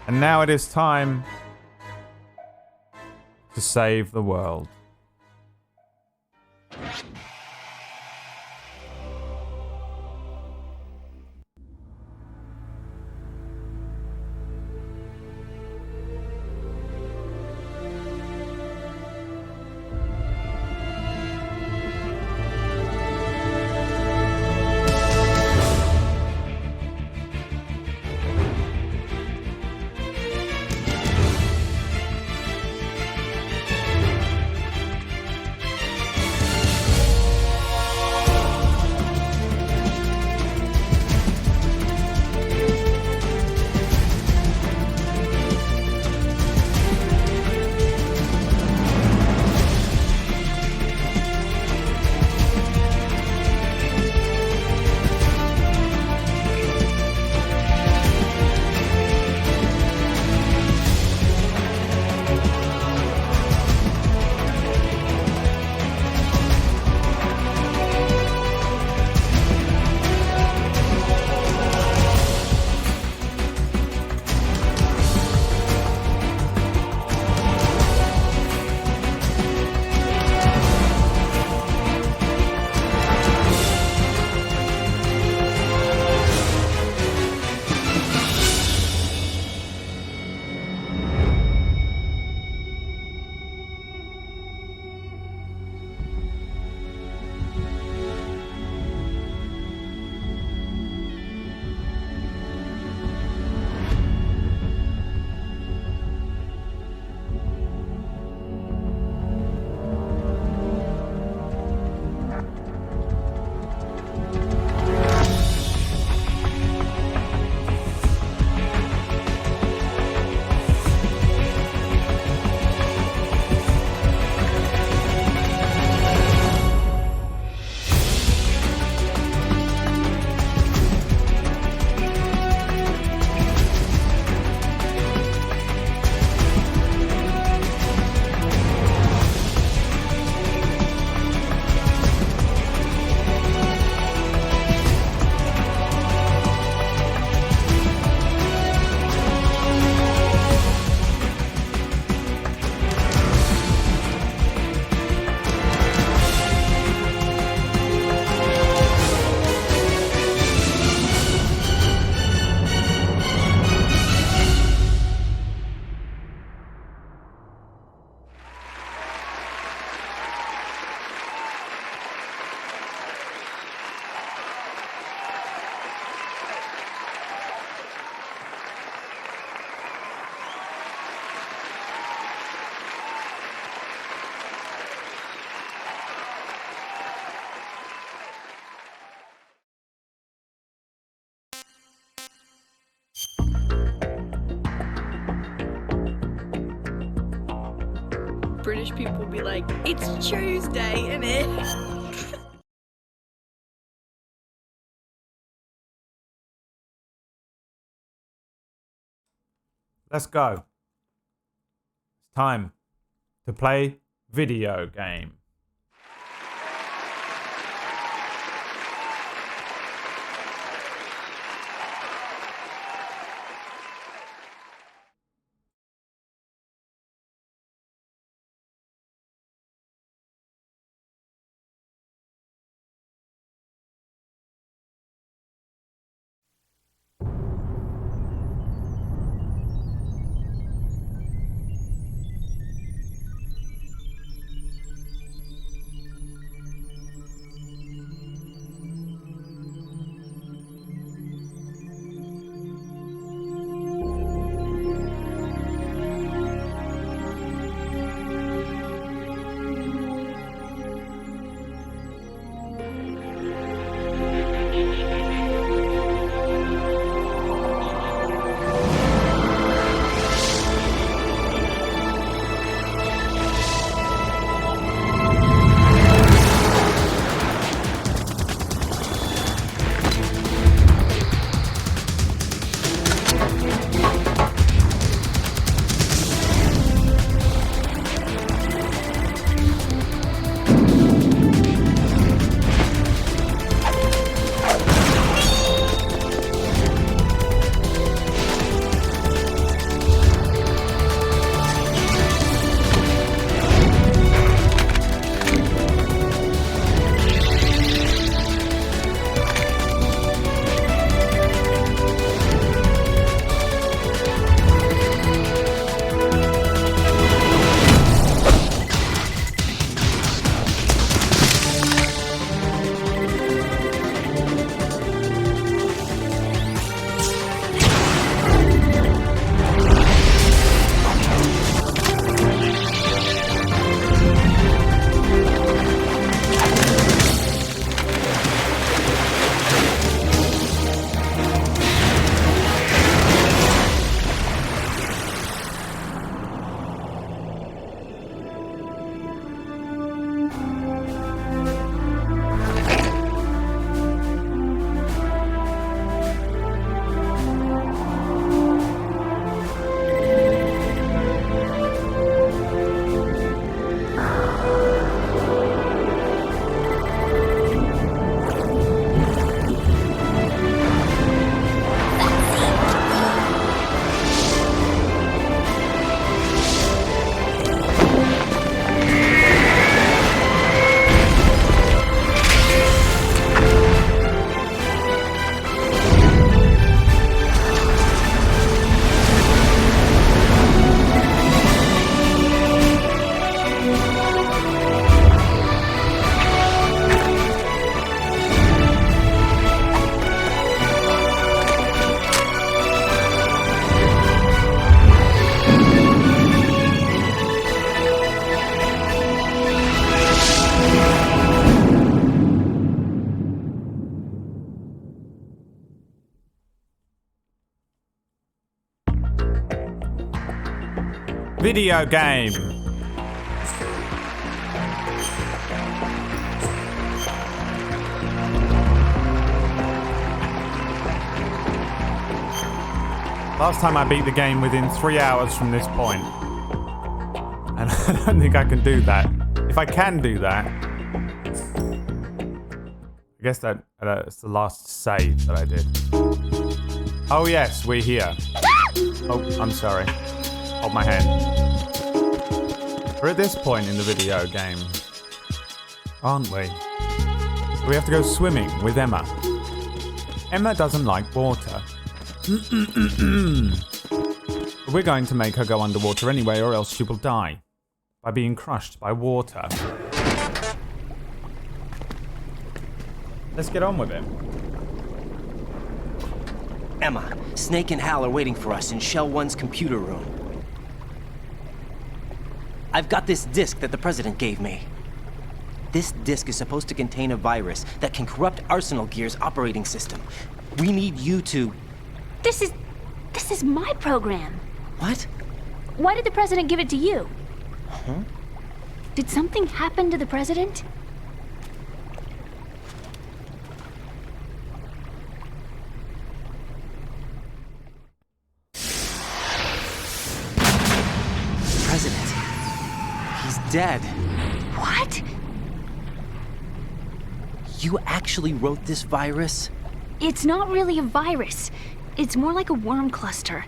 And now it is time to save the world. British people will be like, it's Tuesday, innit? Let's go. It's time to play video game. Video game. Last time I beat the game within 3 hours from this point. And I don't think I can do that. If I can do that, I guess that's the last save that I did. Oh yes, we're here. Oh, I'm sorry. Hold my hand. We're at this point in the video game, aren't we? We have to go swimming with Emma. Emma doesn't like water. But we're going to make her go underwater anyway, or else she will die by being crushed by water. Let's get on with it. Emma, Snake and Hal are waiting for us in Shell 1's computer room. I've got this disk that the President gave me. This disk is supposed to contain a virus that can corrupt Arsenal Gear's operating system. We need you to... This is my program. What? Why did the President give it to you? Huh? Did something happen to the President? President. He's dead. What? You actually wrote this virus? It's not really a virus. It's more like a worm cluster.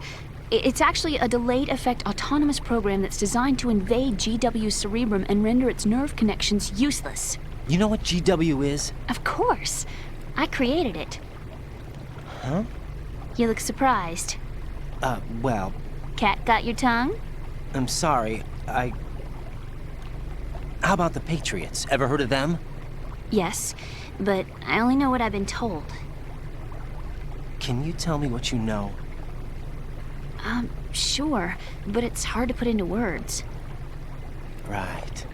It's actually a delayed effect autonomous program that's designed to invade GW's cerebrum and render its nerve connections useless. You know what GW is? Of course. I created it. Huh? You look surprised. Well, Cat got your tongue? I'm sorry. How about the Patriots? Ever heard of them? Yes, but I only know what I've been told. Can you tell me what you know? Sure, but it's hard to put into words. Right.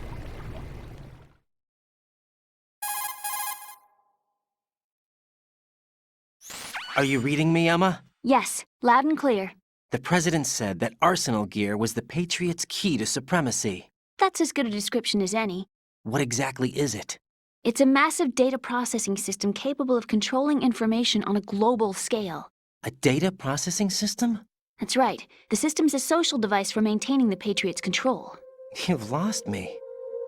Are you reading me, Emma? Yes, loud and clear. The President said that Arsenal Gear was the Patriots' key to supremacy. That's as good a description as any. What exactly is it? It's a massive data processing system capable of controlling information on a global scale. A data processing system? That's right. The system's a social device for maintaining the Patriots' control. You've lost me.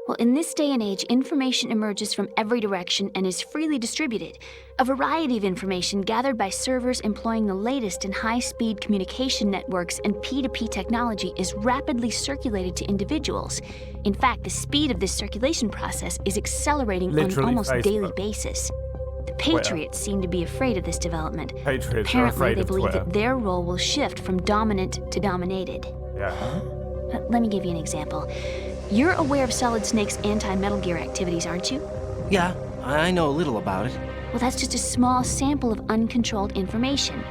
Well, in this day and age, information emerges from every direction and is freely distributed. A variety of information gathered by servers employing the latest in high-speed communication networks and P2P technology is rapidly circulated to individuals. In fact, the speed of this circulation process is accelerating on an almost daily basis. The Patriots seem to be afraid of this development. Patriots Apparently, are afraid they of believe Twitter. that their role will shift from dominant to dominated. Yeah. Let me give you an example. You're aware of Solid Snake's anti-Metal Gear activities, aren't you? Yeah, I know a little about it. Well, that's just a small sample of uncontrolled information.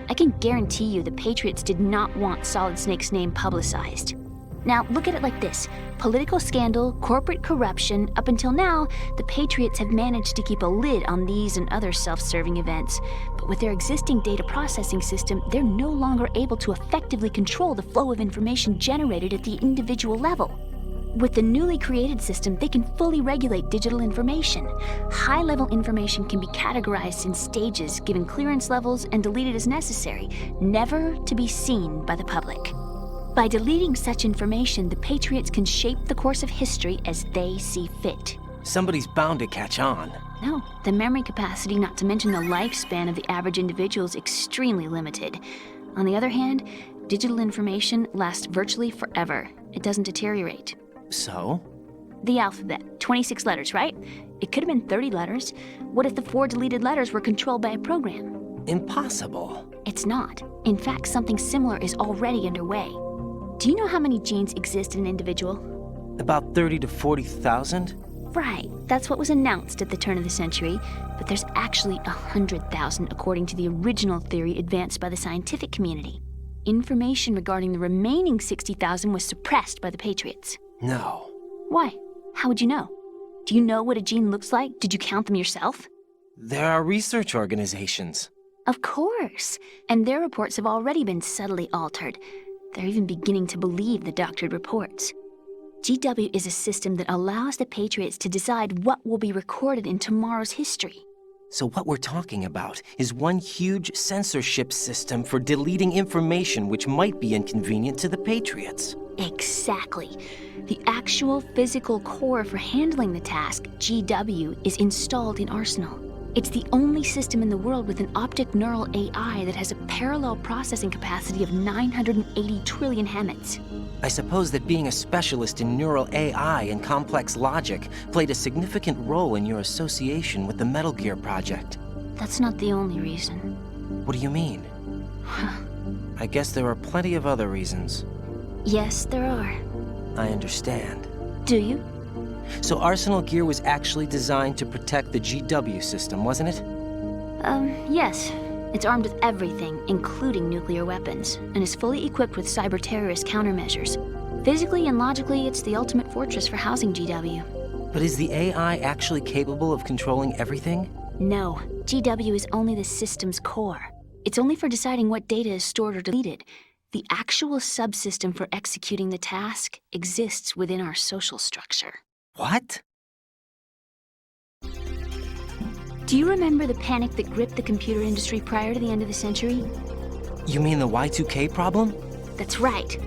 I can guarantee you the Patriots did not want Solid Snake's name publicized. Now, look at it like this. Political scandal, corporate corruption, up until now, the Patriots have managed to keep a lid on these and other self-serving events. But with their existing data processing system, they're no longer able to effectively control the flow of information generated at the individual level. With the newly created system, they can fully regulate digital information. High-level information can be categorized in stages, given clearance levels, and deleted as necessary, never to be seen by the public. By deleting such information, the Patriots can shape the course of history as they see fit. Somebody's bound to catch on. No, the memory capacity, not to mention the lifespan of the average individual, is extremely limited. On the other hand, digital information lasts virtually forever. It doesn't deteriorate. So? The alphabet, 26 letters, right? It could have been 30 letters. What if the 4 deleted letters were controlled by a program? Impossible. It's not. In fact, something similar is already underway. Do you know how many genes exist in an individual? About 30 to 40,000? Right, that's what was announced at the turn of the century, but there's actually 100,000 according to the original theory advanced by the scientific community. Information regarding the remaining 60,000 was suppressed by the Patriots. No. Why? How would you know? Do you know what a gene looks like? Did you count them yourself? There are research organizations. Of course, and their reports have already been subtly altered. They're even beginning to believe the doctored reports. GW is a system that allows the Patriots to decide what will be recorded in tomorrow's history. So what we're talking about is one huge censorship system for deleting information which might be inconvenient to the Patriots. Exactly. The actual physical core for handling the task, GW, is installed in Arsenal. It's the only system in the world with an optic neural AI that has a parallel processing capacity of 980 trillion Hammets. I suppose that being a specialist in neural AI and complex logic played a significant role in your association with the Metal Gear project. That's not the only reason. What do you mean? I guess there are plenty of other reasons. Yes, there are. I understand. Do you? So Arsenal Gear was actually designed to protect the GW system, wasn't it? Yes. It's armed with everything, including nuclear weapons, and is fully equipped with cyber-terrorist countermeasures. Physically and logically, it's the ultimate fortress for housing GW. But is the AI actually capable of controlling everything? No, GW is only the system's core. It's only for deciding what data is stored or deleted. The actual subsystem for executing the task exists within our social structure. What? Do you remember the panic that gripped the computer industry prior to the end of the century? You mean the Y2K problem? That's right.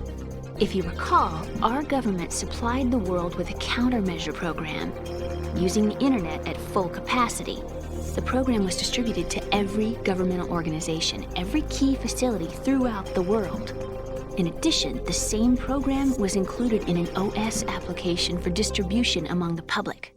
If you recall, our government supplied the world with a countermeasure program. Using the internet at full capacity, the program was distributed to every governmental organization, every key facility throughout the world. In addition, the same program was included in an OS application for distribution among the public.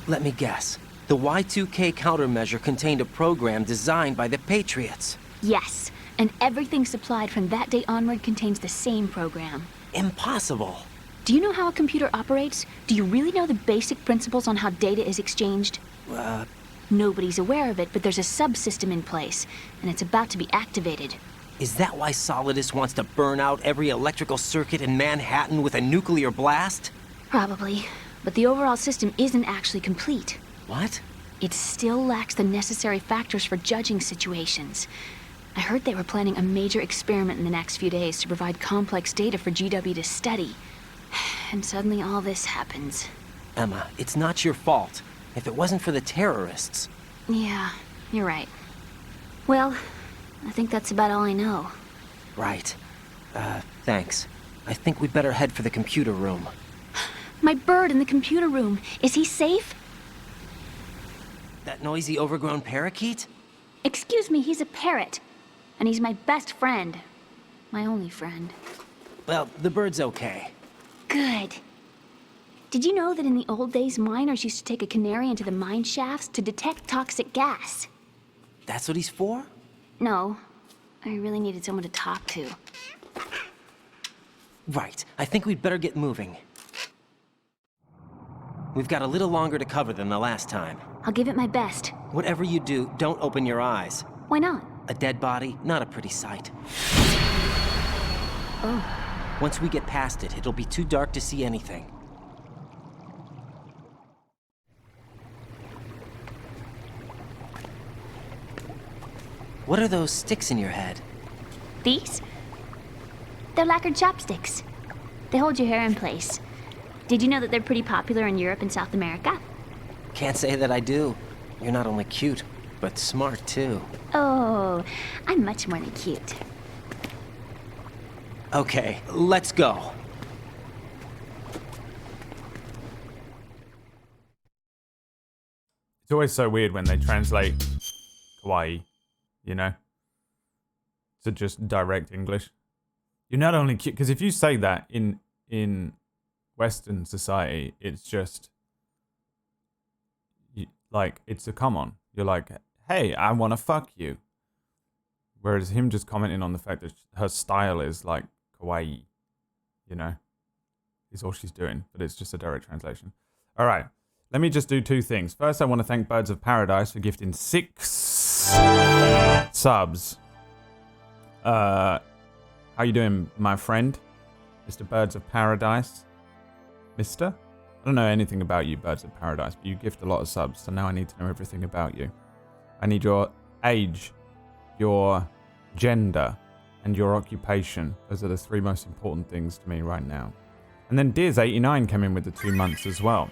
Let me guess. The Y2K countermeasure contained a program designed by the Patriots. Yes, and everything supplied from that day onward contains the same program. Impossible. Do you know how a computer operates? Do you really know the basic principles on how data is exchanged? Nobody's aware of it, but there's a subsystem in place, and it's about to be activated. Is that why Solidus wants to burn out every electrical circuit in Manhattan with a nuclear blast? Probably, but the overall system isn't actually complete. What? It still lacks the necessary factors for judging situations. I heard they were planning a major experiment in the next few days to provide complex data for GW to study. And suddenly all this happens. Emma, it's not your fault. If it wasn't for the terrorists... Yeah, you're right. Well, I think that's about all I know. Right. Thanks. I think we'd better head for the computer room. My bird in the computer room. Is he safe? That noisy, overgrown parakeet? Excuse me, he's a parrot. And he's my best friend. My only friend. Well, the bird's okay. Good. Did you know that in the old days, miners used to take a canary into the mine shafts to detect toxic gas? That's what he's for? No. I really needed someone to talk to. Right. I think we'd better get moving. We've got a little longer to cover than the last time. I'll give it my best. Whatever you do, don't open your eyes. Why not? A dead body, not a pretty sight. Oh. Once we get past it, it'll be too dark to see anything. What are those sticks in your head? These? They're lacquered chopsticks. They hold your hair in place. Did you know that they're pretty popular in Europe and South America? Can't say that I do. You're not only cute, but smart too. Oh, I'm much more than cute. Okay, let's go. It's always so weird when they translate kawaii, you know, to just direct English. You're not only cute, because if you say that in Western society, it's just like, it's a come on. You're like, hey, I want to fuck you. Whereas him just commenting on the fact that her style is like kawaii, you know, is all she's doing, but it's just a direct translation. All right, let me just do two things. First, I want to thank Birds of Paradise for gifting 6 subs. How you doing, my friend, Mr. Birds of Paradise? Mister? I don't know anything about you, Birds of Paradise, but you gift a lot of subs, so now I need to know everything about you. I need your age, your gender, and your occupation. Those are the 3 most important things to me right now. And then Diz89 came in with the 2 months as well.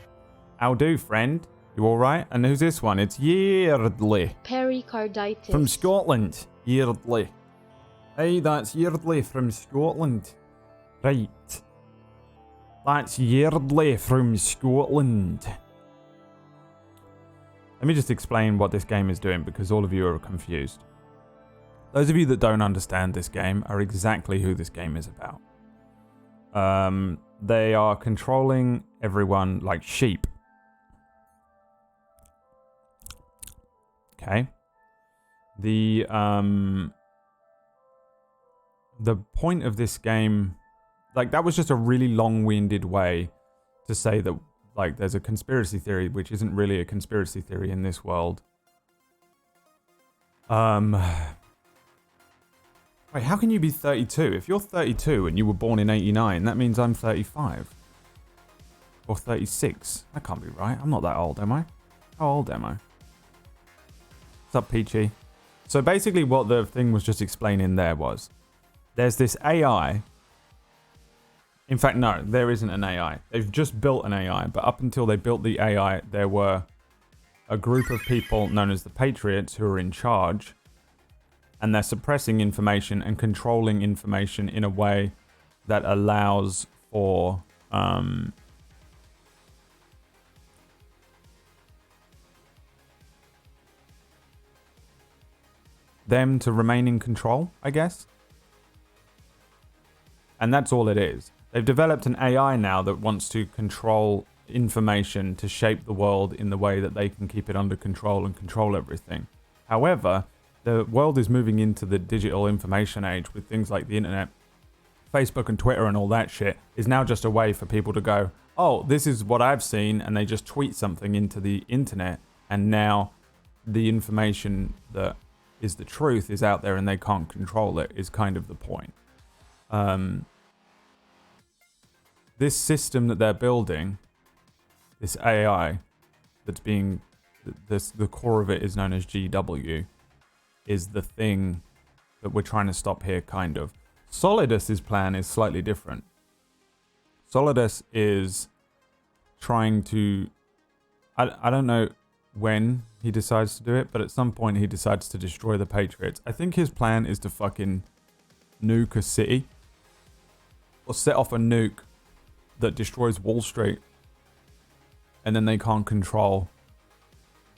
How do, friend? You alright? And who's this one? It's Yeardley. Pericarditis. From Scotland. Yeardley. Hey, that's Yeardley from Scotland. Right. That's Yeardley from Scotland. Let me just explain what this game is doing because all of you are confused. Those of you that don't understand this game are exactly who this game is about. They are controlling everyone like sheep. Okay. The point of this game, like, that was just a really long-winded way to say that, like, there's a conspiracy theory, which isn't really a conspiracy theory in this world. Wait, how can you be 32? If you're 32 and you were born in 89, that means I'm 35. Or 36. That can't be right. I'm not that old, am I? How old am I? What's up, Peachy? So basically what the thing was just explaining there was, there's this AI. In fact, no, there isn't an AI. They've just built an AI, but up until they built the AI, there were a group of people known as the Patriots who are in charge, and they're suppressing information and controlling information in a way that allows for them to remain in control, I guess. And that's all it is. They've developed an AI now that wants to control information to shape the world in the way that they can keep it under control and control everything. However, the world is moving into the digital information age with things like the internet. Facebook and Twitter and all that shit is now just a way for people to go, oh, this is what I've seen, and they just tweet something into the internet, and now the information that is the truth is out there and they can't control it, is kind of the point. This system that they're building, this AI that's being, the core of it is known as GW, is the thing that we're trying to stop here, kind of. Solidus's plan is slightly different. Solidus is trying to, I don't know when he decides to do it, but at some point he decides to destroy the Patriots. I think his plan is to fucking nuke a city, or set off a nuke that destroys Wall Street, and then they can't control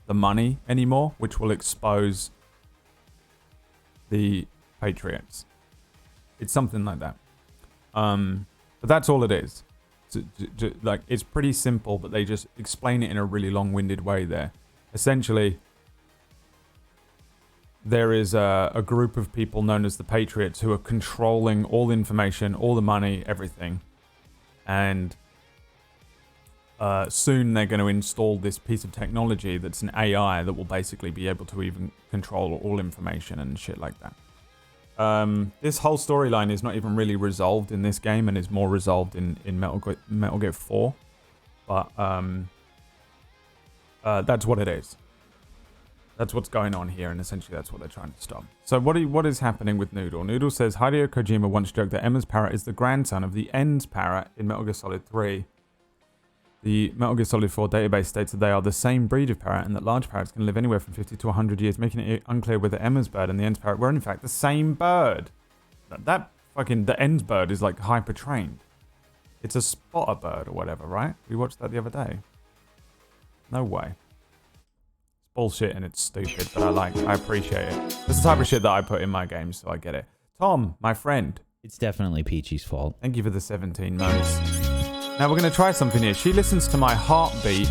the money anymore, which will expose the Patriots. It's something like that. But that's all it is. Like, it's pretty simple, but they just explain it in a really long-winded way there. Essentially, there is a group of people known as the Patriots who are controlling all the information, all the money, everything. And soon they're going to install this piece of technology that's an AI that will basically be able to even control all information and shit like that. This whole storyline is not even really resolved in this game, and is more resolved in Metal Gear 4. But that's what it is. That's what's going on here, and essentially that's what they're trying to stop. So what is happening with Noodle? Noodle says, Hideo Kojima once joked that Emma's parrot is the grandson of the Ends parrot in Metal Gear Solid 3. The Metal Gear Solid 4 database states that they are the same breed of parrot, and that large parrots can live anywhere from 50 to 100 years, making it unclear whether Emma's bird and the Ends parrot were in fact the same bird. The Ends bird is like hyper trained. It's a spotter bird or whatever, right? We watched that the other day. No way. It's bullshit and it's stupid, but I appreciate it. It's the type of shit that I put in my games, so I get it. Tom, my friend. It's definitely Peachy's fault. Thank you for the 17 months. Now we're going to try something here. She listens to my heartbeat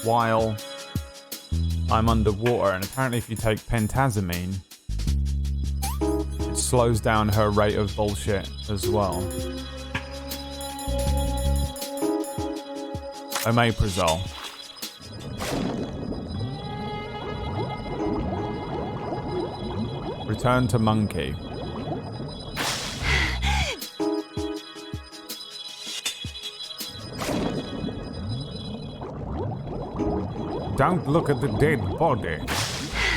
while I'm underwater, and apparently if you take pentazamine, it slows down her rate of bullshit as well. Omeprazole. Return to monkey. Don't look at the dead body,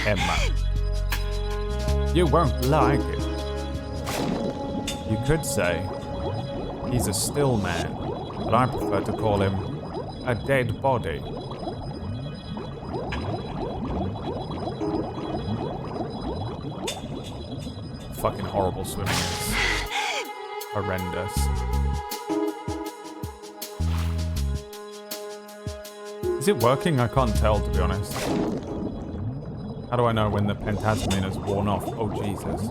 Emma. You won't like it. You could say he's a still man, but I prefer to call him a dead body. Fucking horrible swimming is horrendous. Is it working? I can't tell, to be honest. How do I know when the pentastamine has worn off? Oh, Jesus.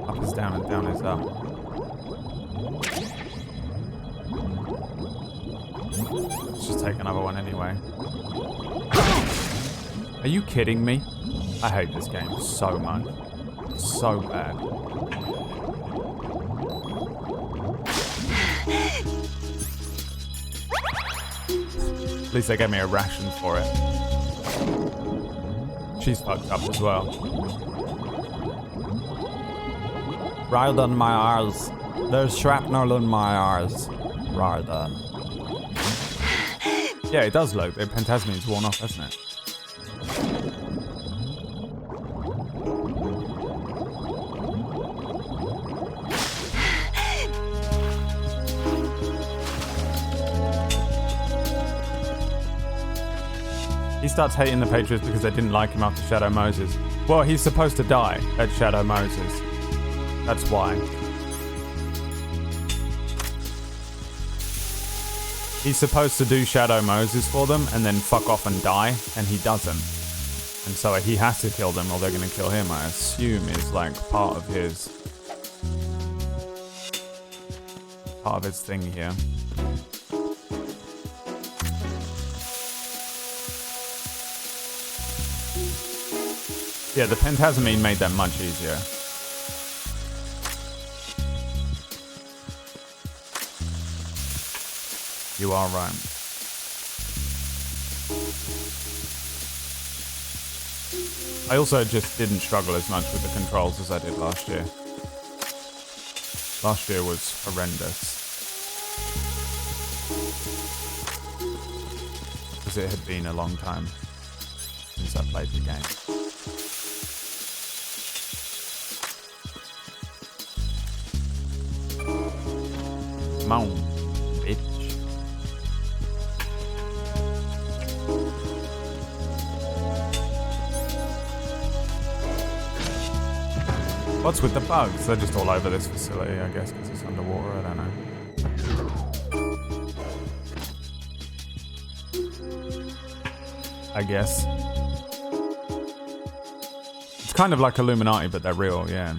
Up is down and down is up. Let's just take another one anyway. Are you kidding me? I hate this game so much. So bad. At least they gave me a ration for it. She's fucked up as well. Right on my arse. There's shrapnel in my arse. Right on. Yeah, it does look. The pentastamine's worn off, hasn't it? He starts hating the Patriots because they didn't like him after Shadow Moses. Well, he's supposed to die at Shadow Moses. That's why. He's supposed to do Shadow Moses for them and then fuck off and die, and he doesn't. And so he has to kill them or they're going to kill him, I assume is like part of his thing here. Yeah, the pentastamine made that much easier. You are right. I also just didn't struggle as much with the controls as I did last year. Last year was horrendous. Because it had been a long time since I played the game. Come on, bitch. What's with the bugs? They're just all over this facility, I guess, because it's underwater. I don't know. I guess. It's kind of like Illuminati, but they're real, yeah.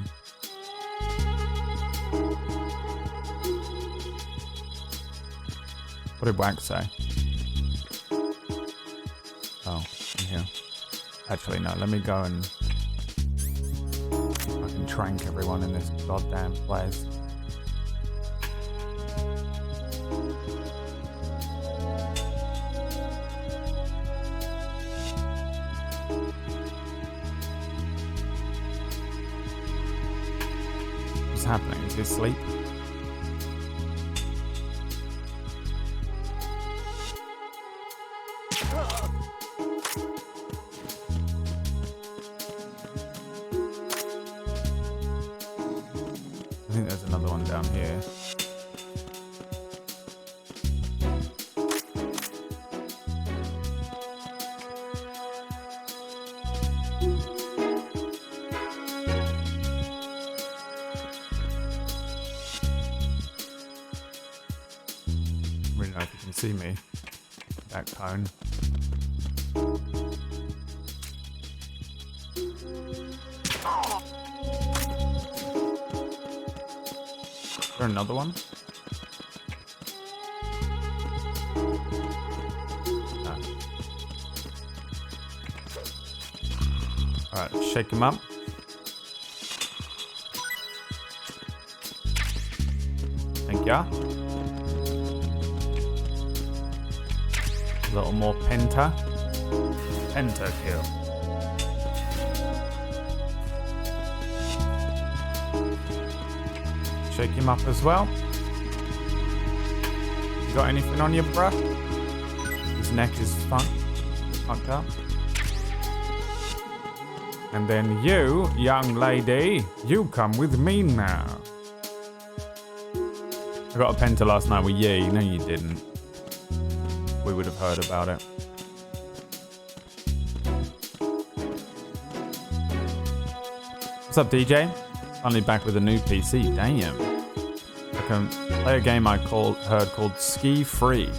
What did Wax say? Oh, in here. Actually, no, let me go and fucking trank everyone in this goddamn place. What's happening? Is he asleep? I think there's another one down here. I don't really know if you can see me. That cone. Is there another one? No. Alright, shake him up. Thank ya. A little more penta. Penta kill. Shake him up as well. You got anything on you, bruh? His neck is fucked up. And then you, young lady, you come with me now. I got a penta last night with Yi. No, you didn't. We would have heard about it. What's up, DJ? Finally back with a new PC. Damn. I can play a game I heard called Ski Free.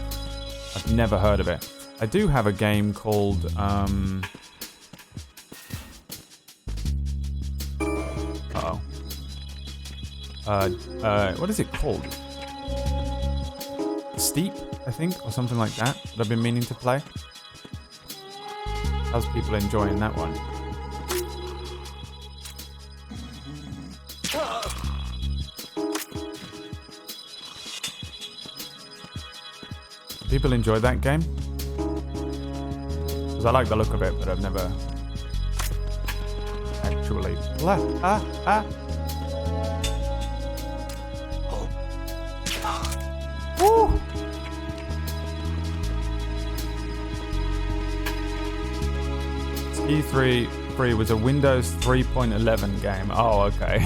I've never heard of it. I do have a game called what is it called? Steep, I think, or something like that I've been meaning to play. How's people enjoying that one? People enjoy that game? Because I like the look of it, but I've never actually Woo! Ski 3 was a Windows 3.11 game. Oh, okay.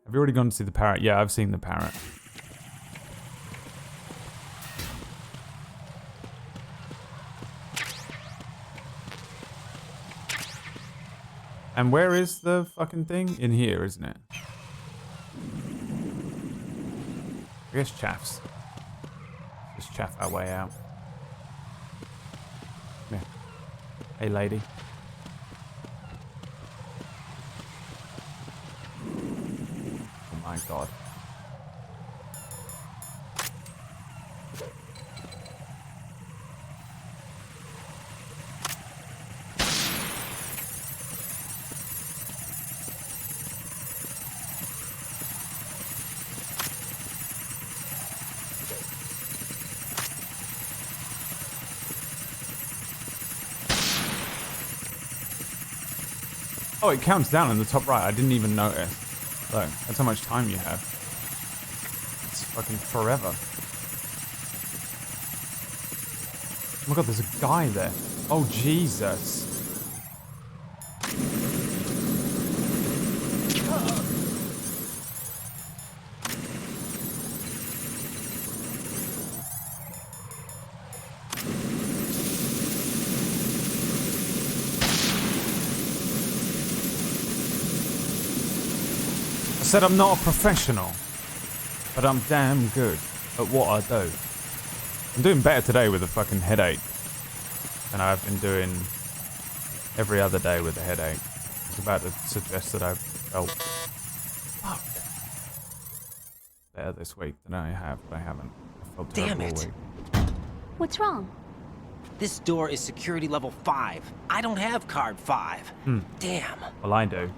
Have you already gone to see the parrot? Yeah, I've seen the parrot. And where is the fucking thing? In here, isn't it? I guess chaffs. Just chaff our way out. Yeah. Hey, lady. Oh my god. Oh, it counts down in the top right. I didn't even notice. Look, that's how much time you have. It's fucking forever. Oh my god, there's a guy there. Oh, Jesus. I said I'm not a professional, but I'm damn good at what I do. I'm doing better today with a fucking headache than I've been doing every other day with a headache. I was about to suggest that I've felt better this week than I have, but I haven't. I felt terrible all week. What's wrong? This door is security level 5. I don't have card 5. Damn. Well, I do.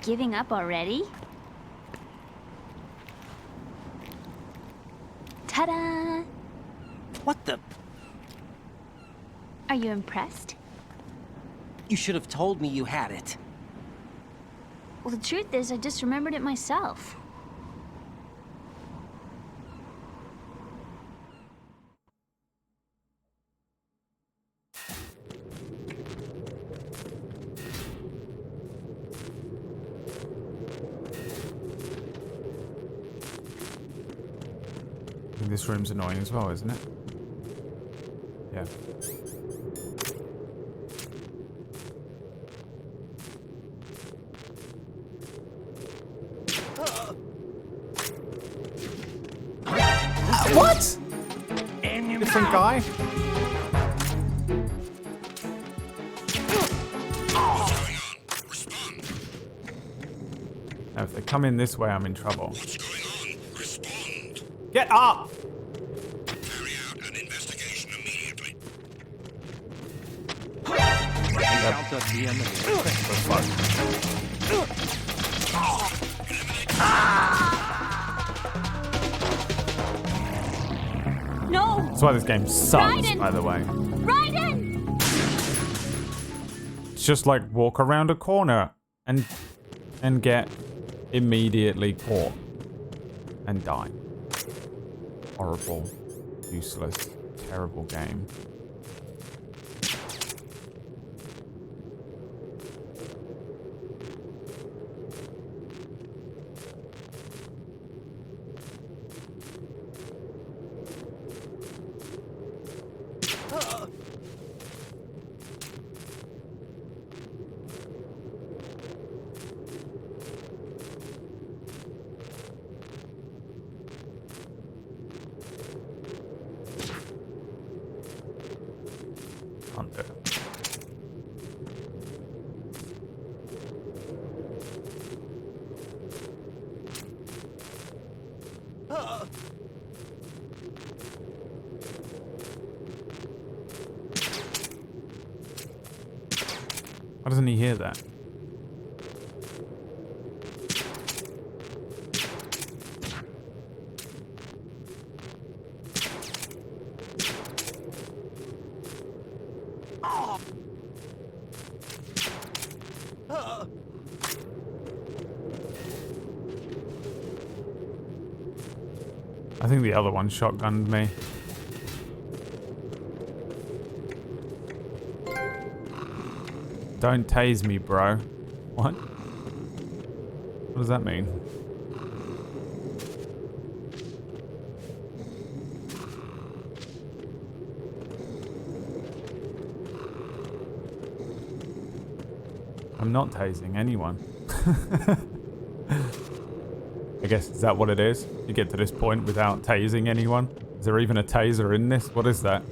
Giving up already? Ta-da! What the? Are you impressed? You should have told me you had it. Well, the truth is, I just remembered it myself. This room's annoying as well, isn't it? Yeah. What? Different guy? Now, if they come in this way, I'm in trouble. What's going on? Respond. Get up! Carry out an investigation immediately. No! That's why this game sucks, Raiden! by the way. Raiden! It's just like walk around a corner and get immediately caught and die. horrible, useless, terrible game. Can't do it. Why doesn't he hear that? I think the other one shotgunned me. Don't tase me, bro. What? What does that mean? I'm not tasing anyone. I guess, is that what it is? You get to this point without tasing anyone? Is there even a taser in this? What is that?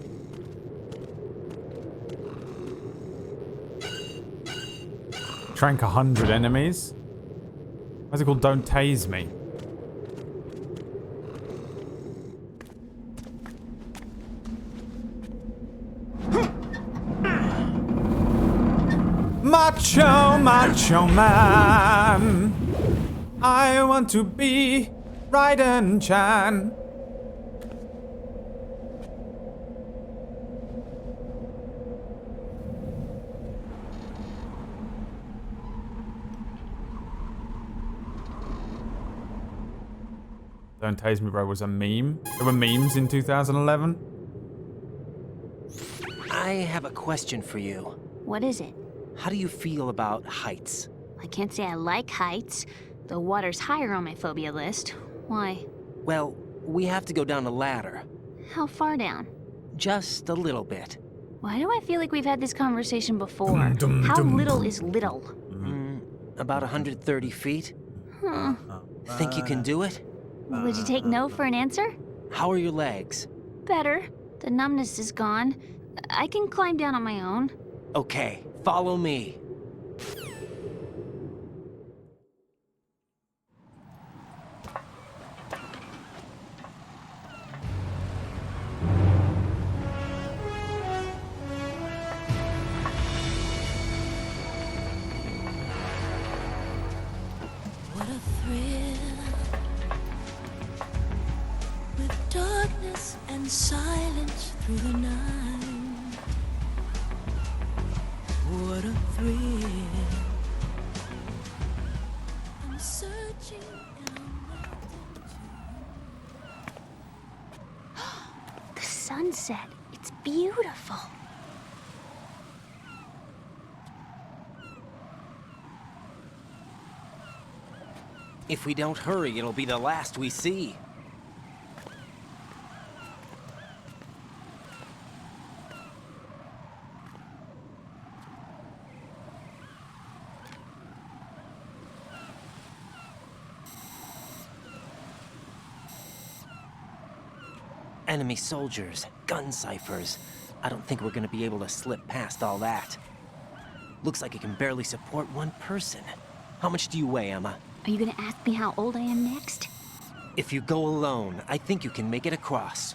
Trank 100 enemies? Why's it called Don't Tase Me? Macho, macho man. I want to be Raiden-chan. Don't Tase Me Bro was a meme. There were memes in 2011. I have a question for you. What is it? How do you feel about heights? I can't say I like heights. The water's higher on my phobia list. Why? Well, we have to go down a ladder. How far down? Just a little bit. Why do I feel like we've had this conversation before? How little is little? About 130 feet. Huh. Think you can do it? Would you take no for an answer? How are your legs? Better. The numbness is gone. I can climb down on my own. Okay, follow me. What a thrill, with darkness and silence through the night. What a thrill. I'm searching and I'm The sunset. It's beautiful. If we don't hurry, it'll be the last we see. Enemy soldiers, gun ciphers. I don't think we're gonna be able to slip past all that. Looks like it can barely support one person. How much do you weigh, Emma? Are you gonna ask me how old I am next? If you go alone, I think you can make it across.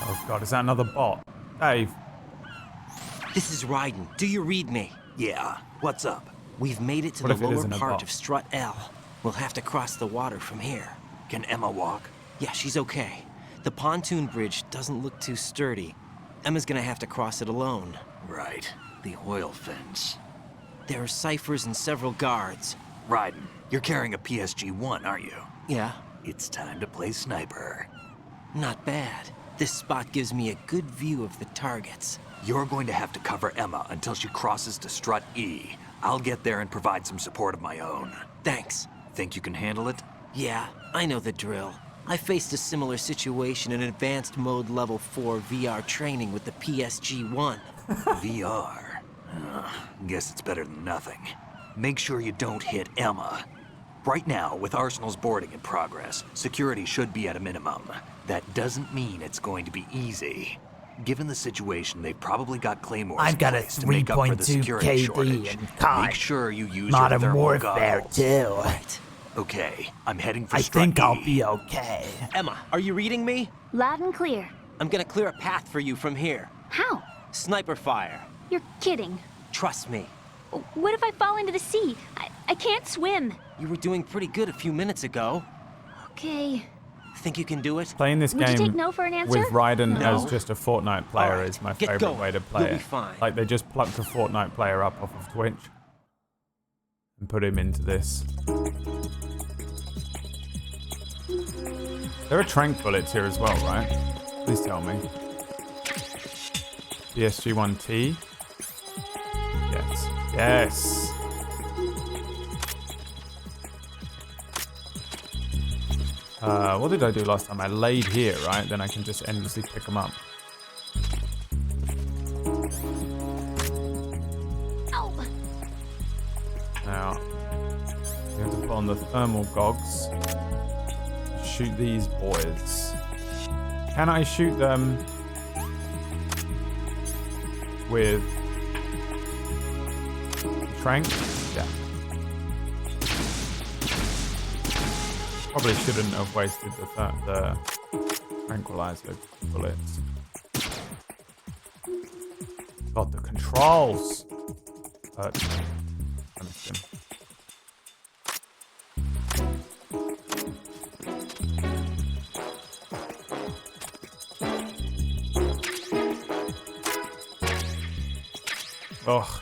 Oh god, is that another bot? Dave. This is Raiden. Do you read me? Yeah, what's up? We've made it to What the if it lower isn't a part bot? of Strut L. We'll have to cross the water from here. Can Emma walk? Yeah, she's okay. The pontoon bridge doesn't look too sturdy. Emma's gonna have to cross it alone. Right, the oil fence. There are ciphers and several guards. Raiden, you're carrying a PSG-1, aren't you? Yeah, It's time to play sniper. not bad. This spot gives me a good view of the targets. You're going to have to cover Emma until she crosses to strut E. I'll get there and provide some support of my own. Thanks. Think you can handle it? Yeah, I know the drill. I faced a similar situation in advanced mode level 4 VR training with the PSG-1. VR. Guess it's better than nothing. Make sure you don't hit Emma. Right now, with Arsenal's boarding in progress, security should be at a minimum. That doesn't mean it's going to be easy. Given the situation, they've probably got claymores I've got a in place to make up for the 3.2 security KD shortage. and COD. Make sure you use Modern your thermal Warfare goggles. too. Right. Okay, I'm heading for I strut think E. I'll be okay. Emma, are you reading me? Loud and clear. I'm gonna clear a path for you from here. How? Sniper fire. You're kidding. Trust me. What if I fall into the sea? I can't swim. You were doing pretty good a few minutes ago. Okay. Think you can do it? Playing this Would you take game no for an answer? with Raiden No. as just a Fortnite player Alright, is my get favorite going. way to play You'll be it. fine. Like they just plucked a Fortnite player up off of Twitch and put him into this. There are trank bullets here as well, right? Please tell me. PSG-1T. Yes. Yes. What did I do last time? I laid here, right? Then I can just endlessly pick them up. Ow. Now, you have to put on the thermal gogs. Shoot these boys. Can I shoot them with trank? Yeah. Probably shouldn't have wasted the tranquilizer bullets. God, the controls. But I missed him. Ugh.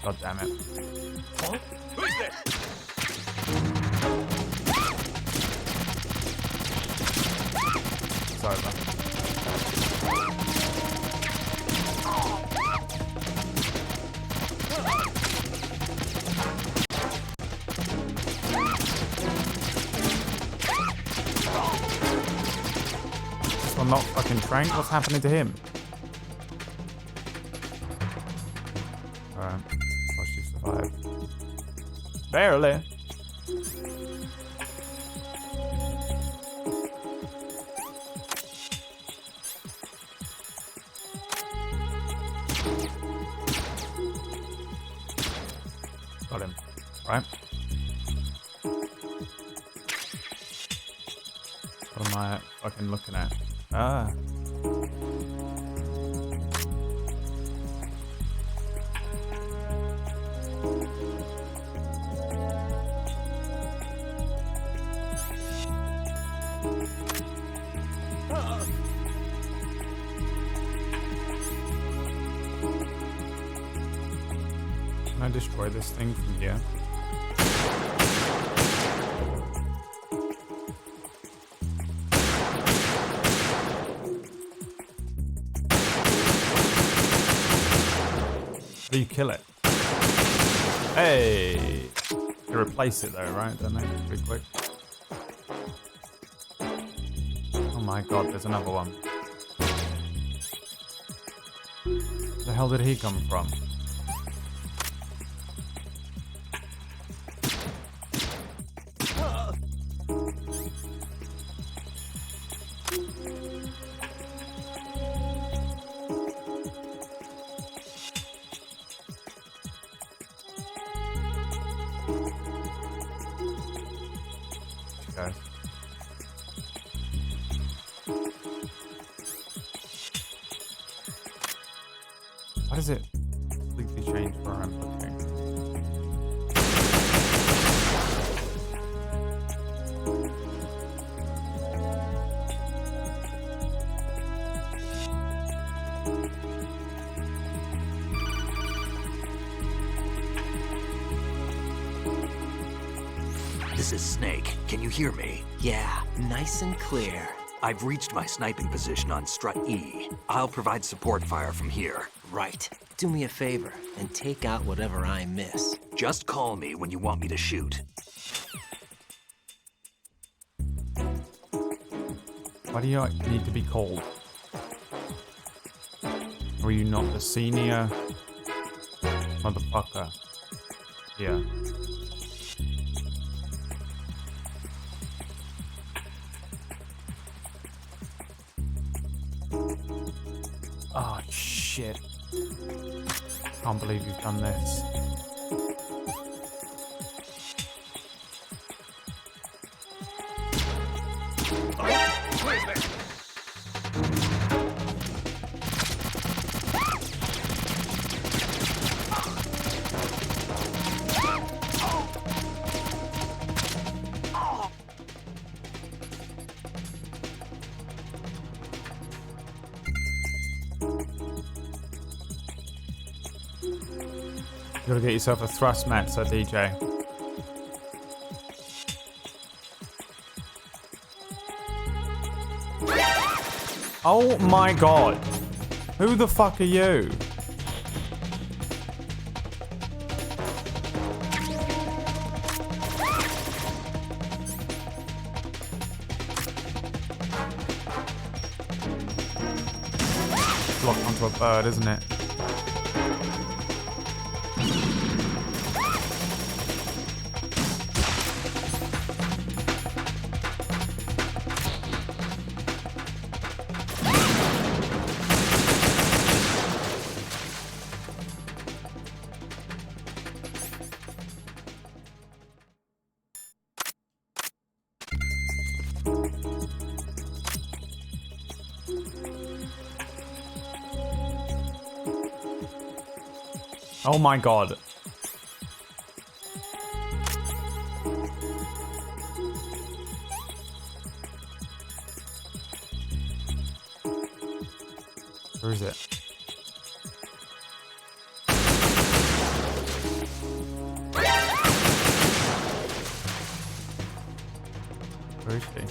God damn it. Who's there? It's over. This one not fucking Trank? What's happening to him? Alright. Gosh, you survived. Barely. Got him. Right. What am I fucking looking at? Ah. Can I destroy this thing from here? How do you kill it? Hey! You replace it though, right? Don't they? Pretty quick. Oh my god, there's another one. Where the hell did he come from? Guys. Why does it completely change where I'm looking? This is Snake. Can you hear me? Yeah, nice and clear. I've reached my sniping position on Strut E. I'll provide support fire from here. Right. Do me a favor and take out whatever I miss. Just call me when you want me to shoot. Why do you need to be called? Are you not the senior motherfucker? Yeah. Oh shit. Can't believe you've done this. You gotta get yourself a thrust matter, DJ. Oh my god. Who the fuck are you? Locked onto a bird, isn't it? Oh my god. Where is it? Where is she?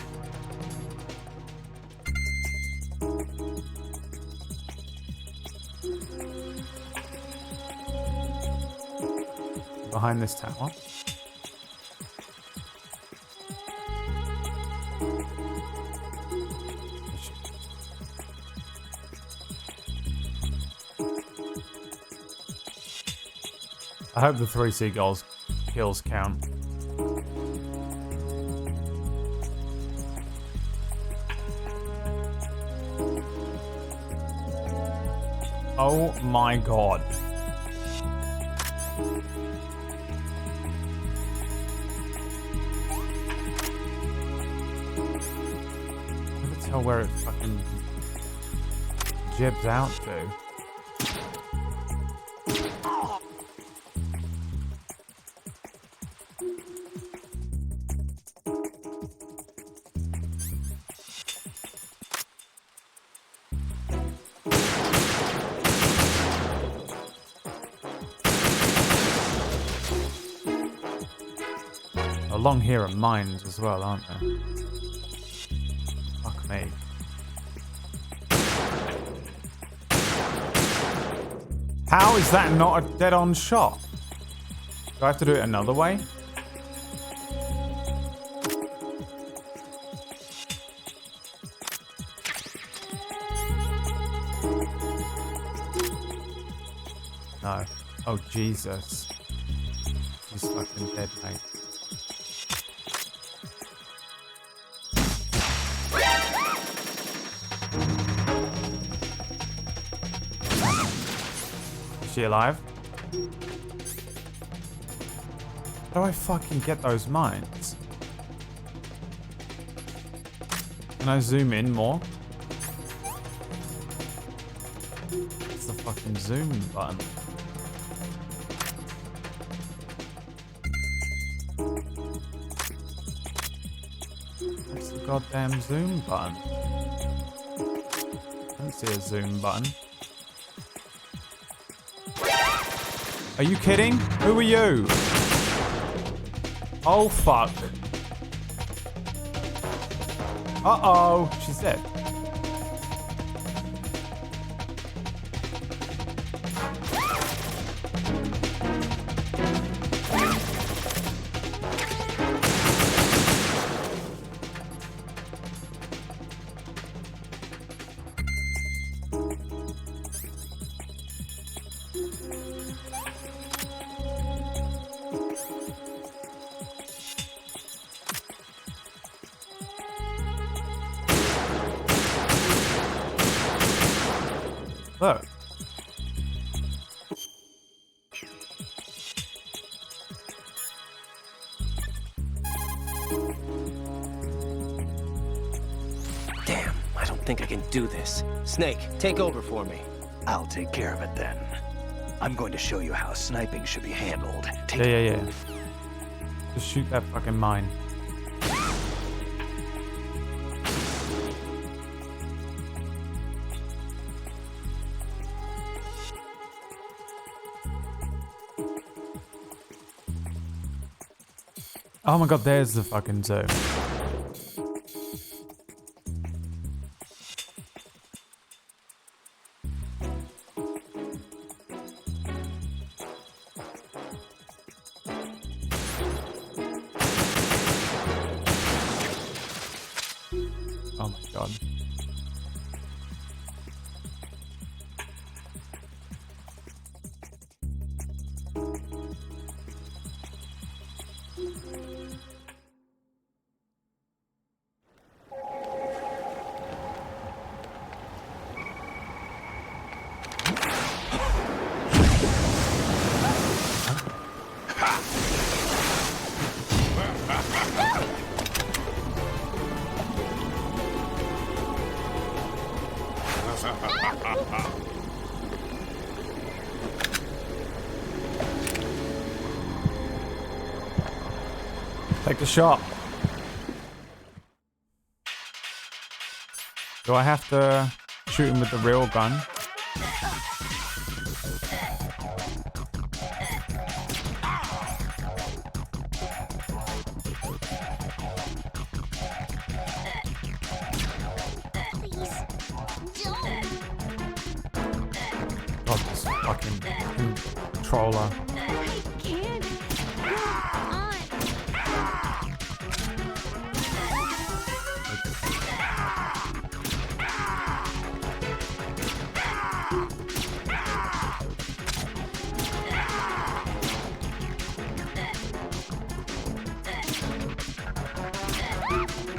Behind this tower. I hope the 3 seagulls kills count. Oh my god. Tell where it fucking jibs out to. Along here are mines as well, aren't there? Fuck me. How is that not a dead-on shot? Do I have to do it another way? No. Oh, Jesus. He's fucking dead, mate. Is she alive? How do I fucking get those mines? Can I zoom in more? It's the fucking zoom button. What's the goddamn zoom button? I don't see a zoom button. Are you kidding? Who are you? Oh fuck. Uh-oh, she's dead. Look. Damn, I don't think I can do this. Snake, take over for me. I'll take care of it then. I'm going to show you how sniping should be handled. Take Yeah. Just shoot that fucking mine. Oh my god, there's the fucking zoo. Oh my god. Take the shot. Do I have to shoot him with the real gun? God, this fucking controller.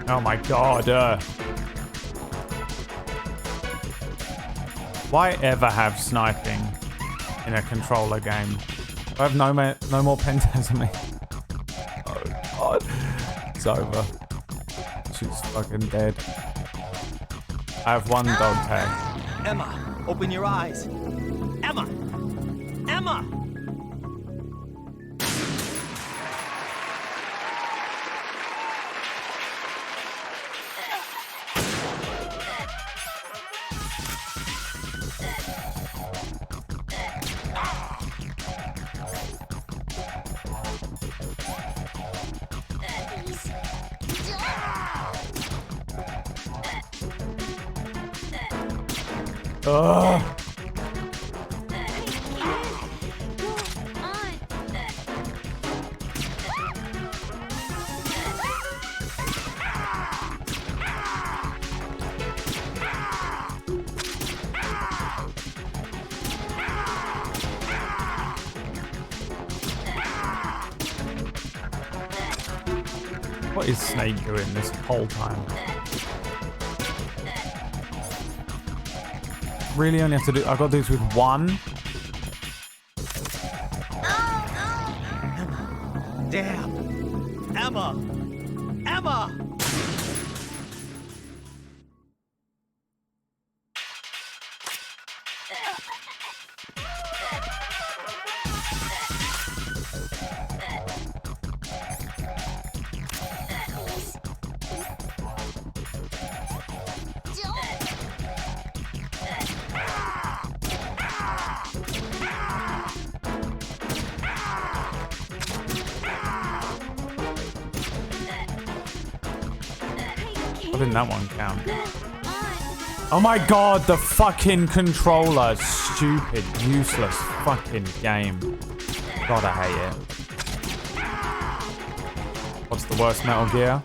Oh my god. Why ever have sniping in a controller game? I have no more pentas than me. Oh god. It's over. She's fucking dead. I have one dog tag. Emma, open your eyes. Emma! Emma! Ugh. What is Snake doing this whole time? Really only have to do, I've got to do this with one? Damn! Emma! Emma! Why didn't that one count? Oh my god, the fucking controller. Stupid, useless fucking game. God, I hate it. What's the worst Metal Gear?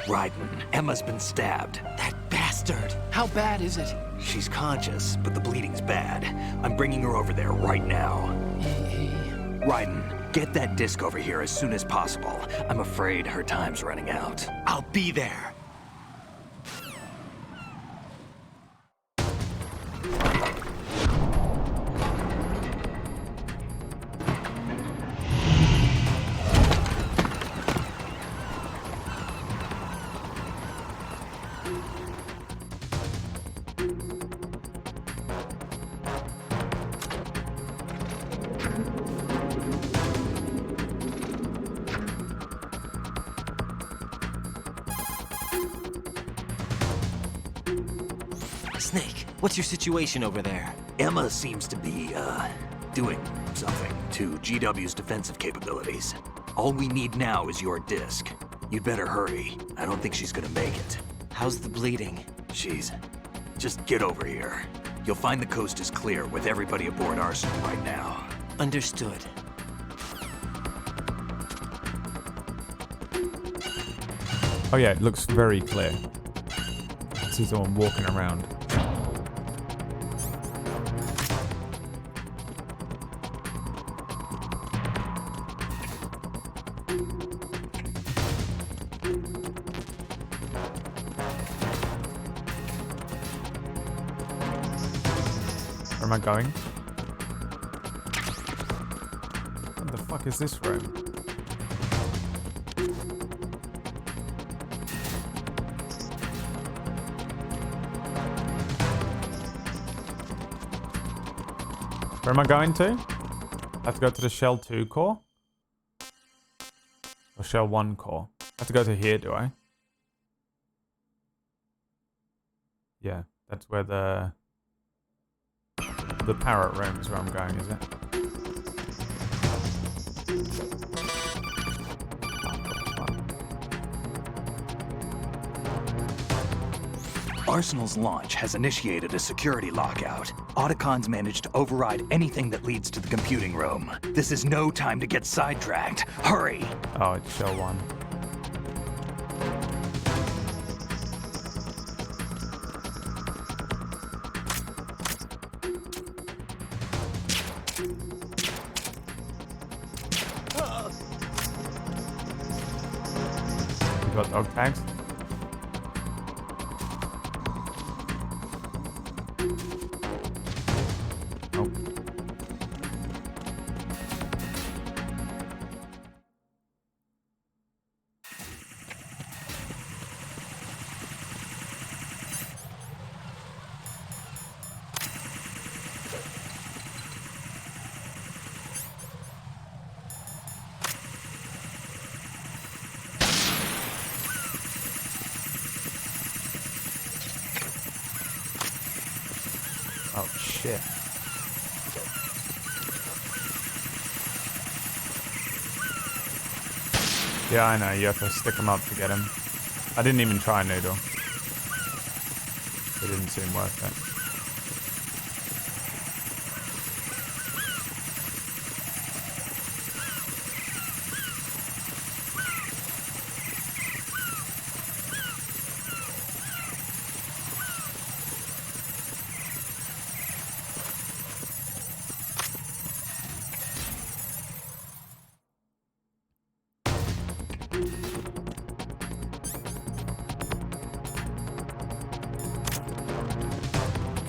Raiden, Emma's been stabbed. That bastard! How bad is it? She's conscious, but the bleeding's bad. I'm bringing her over there right now. Raiden, get that disc over here as soon as possible. I'm afraid her time's running out. I'll be there. Snake, what's your situation over there? Emma seems to be, doing something to GW's defensive capabilities. All we need now is your disc. You'd better hurry. I don't think she's gonna make it. How's the bleeding? Just get over here. You'll find the coast is clear with everybody aboard Arsenal right now. Understood. Oh yeah, it looks very clear. I see someone walking around. Where am I going? What the fuck is this room? Where am I going to? I have to go to the Shell 2 core? Or Shell 1 core? I have to go to here, do I? Yeah, that's where the parrot room is where I'm going, is it? Arsenal's launch has initiated a security lockout. Otacons managed to override anything that leads to the computing room. This is no time to get sidetracked. Hurry! Oh, it's Shell 1. You got dog tags? Nope. Oh shit. Yeah, I know. You have to stick them up to get him. I didn't even try Noodle. It didn't seem worth it.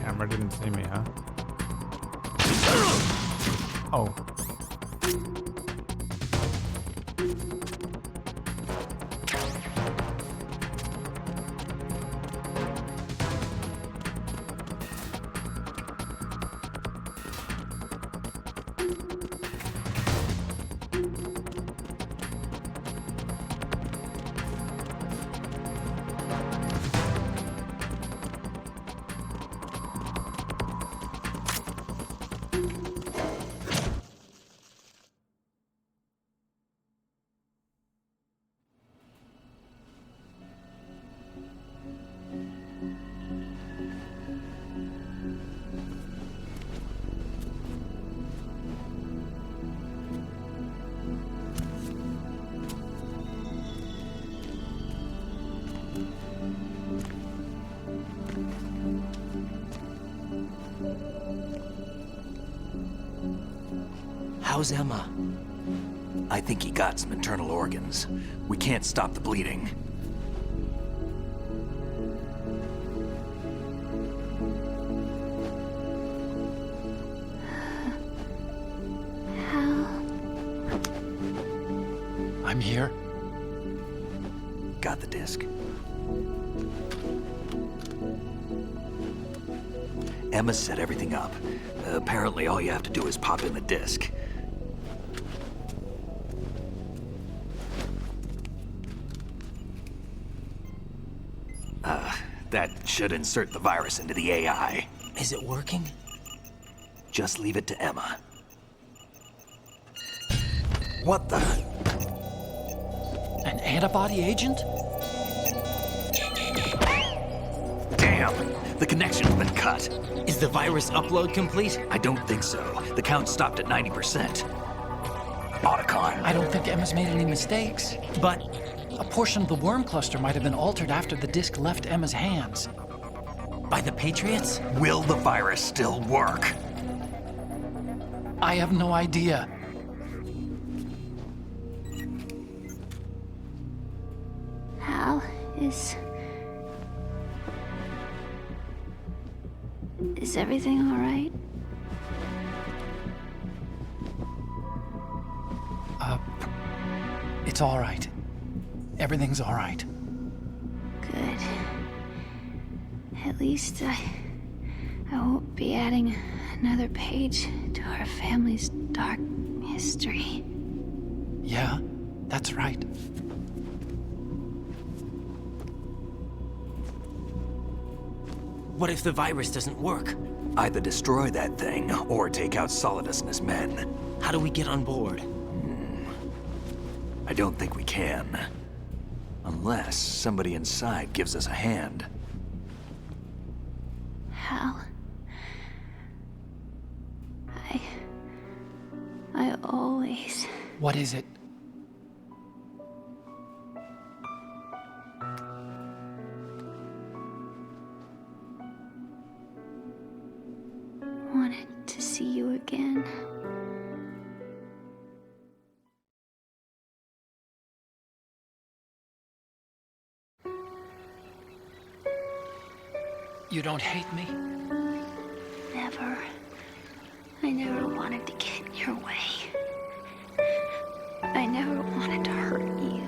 Camera didn't see me, huh? Oh. How's Emma? I think he got some internal organs. We can't stop the bleeding. I'm here. Got the disc. Emma set everything up. Apparently all you have to do is pop in the disc. That should insert the virus into the AI. Is it working? Just leave it to Emma. What the? An antibody agent? Damn! The connection's been cut. Is the virus upload complete? I don't think so. The count stopped at 90%. Otacon. I don't think Emma's made any mistakes. But A portion of the worm cluster might have been altered after the disc left Emma's hands. by the Patriots? Will the virus still work? I have no idea. Hal, is everything all right? It's all right. Everything's all right. Good. At least I won't be adding another page to our family's dark history. Yeah, that's right. What if the virus doesn't work? Either destroy that thing, or take out Solidus and his men. How do we get on board? I don't think we can. Unless somebody inside gives us a hand. Hal, I always... What is it? wanted to see you again. You don't hate me? Never. I never wanted to get in your way. I never wanted to hurt you.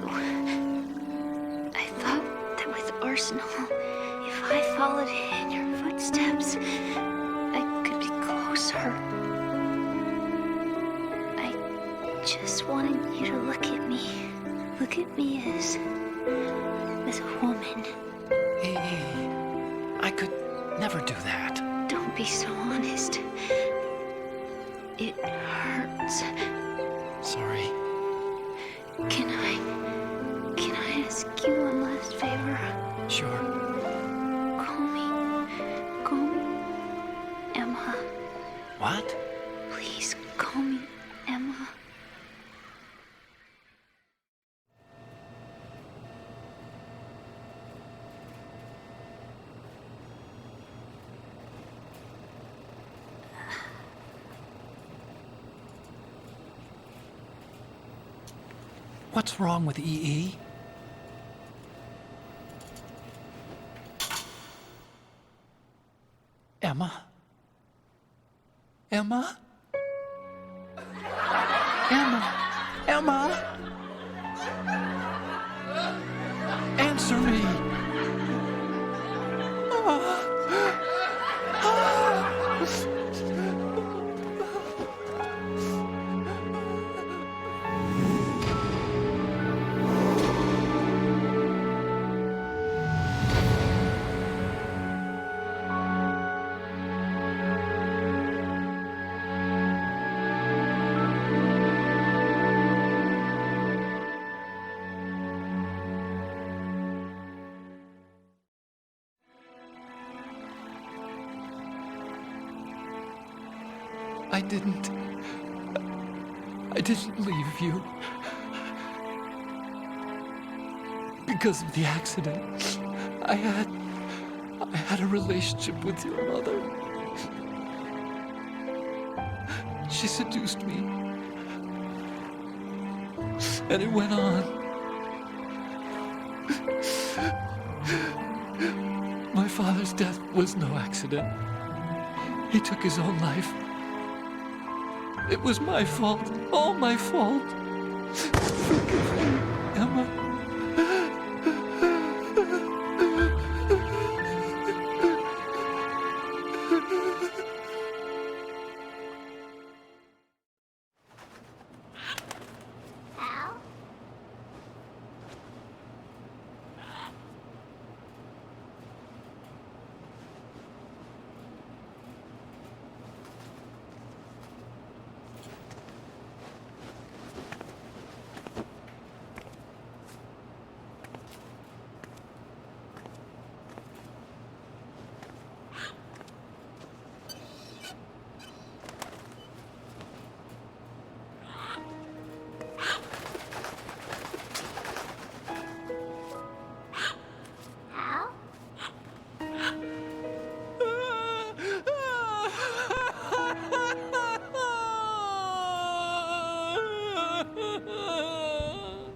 I thought that with Arsenal, if I followed in your footsteps, I could be closer. I just wanted you to look at me. Look at me as a woman. Hey, I could never do that. Don't be so honest. It hurts. Sorry. Can I ask you one last favor? Sure. Call me Emma. What? Please call me Emma. What's wrong with EE? Emma? Emma? Emma? Emma? Answer me! I didn't leave you. Because of the accident, I had a relationship with your mother. She seduced me. And it went on. My father's death was no accident. He took his own life. It was my fault, all my fault. Forgive me, Emma.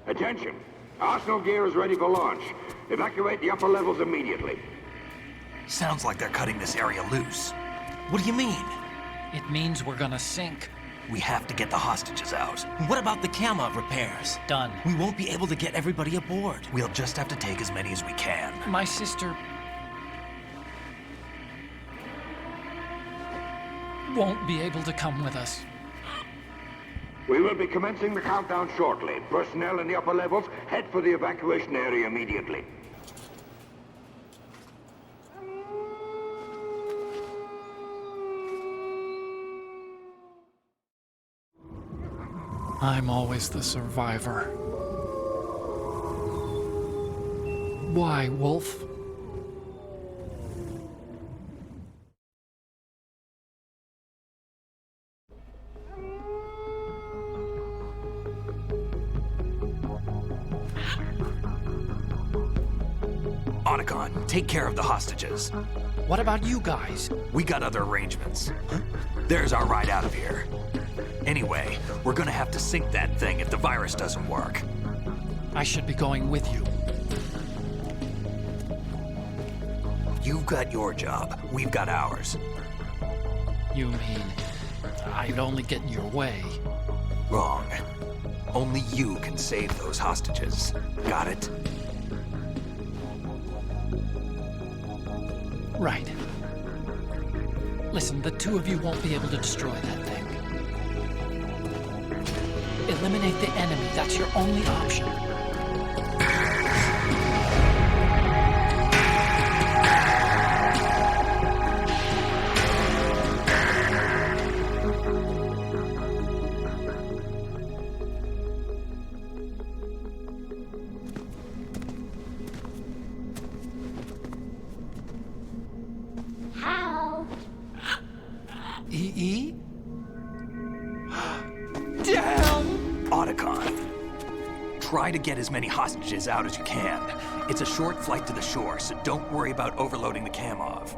Attention! Arsenal gear is ready for launch. Evacuate the upper levels immediately. Sounds like they're cutting this area loose. What do you mean? It means we're gonna sink. We have to get the hostages out. What about the camera repairs? Done. We won't be able to get everybody aboard. We'll just have to take as many as we can. My sister won't be able to come with us. We will be commencing the countdown shortly. Personnel in the upper levels, head for the evacuation area immediately. I'm always the survivor. Why, Wolf? Otacon, take care of the hostages. What about you guys? We got other arrangements. There's our ride out of here. Anyway, we're gonna have to sink that thing if the virus doesn't work. I should be going with you. You've got your job, we've got ours. You mean I'd only get in your way? Wrong. Only you can save those hostages. Got it? Right. Listen, the two of you won't be able to destroy that thing. Eliminate the enemy. That's your only option. EE? Damn! Otacon. Try to get as many hostages out as you can. It's a short flight to the shore, so don't worry about overloading the Kamov.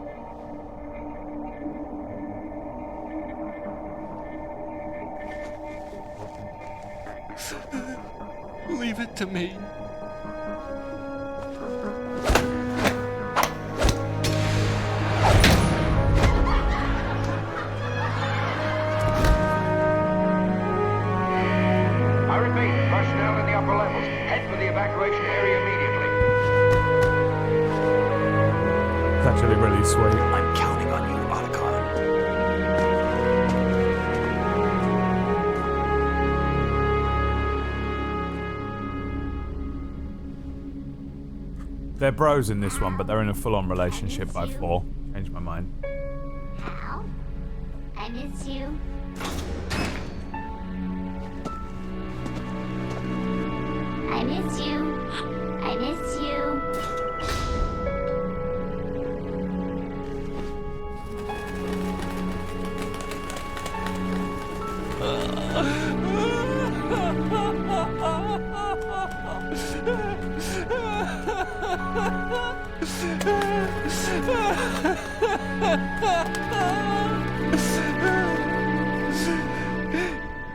Leave it to me. I repeat, personnel in the upper levels, head for the evacuation area immediately. It's actually really sweet. I'm counting on you, Otacon. They're bros in this one, but they're in a full-on relationship by 4. Changed my mind. Hal, I miss you. I miss you. I miss you.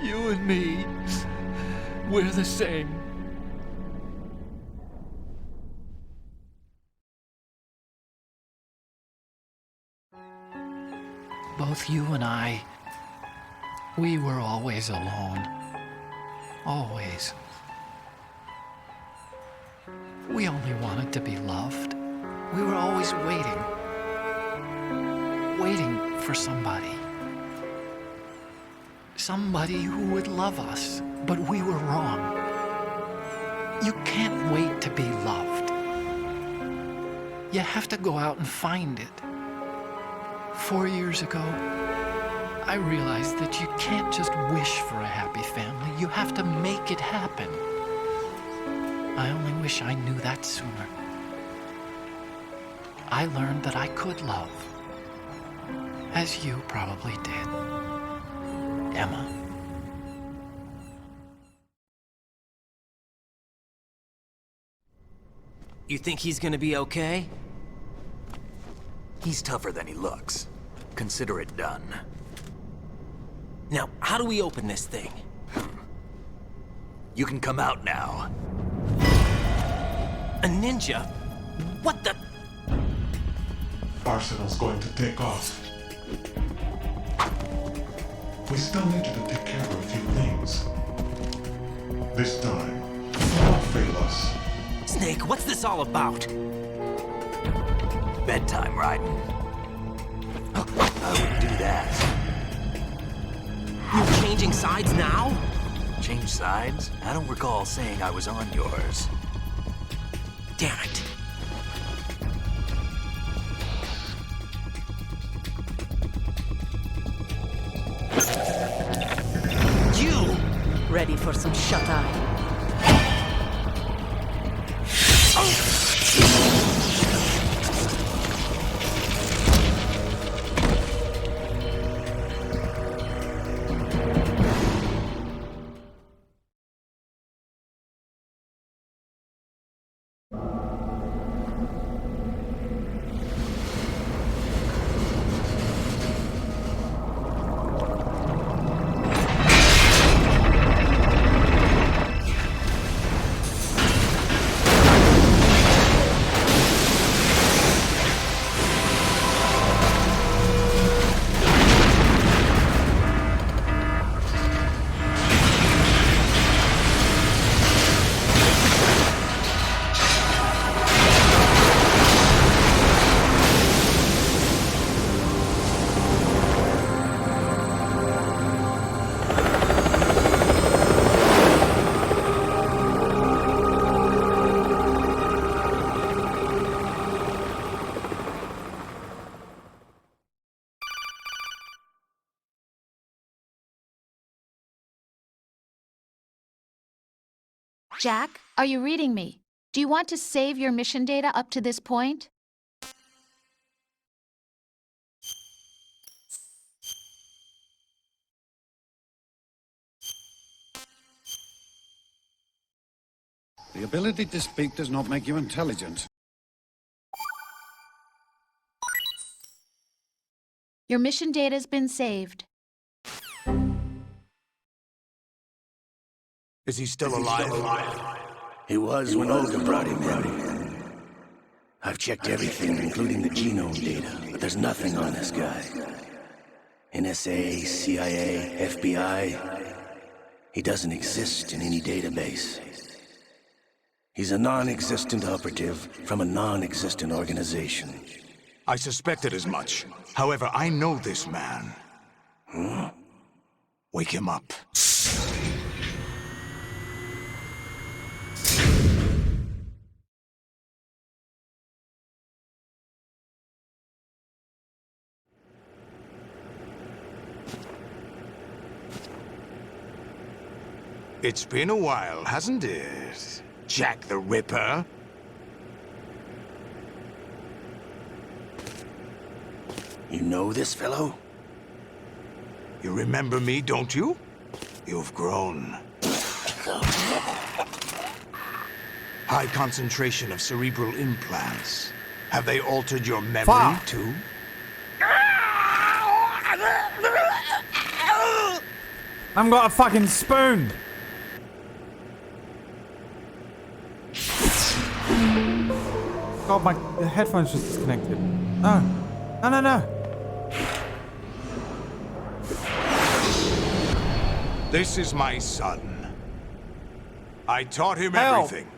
You and me, we're the same. Both you and I, we were always alone. Always. We only wanted to be loved. We were always waiting. Waiting for somebody. Somebody who would love us, but we were wrong. You can't wait to be loved. You have to go out and find it. 4 years ago, I realized that you can't just wish for a happy family. You have to make it happen. I only wish I knew that sooner. I learned that I could love, as you probably did. Emma. You think he's gonna be okay? He's tougher than he looks. Consider it done. Now, how do we open this thing? You can come out now. A ninja? What the? Arsenal's going to take off. We still need you to take care of a few things. This time, do not fail us. Snake, what's this all about? Bedtime, Raiden. I wouldn't do that. You're changing sides now? Change sides? I don't recall saying I was on yours. Damn it. You! Ready for some shut-eye? Jack, are you reading me? Do you want to save your mission data up to this point? The ability to speak does not make you intelligent. Your mission data's been saved. Is he still alive? He was when Olga brought him in. I've checked everything, including the genome data, but there's nothing on this guy. NSA, CIA, FBI. He doesn't exist in any database. He's a non-existent operative from a non-existent organization. I suspected as much. However, I know this man. Huh? Wake him up. It's been a while, hasn't it? Jack the Ripper? You know this fellow? You remember me, don't you? You've grown. High concentration of cerebral implants. Have they altered your memory, too? I've got a fucking spoon! God, my headphones just disconnected. No. No, no, no. This is my son. I taught him Help. everything.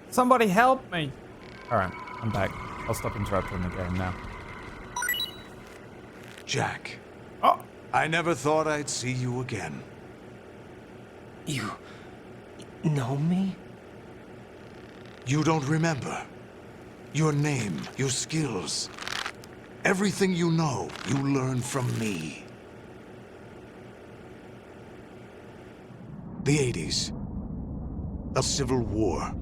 Somebody help me. Alright, I'm back. I'll stop interrupting the game now. Jack. Oh. I never thought I'd see you again. You know me? You don't remember. Your name, your skills. Everything you know, you learned from me. The 80s. The Civil War.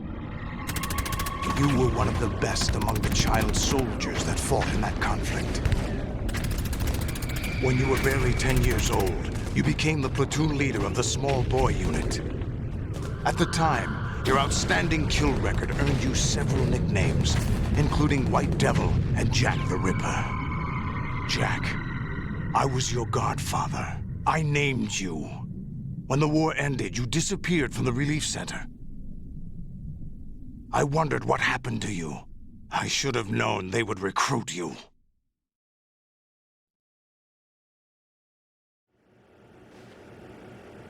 You were one of the best among the child soldiers that fought in that conflict. When you were barely 10 years old, you became the platoon leader of the small boy unit. At the time, your outstanding kill record earned you several nicknames, including White Devil and Jack the Ripper. Jack, I was your godfather. I named you. When the war ended, you disappeared from the relief center. I wondered what happened to you. I should have known they would recruit you.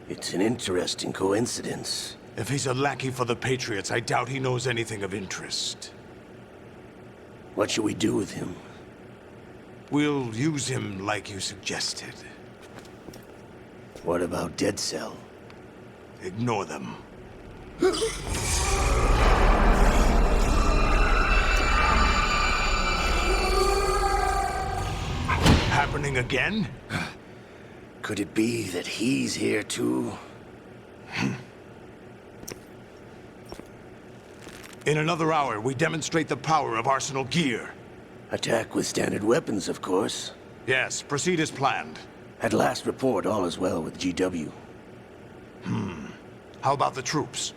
It's an interesting coincidence. If he's a lackey for the Patriots, I doubt he knows anything of interest. What should we do with him? We'll use him like you suggested. What about Dead Cell? Ignore them. Happening again? Could it be that he's here too? In another hour, we demonstrate the power of Arsenal gear. Attack with standard weapons, of course. Yes, proceed as planned. At last report, all is well with GW. How about the troops?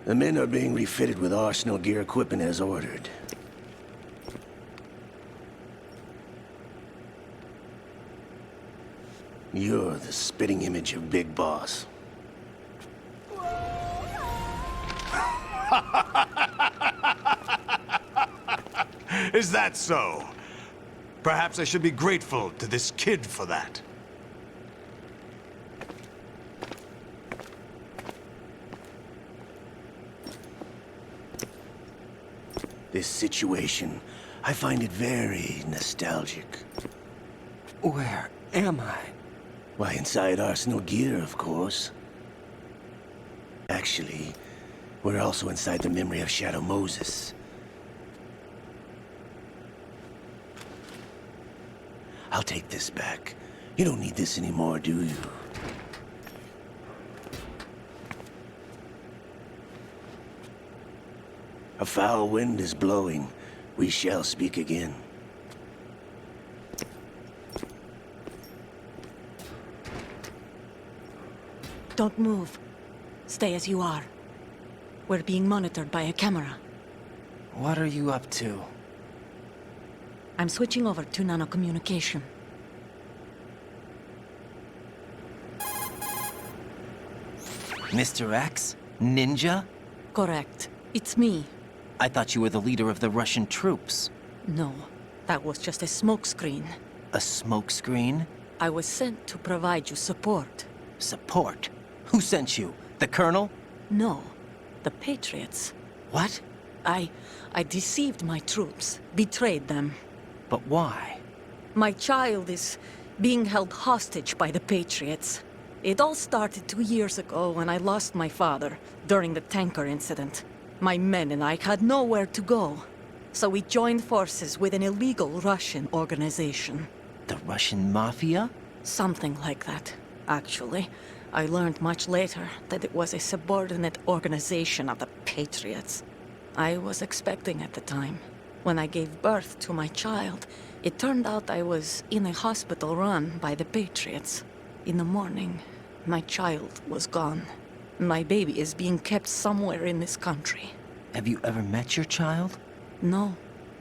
The men are being refitted with Arsenal gear equipment as ordered. You're the spitting image of Big Boss. Is that so? Perhaps I should be grateful to this kid for that. This situation, I find it very nostalgic. Where am I? Why, inside Arsenal gear, of course. Actually, we're also inside the memory of Shadow Moses. I'll take this back. You don't need this anymore, do you? A foul wind is blowing. We shall speak again. Don't move. Stay as you are. We're being monitored by a camera. What are you up to? I'm switching over to nanocommunication. Mr. X? Ninja? Correct. It's me. I thought you were the leader of the Russian troops. No, that was just a smokescreen. A smokescreen? I was sent to provide you support. Support? Who sent you? The Colonel? No, the Patriots. What? I deceived my troops, betrayed them. But why? My child is being held hostage by the Patriots. It all started 2 years ago when I lost my father during the tanker incident. My men and I had nowhere to go. So we joined forces with an illegal Russian organization. The Russian Mafia? Something like that, actually. I learned much later that it was a subordinate organization of the Patriots. I was expecting at the time. When I gave birth to my child, it turned out I was in a hospital run by the Patriots. In the morning, my child was gone. My baby is being kept somewhere in this country. Have you ever met your child? No.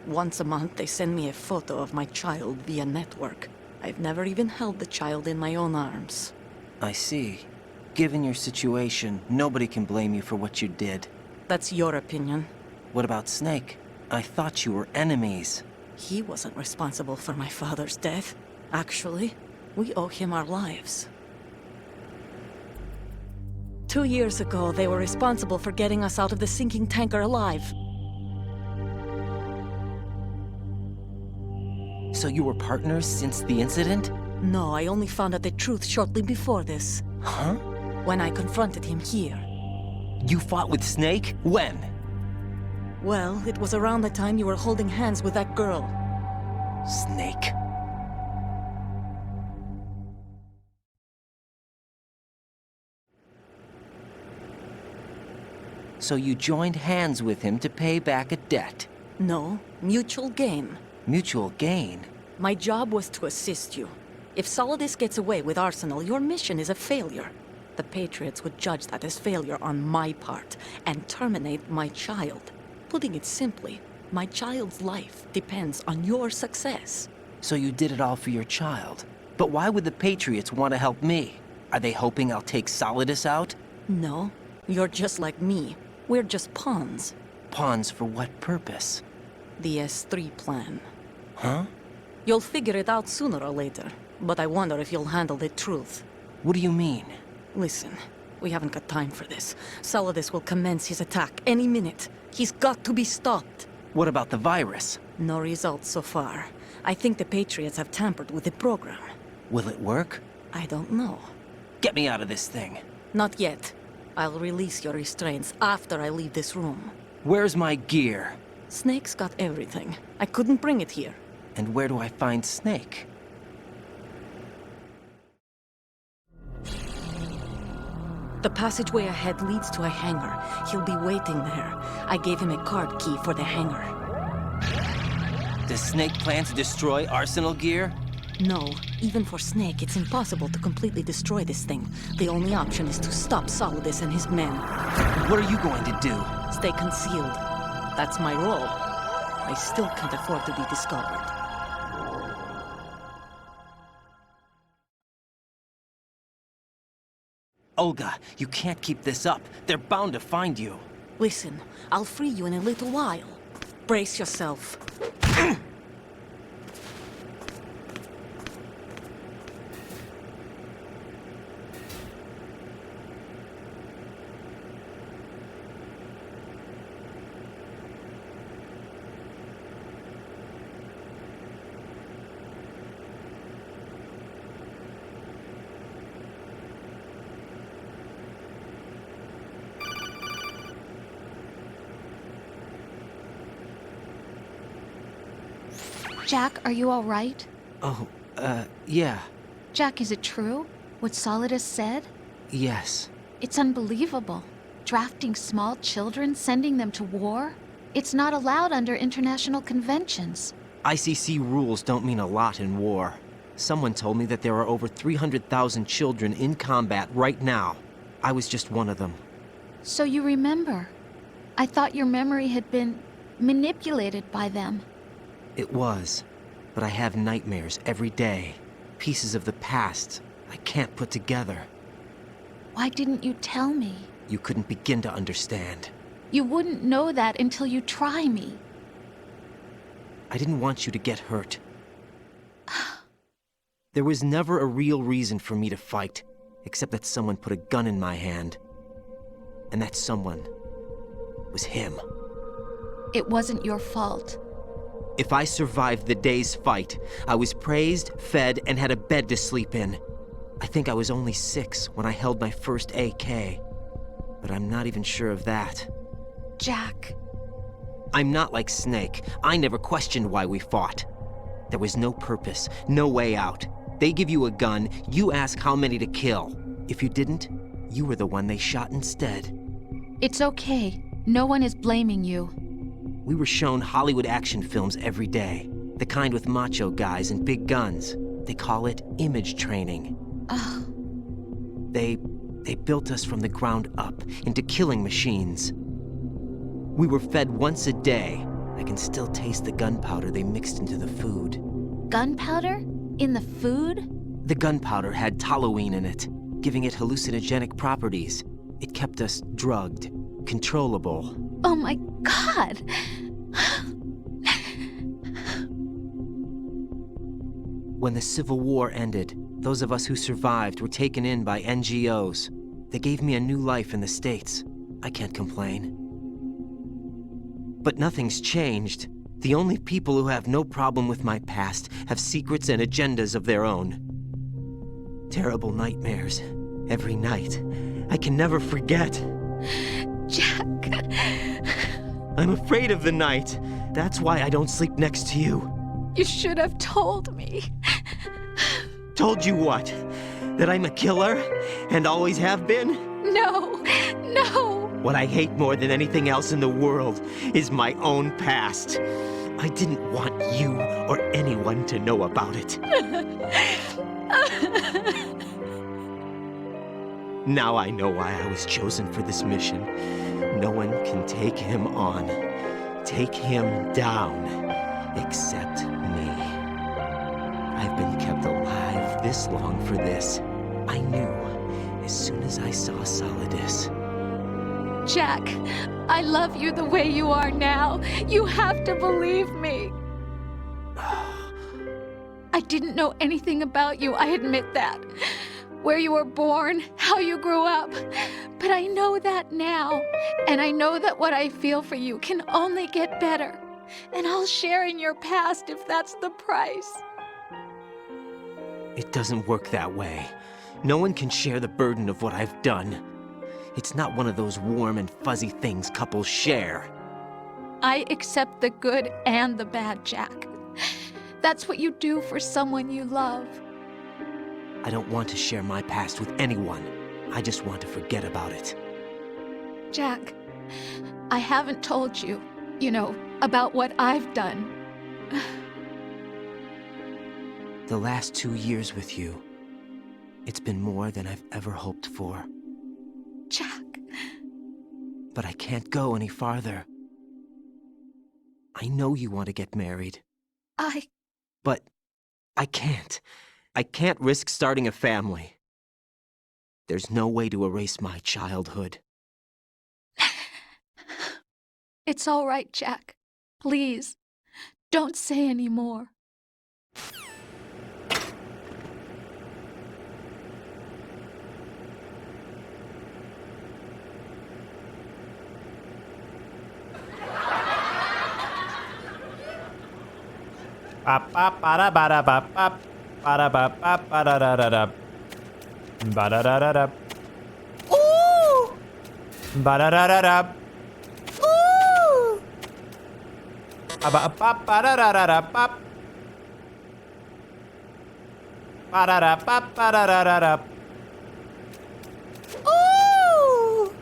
Once a month, they send me a photo of my child via network. I've never even held the child in my own arms. I see. Given your situation, nobody can blame you for what you did. That's your opinion. What about Snake? I thought you were enemies. He wasn't responsible for my father's death. Actually, we owe him our lives. 2 years ago, they were responsible for getting us out of the sinking tanker alive. So you were partners since the incident? No, I only found out the truth shortly before this. Huh? When I confronted him here. You fought with Snake? When? Well, it was around the time you were holding hands with that girl. Snake. So you joined hands with him to pay back a debt? No, mutual gain. Mutual gain? My job was to assist you. If Solidus gets away with Arsenal, your mission is a failure. The Patriots would judge that as failure on my part and terminate my child. Putting it simply, my child's life depends on your success. So you did it all for your child. But why would the Patriots want to help me? Are they hoping I'll take Solidus out? No, you're just like me. We're just pawns. Pawns for what purpose? The S3 plan. Huh? You'll figure it out sooner or later, but I wonder if you'll handle the truth. What do you mean? Listen, we haven't got time for this. Solidus will commence his attack any minute. He's got to be stopped. What about the virus? No results so far. I think the Patriots have tampered with the program. Will it work? I don't know. Get me out of this thing. Not yet. I'll release your restraints after I leave this room. Where's my gear? Snake's got everything. I couldn't bring it here. And where do I find Snake? The passageway ahead leads to a hangar. He'll be waiting there. I gave him a card key for the hangar. Does Snake plan to destroy Arsenal gear? No. Even for Snake, it's impossible to completely destroy this thing. The only option is to stop Solidus and his men. What are you going to do? Stay concealed. That's my role. I still can't afford to be discovered. Olga, you can't keep this up. They're bound to find you. Listen, I'll free you in a little while. Brace yourself. Jack, are you all right? Oh, yeah. Jack, is it true? What Solidus said? Yes. It's unbelievable. Drafting small children, sending them to war? It's not allowed under international conventions. ICC rules don't mean a lot in war. Someone told me that there are over 300,000 children in combat right now. I was just one of them. So you remember? I thought your memory had been manipulated by them. It was, but I have nightmares every day. Pieces of the past I can't put together. Why didn't you tell me? You couldn't begin to understand. You wouldn't know that until you try me. I didn't want you to get hurt. There was never a real reason for me to fight, except that someone put a gun in my hand. And that someone was him. It wasn't your fault. If I survived the day's fight, I was praised, fed, and had a bed to sleep in. I think I was only 6 when I held my first AK. But I'm not even sure of that. Jack. I'm not like Snake. I never questioned why we fought. There was no purpose, no way out. They give you a gun, you ask how many to kill. If you didn't, you were the one they shot instead. It's okay. No one is blaming you. We were shown Hollywood action films every day. The kind with macho guys and big guns. They call it image training. They built us from the ground up into killing machines. We were fed once a day. I can still taste the gunpowder they mixed into the food. Gunpowder? In the food? The gunpowder had toluene in it, giving it hallucinogenic properties. It kept us drugged, controllable. Oh my God! When the Civil War ended, those of us who survived were taken in by NGOs. They gave me a new life in the States. I can't complain. But nothing's changed. The only people who have no problem with my past have secrets and agendas of their own. Terrible nightmares. Every night. I can never forget. Jack. I'm afraid of the night. That's why I don't sleep next to you. You should have told me. Told you what? That I'm a killer? And always have been? No, no. What I hate more than anything else in the world is my own past. I didn't want you or anyone to know about it. Now I know why I was chosen for this mission. No one can take him on, take him down, except me. I've been kept alive this long for this. I knew as soon as I saw Solidus. Jack, I love you the way you are now. You have to believe me. I didn't know anything about you, I admit that. Where you were born, how you grew up. But I know that now. And I know that what I feel for you can only get better. And I'll share in your past if that's the price. It doesn't work that way. No one can share the burden of what I've done. It's not one of those warm and fuzzy things couples share. I accept the good and the bad, Jack. That's what you do for someone you love. I don't want to share my past with anyone. I just want to forget about it. Jack, I haven't told you, about what I've done. The last 2 years with you, it's been more than I've ever hoped for. Jack. But I can't go any farther. I know you want to get married. But I can't. I can't risk starting a family. There's no way to erase my childhood. It's all right, Jack. Please, don't say any more. Ooh! Ba-da-da-da-da. Ooh! Ba-da-da-da-da-da. Ba-da-da-ba-ba-da-da-da. Ooh!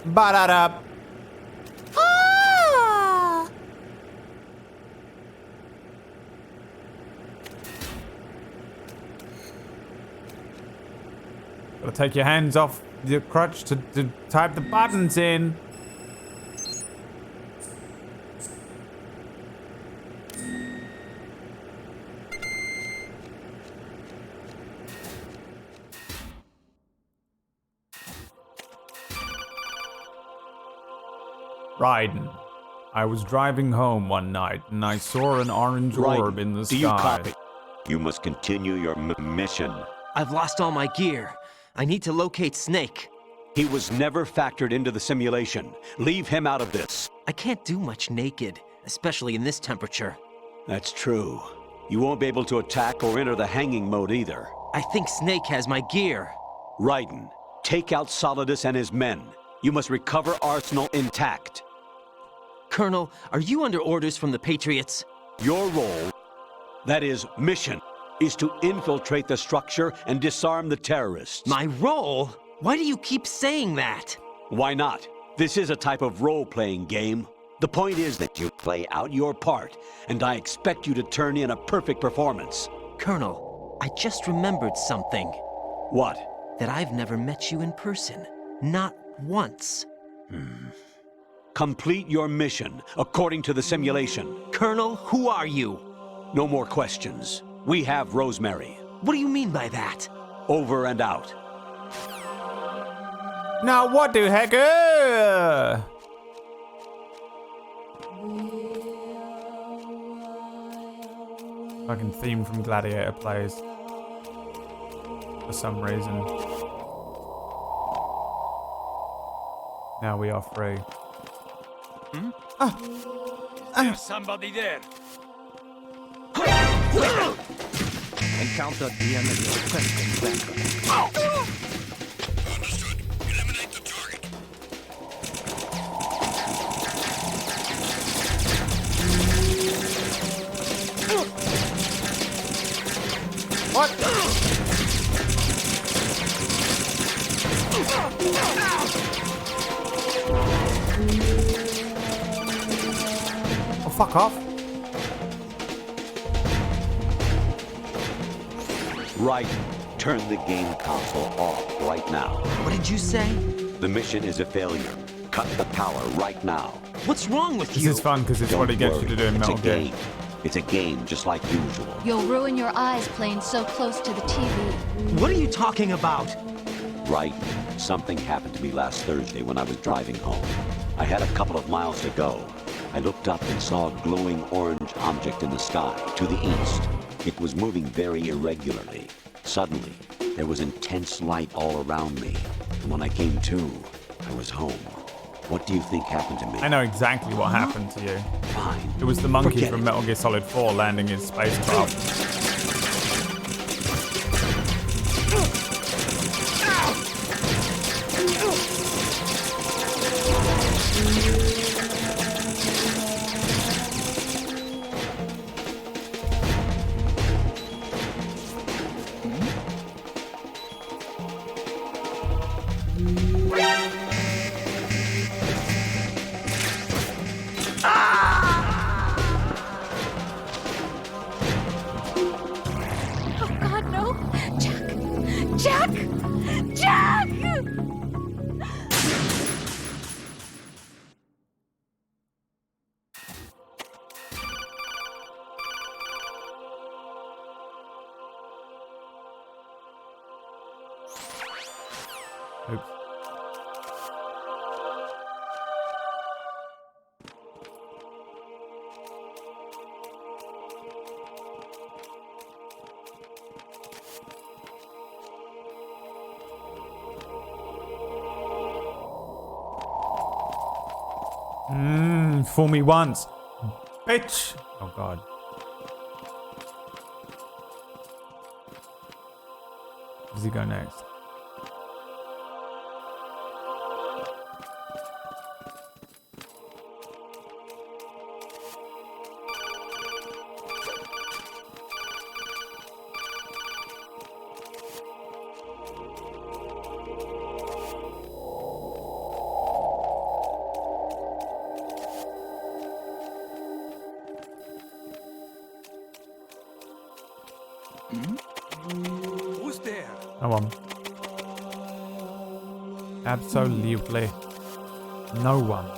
Ba-da-da. Ah! Gotta take your hands off your crutch to type the buttons in. Raiden, I was driving home one night and I saw an orange orb in the sky. Do you copy? You must continue your mission. I've lost all my gear. I need to locate Snake. He was never factored into the simulation. Leave him out of this. I can't do much naked, especially in this temperature. That's true. You won't be able to attack or enter the hanging mode either. I think Snake has my gear. Raiden, take out Solidus and his men. You must recover Arsenal intact. Colonel, are you under orders from the Patriots? Your role, that is, mission, is to infiltrate the structure and disarm the terrorists. My role? Why do you keep saying that? Why not? This is a type of role-playing game. The point is that you play out your part, and I expect you to turn in a perfect performance. Colonel, I just remembered something. What? That I've never met you in person. Not once. Complete your mission, according to the simulation. Colonel, who are you? No more questions. We have Rosemary. What do you mean by that? Over and out. Now what the heck? Fucking theme from Gladiator plays. For some reason. Now we are free. There's somebody there. Encounter the enemy requesting backup. Understood. Eliminate the target. What? Oh, fuck off. Right. Turn the game console off right now. What did you say? The mission is a failure. Cut the power right now. What's wrong with This you? is fun because it's what it gets you to do in Metal It's a Gear. game. It's a game just like usual. You'll ruin your eyes playing so close to the TV. What are you talking about? Right. Something happened to me last Thursday when I was driving home. I had a couple of miles to go. I looked up and saw a glowing orange object in the sky to the east. It was moving very irregularly. Suddenly, there was intense light all around me. And when I came to, I was home. What do you think happened to me? I know exactly what happened to you. Fine. It was the monkey Forget from it. Metal Gear Solid 4 landing in spacecraft. Oh God, no! Jack! Jack! Jack! Oops. Fool me once. Bitch! Oh god. Where does he go next? Who's there? No one. Absolutely no one.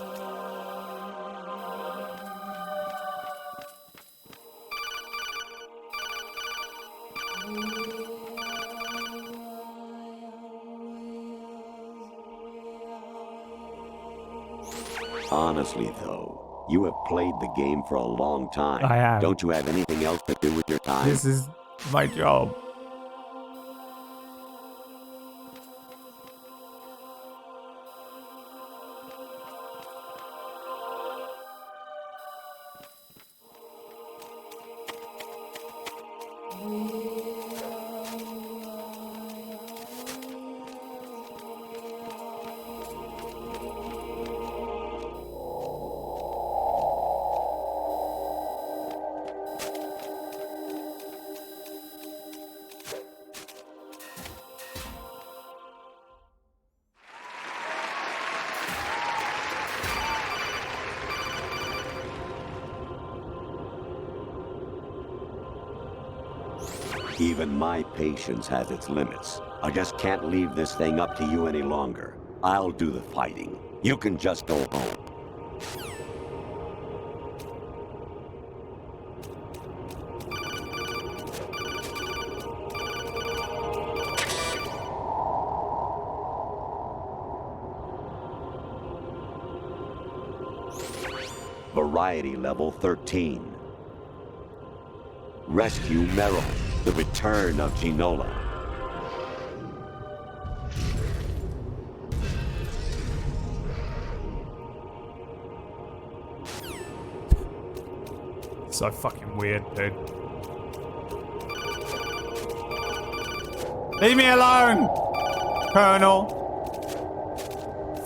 Honestly, though, you have played the game for a long time. I have. Don't you have anything else to do with your time? This is my job. Even my patience has its limits. I just can't leave this thing up to you any longer. I'll do the fighting. You can just go home. Variety level 13. Rescue Meryl. The return of Ginola. So fucking weird, dude. Leave me alone, Colonel.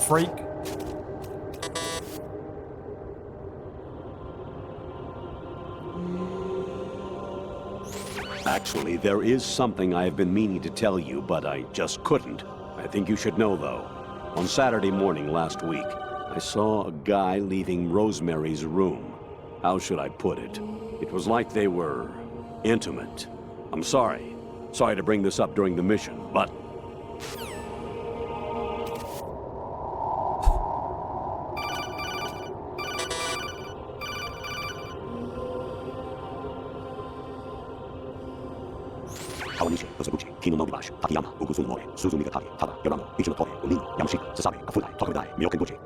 Freak. Actually, there is something I have been meaning to tell you, but I just couldn't. I think you should know, though. On Saturday morning last week, I saw a guy leaving Rosemary's room. How should I put it? It was like they were intimate. I'm sorry. Sorry to bring this up during the mission, but... Kawanishi, Osabuchi, Kino no Gibashi, Takayama, Ugusu no Mori, Suzu Migatari, Tada, Yorano, Ichi no Tori, Unino, Yamashita, Sasabe, Kafudai, Tokaudai, Myokenbuchi.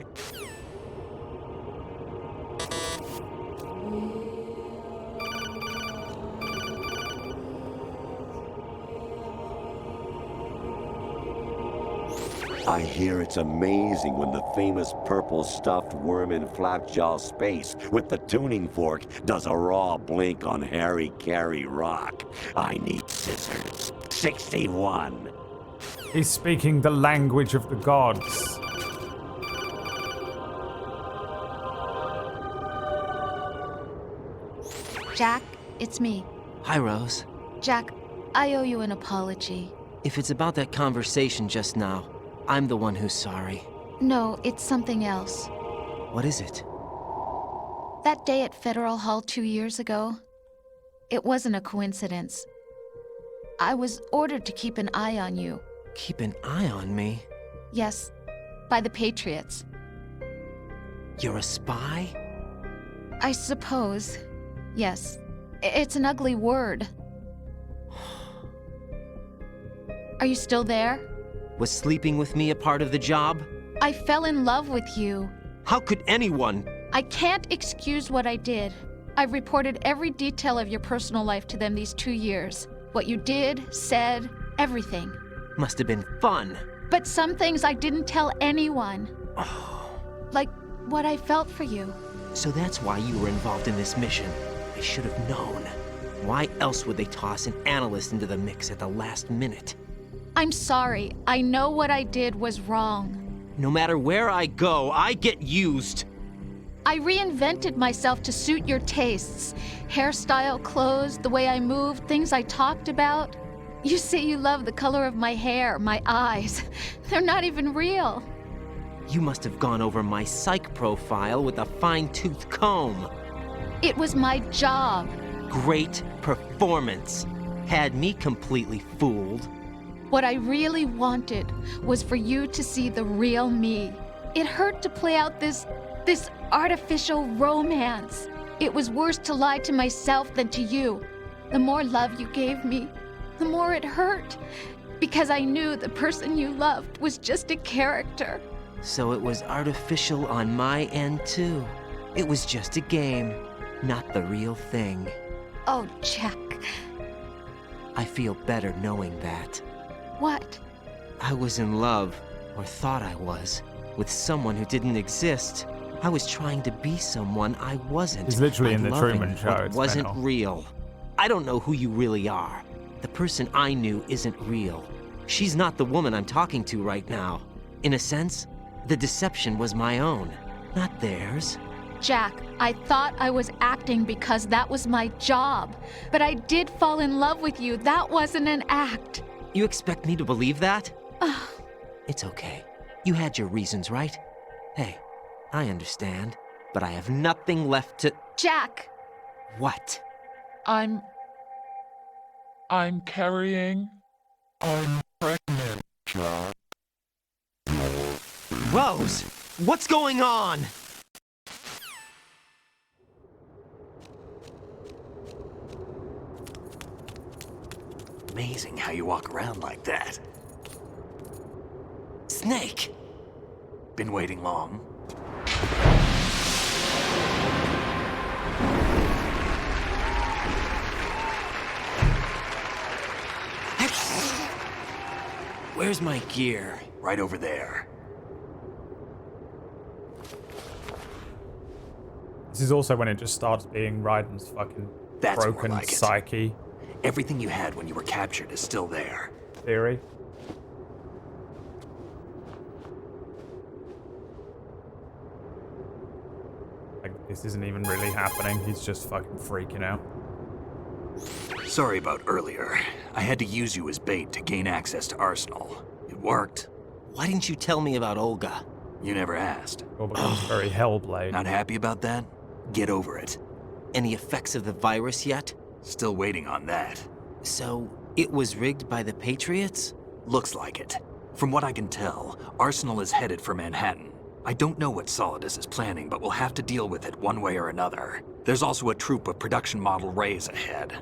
I hear it's amazing when the famous purple stuffed worm in Flapjaw Space with the tuning fork does a raw blink on Harry Carey Rock. I need scissors. 61. He's speaking the language of the gods. Jack, it's me. Hi, Rose. Jack, I owe you an apology. If it's about that conversation just now, I'm the one who's sorry. No, it's something else. What is it? That day at Federal Hall 2 years ago, it wasn't a coincidence. I was ordered to keep an eye on you. Keep an eye on me? Yes, by the Patriots. You're a spy? I suppose. Yes. It's an ugly word. Are you still there? Was sleeping with me a part of the job? I fell in love with you. How could anyone? I can't excuse what I did. I've reported every detail of your personal life to them these 2 years. What you did, said, everything. Must have been fun. But some things I didn't tell anyone. Like what I felt for you. So that's why you were involved in this mission. I should have known. Why else would they toss an analyst into the mix at the last minute? I'm sorry. I know what I did was wrong. No matter where I go, I get used. I reinvented myself to suit your tastes. Hairstyle, clothes, the way I moved, things I talked about. You say you love the color of my hair, my eyes. They're not even real. You must have gone over my psych profile with a fine-tooth comb. It was my job. Great performance. Had me completely fooled. What I really wanted was for you to see the real me. It hurt to play out this artificial romance. It was worse to lie to myself than to you. The more love you gave me, the more it hurt. Because I knew the person you loved was just a character. So it was artificial on my end, too. It was just a game, not the real thing. Oh, Jack. I feel better knowing that. What? I was in love, or thought I was, with someone who didn't exist. I was trying to be someone I wasn't. He's literally by in the loving Truman Show. what It's wasn't mental. real. I don't know who you really are. The person I knew isn't real. She's not the woman I'm talking to right now. In a sense, the deception was my own, not theirs. Jack, I thought I was acting because that was my job. But I did fall in love with you. That wasn't an act. You expect me to believe that? It's okay. You had your reasons, right? Hey, I understand, but I have nothing left to... Jack! What? I'm carrying. I'm pregnant, Jack. Rose! What's going on? Amazing how you walk around like that. Snake! Been waiting long? Where's my gear? Right over there. This is also when it just starts being Raiden's fucking That's more broken like it. psyche Everything you had when you were captured is still there. theory. Like, this isn't even really happening. He's just fucking freaking out. Sorry about earlier. I had to use you as bait to gain access to Arsenal. It worked. Why didn't you tell me about Olga? You never asked. Or becomes very Hellblade. Not happy about that? Get over it. Any effects of the virus yet? Still waiting on that. So, it was rigged by the Patriots? Looks like it. From what I can tell, Arsenal is headed for Manhattan. I don't know what Solidus is planning, but we'll have to deal with it one way or another. There's also a troop of production model Rays ahead.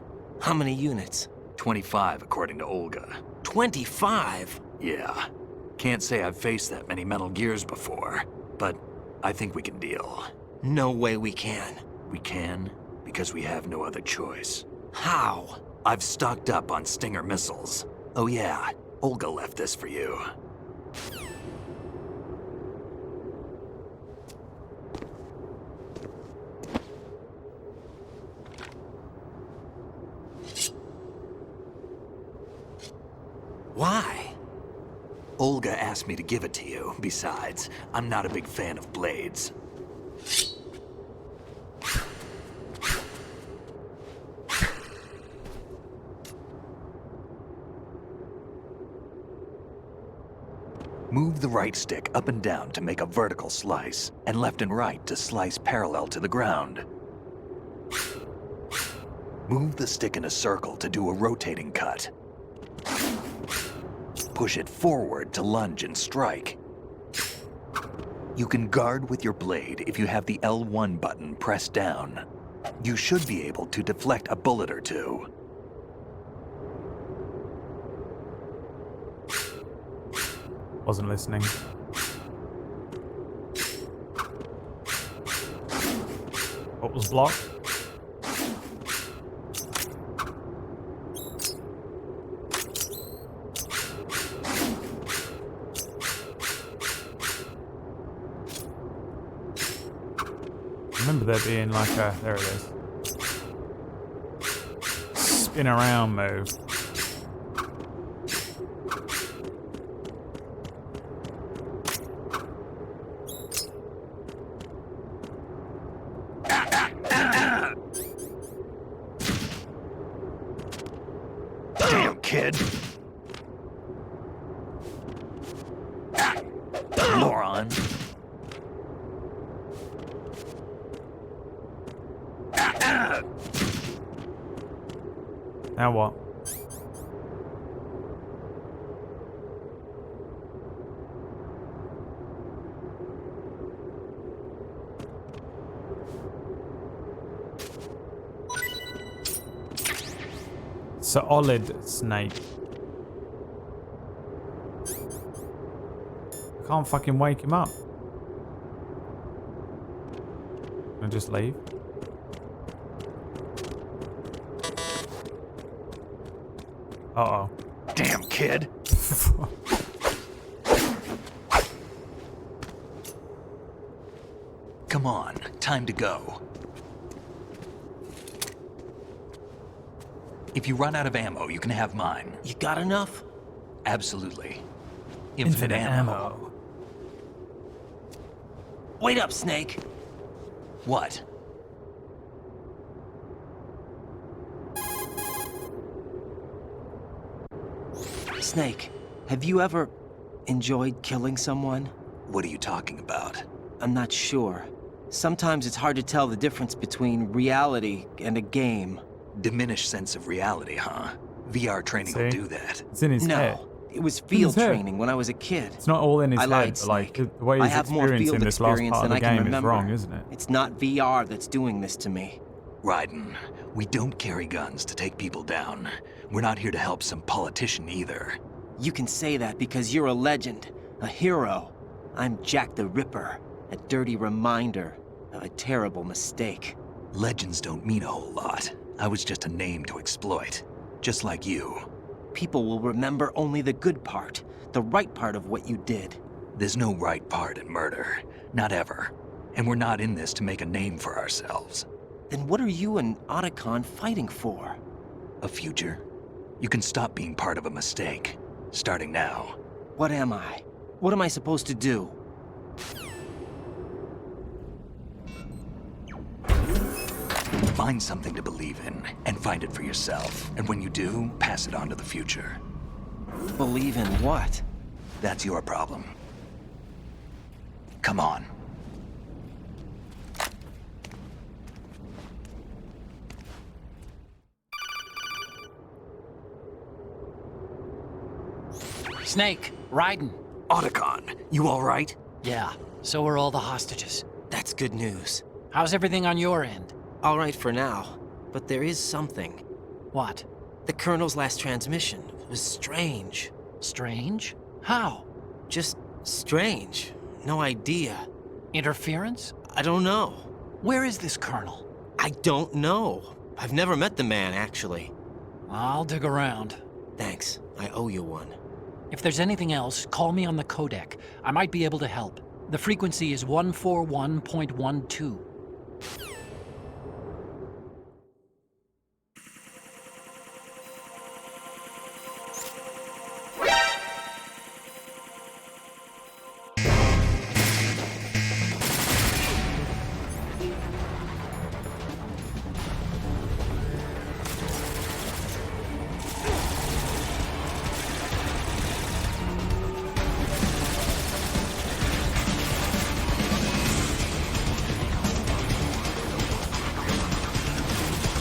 How many units? 25, according to Olga. 25? Yeah. Can't say I've faced that many Metal Gears before, but I think we can deal. No way we can. We can, because we have no other choice. How? I've stocked up on Stinger missiles. Oh yeah, Olga left this for you. Why? Olga asked me to give it to you. Besides, I'm not a big fan of blades. Move the right stick up and down to make a vertical slice, and left and right to slice parallel to the ground. Move the stick in a circle to do a rotating cut. Push it forward to lunge and strike. You can guard with your blade if you have the L1 button pressed down. You should be able to deflect a bullet or two. Wasn't listening. What was blocked? I remember there being like a, there it is. Spin around move. Damn, kid. Moron. Now what? Solid Snake. can't fucking wake him up. Can I just leave? Uh-oh. Damn kid. Come on, time to go. If you run out of ammo, you can have mine. You got enough? Absolutely. Infinite ammo. Wait up, Snake. What? Snake, have you ever enjoyed killing someone? What are you talking about? I'm not sure. Sometimes it's hard to tell the difference between reality and a game. Diminished sense of reality, huh? VR training will do that. It's in his head. No, it was field training when I was a kid. It's not all in his I head, lied, but like Snake. the way I he's have more experiencing field this last experience part of than the I can game is remember. wrong, isn't it? It's not VR that's doing this to me. Raiden, we don't carry guns to take people down. We're not here to help some politician either. You can say that because you're a legend, a hero. I'm Jack the Ripper, a dirty reminder of a terrible mistake. Legends don't mean a whole lot. I was just a name to exploit, just like you. People will remember only the good part, the right part of what you did. There's no right part in murder, not ever. And we're not in this to make a name for ourselves. Then what are you and Otacon fighting for? A future. You can stop being part of a mistake, starting now. What am I? What am I supposed to do? Find something to believe in, and find it for yourself. And when you do, pass it on to the future. Believe in what? That's your problem. Come on. Snake, Raiden. Otacon, you all right? Yeah, so are all the hostages. That's good news. How's everything on your end? All right for now, but there is something. What? The Colonel's last transmission was strange. Strange? How? Just strange. No idea. Interference? I don't know. Where is this Colonel? I don't know. I've never met the man, actually. I'll dig around. Thanks. I owe you one. If there's anything else, call me on the codec. I might be able to help. The frequency is 141.12.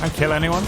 Can't kill anyone?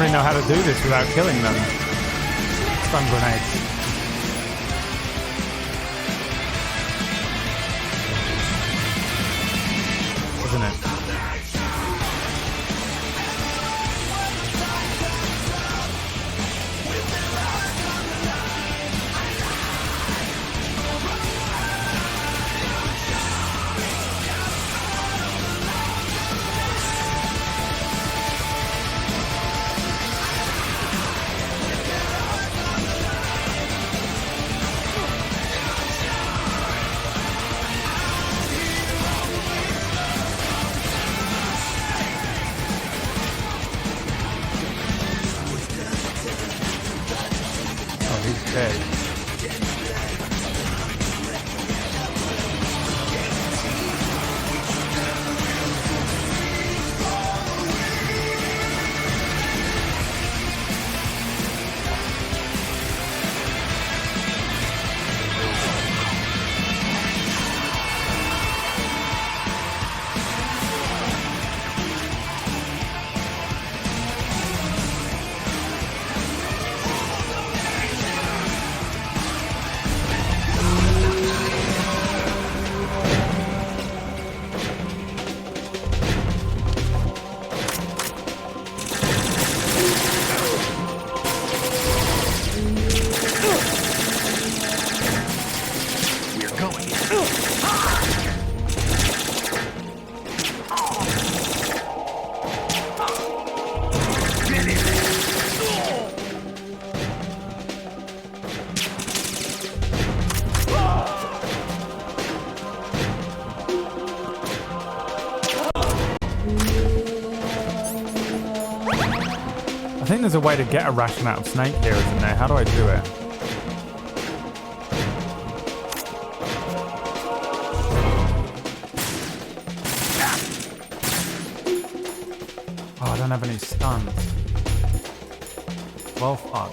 really know how to do this without killing them. Stun grenades. Isn't it? I think there's a way to get a ration out of Snake here, isn't there? How do I do it? Oh, I don't have any stuns. Well, fuck.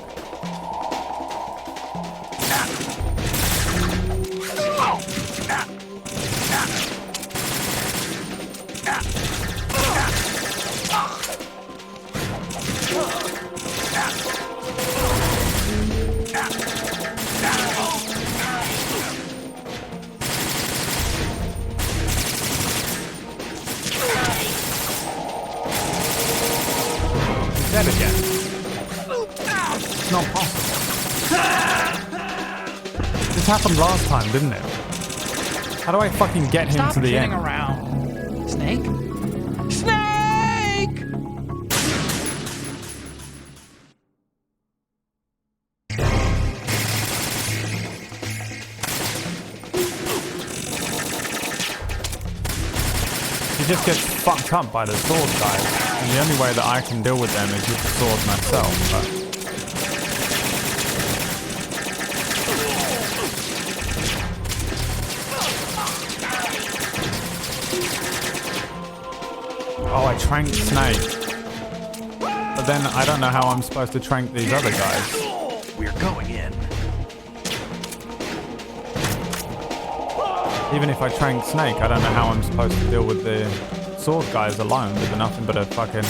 Dead again. It's not possible. This happened last time, didn't it? How do I fucking get him to the end? Stop around. Snake? Snake! He just gets fucked up by the sword guys. And the only way that I can deal with them is with the sword myself, but... Oh, I tranked Snake. But then I don't know how I'm supposed to trank these other guys. We're going in. Even if I trank Snake, I don't know how I'm supposed to deal with the sword guys alone with nothing but a fucking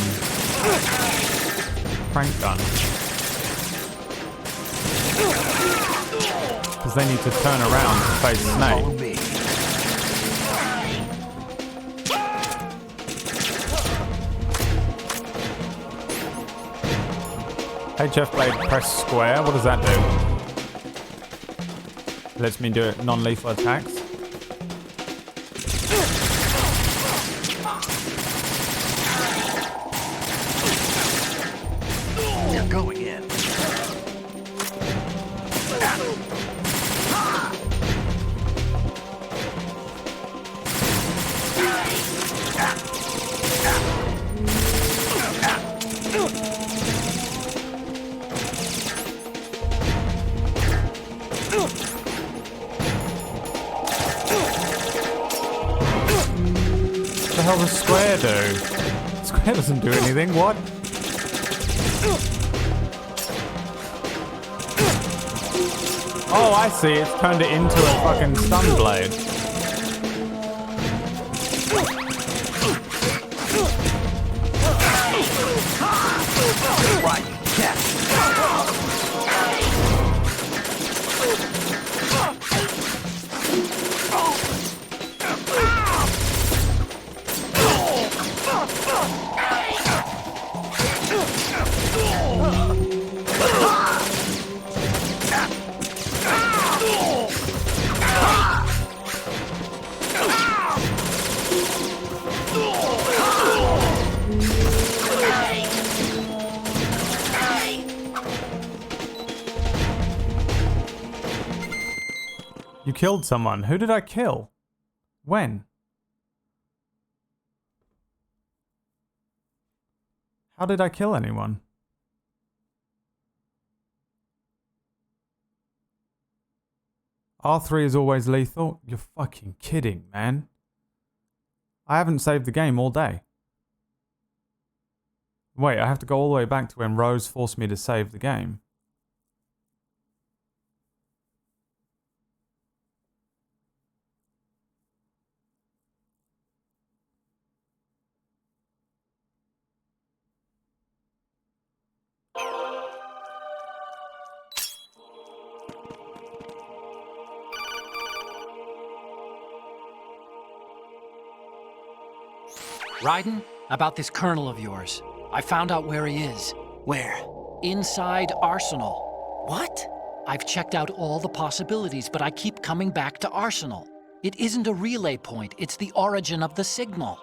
crank gun. Because they need to turn around to face Snake. Hey Jeff Blade, press square. What does that do? Lets me do non-lethal attacks. We're going in. What the hell does square do? Square doesn't do anything, what? Oh, I see, it's turned it into a fucking stun blade. Right. You killed someone. Who did I kill? When? How did I kill anyone? R3 is always lethal? You're fucking kidding, man. I haven't saved the game all day. Wait, I have to go all the way back to when Rose forced me to save the game. Raiden, about this colonel of yours. I found out where he is. Where? Inside Arsenal. What? I've checked out all the possibilities, but I keep coming back to Arsenal. It isn't a relay point, it's the origin of the signal.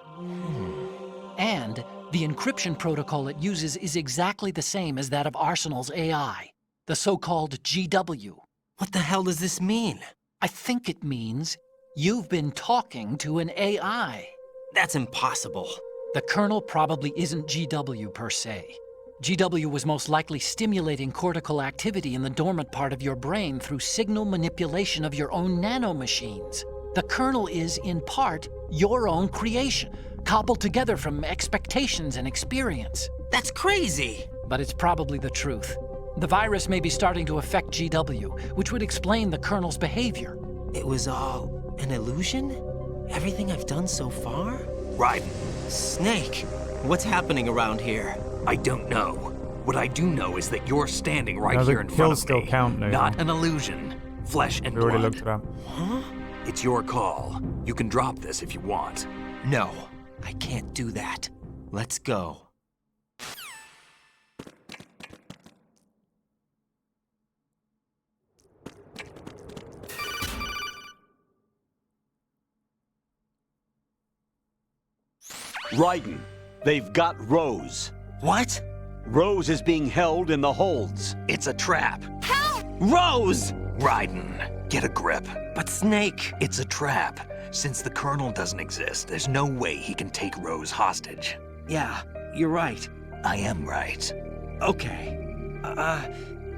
And the encryption protocol it uses is exactly the same as that of Arsenal's AI, the so-called GW. What the hell does this mean? I think it means you've been talking to an AI. That's impossible. The Colonel probably isn't GW per se. GW was most likely stimulating cortical activity in the dormant part of your brain through signal manipulation of your own nanomachines. The Colonel is, in part, your own creation, cobbled together from expectations and experience. That's crazy! But it's probably the truth. The virus may be starting to affect GW, which would explain the Colonel's behavior. It was all an illusion? Everything I've done so far? Raiden. Snake, what's happening around here? I don't know. What I do know is that you're standing right here in front kills of still me. count, Nathan. Not an illusion. Flesh and We already blood. looked it up. Huh? It's your call. You can drop this if you want. No, I can't do that. Let's go. Raiden, they've got Rose. What? Rose is being held in the holds. It's a trap. Help! Rose! Raiden, get a grip. But Snake... It's a trap. Since the Colonel doesn't exist, there's no way he can take Rose hostage. Yeah, you're right. I am right. Okay.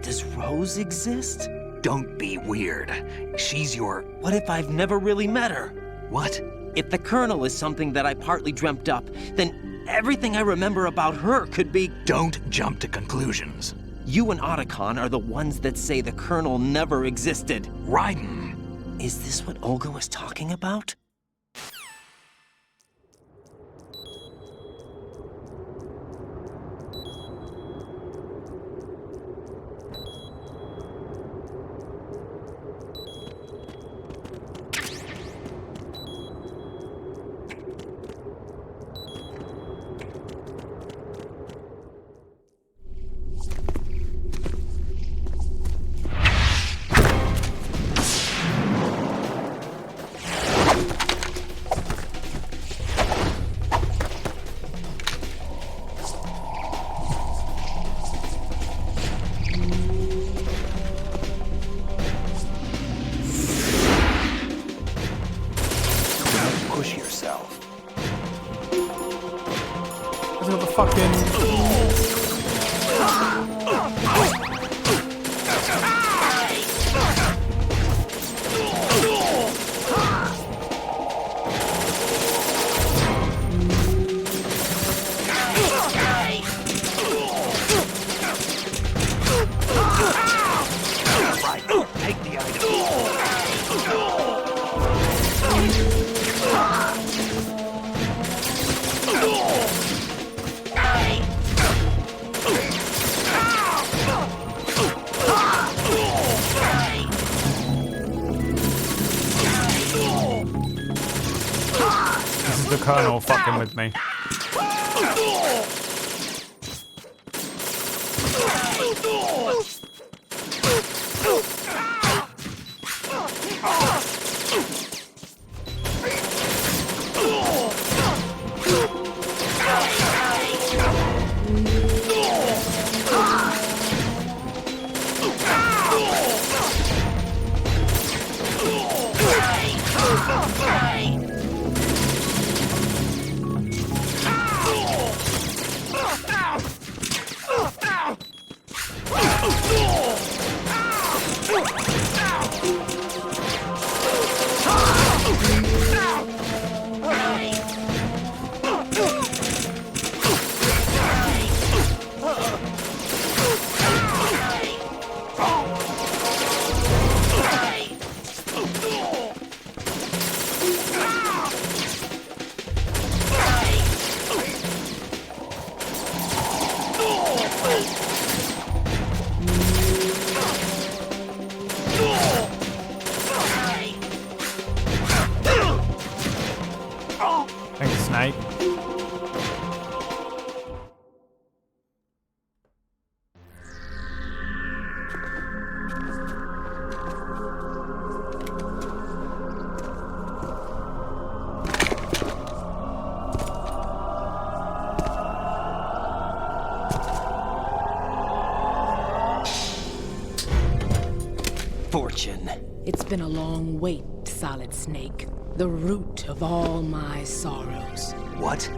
Does Rose exist? Don't be weird. She's your... What if I've never really met her? What? If the Colonel is something that I partly dreamt up, then everything I remember about her could be... Don't jump to conclusions. You and Otacon are the ones that say the Colonel never existed. Raiden! Is this what Olga was talking about? Push yourself. Isn't it the fucking... Take the item. This is the Colonel fucking with me. Thank you, Snake. Fortune. It's been a long wait, Solid Snake. The root of all my sorrows. What?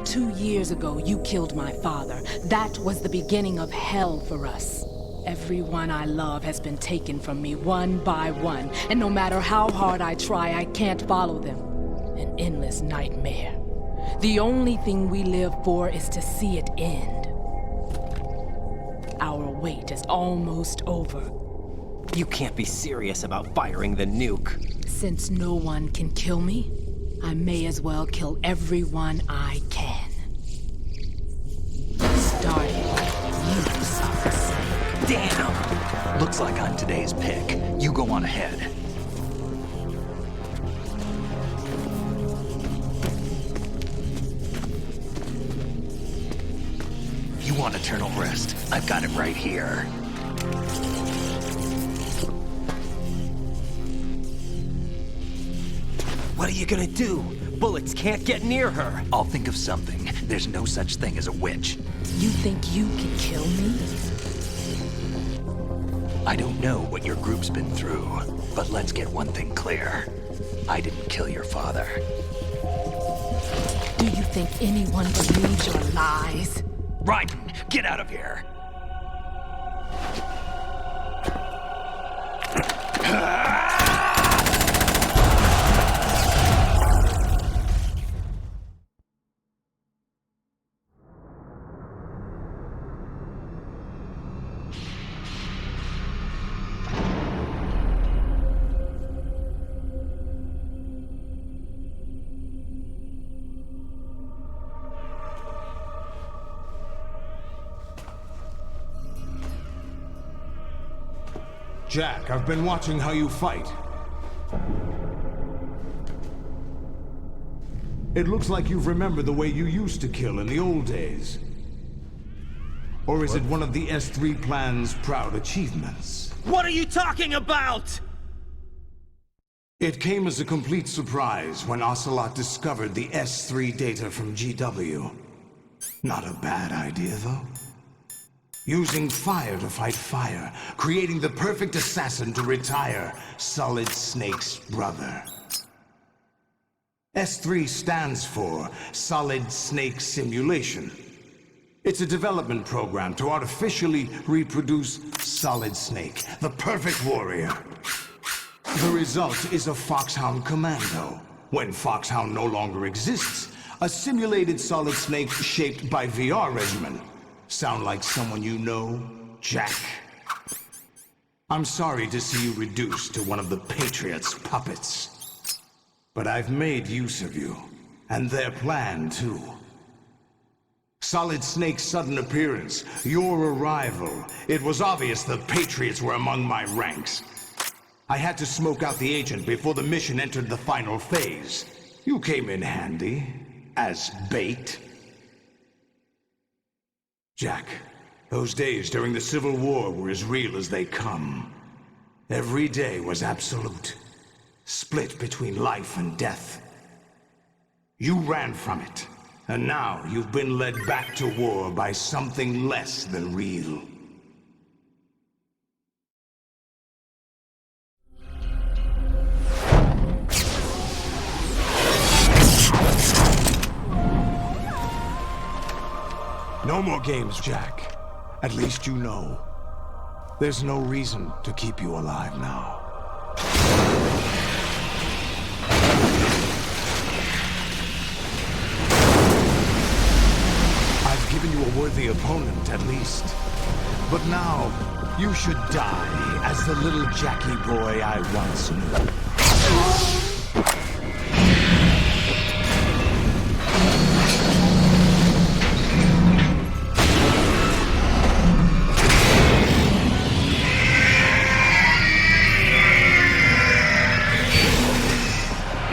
2 years ago, you killed my father. That was the beginning of hell for us. Everyone I love has been taken from me one by one, and no matter how hard I try, I can't follow them. An endless nightmare. The only thing we live for is to see it end. Our wait is almost over. You can't be serious about firing the nuke. Since no one can kill me, I may as well kill everyone I can. Starting with you, Solid Snake. Damn! Looks like I'm today's pick. You go on ahead. You want eternal rest? I've got it right here. What are you gonna do? Bullets can't get near her. I'll think of something. There's no such thing as a witch. You think you can kill me? I don't know what your group's been through, but let's get one thing clear. I didn't kill your father. Do you think anyone believes your lies? Raiden, get out of here! Jack, I've been watching how you fight. It looks like you've remembered the way you used to kill in the old days. Or is it one of the S3 plan's proud achievements? What are you talking about? It came as a complete surprise when Ocelot discovered the S3 data from GW. Not a bad idea, though. Using fire to fight fire, creating the perfect assassin to retire Solid Snake's brother. S3 stands for Solid Snake Simulation. It's a development program to artificially reproduce Solid Snake, the perfect warrior. The result is a Foxhound Commando. When Foxhound no longer exists, a simulated Solid Snake shaped by VR regimen. Sound like someone you know, Jack? I'm sorry to see you reduced to one of the Patriots' puppets. But I've made use of you, and their plan too. Solid Snake's sudden appearance, your arrival, it was obvious the Patriots were among my ranks. I had to smoke out the agent before the mission entered the final phase. You came in handy, as bait. Jack, those days during the Civil War were as real as they come. Every day was absolute, split between life and death. You ran from it, and now you've been led back to war by something less than real. No more games, Jack. At least you know. There's no reason to keep you alive now. I've given you a worthy opponent, at least. But now, you should die as the little Jackie boy I once knew.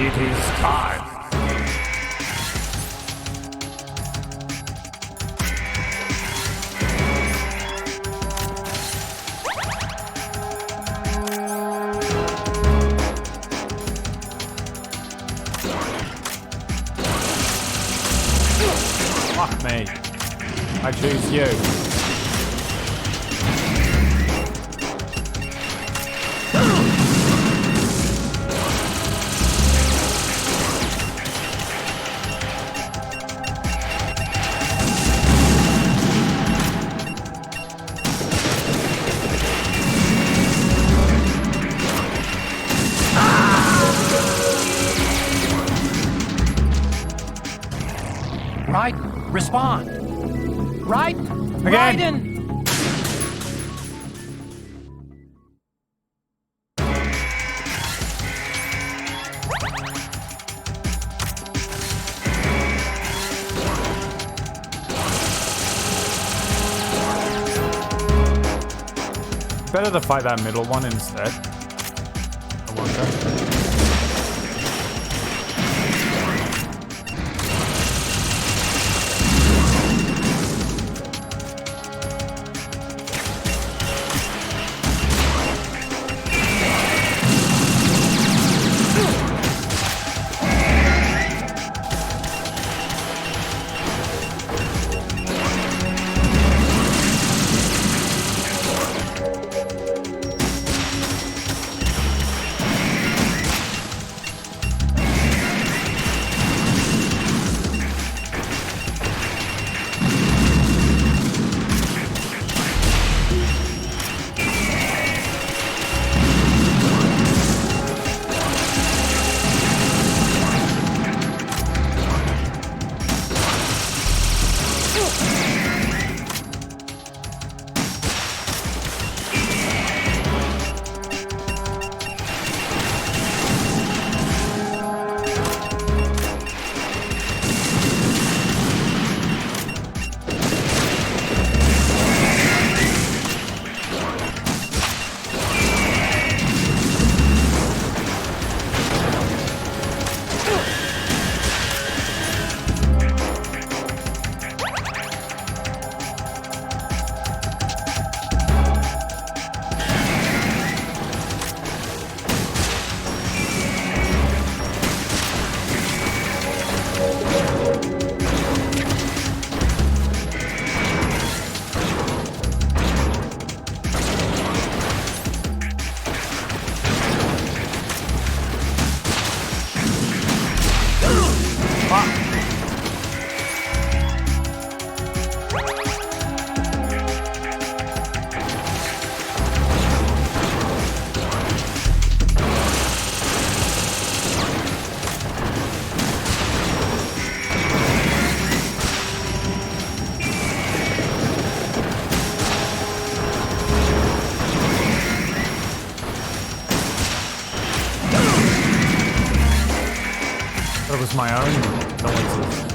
It is time. Fuck me. I choose you. Raiden, respond. Raiden! Again. Raiden! Better to fight that middle one instead. I wonder. That was my own noises.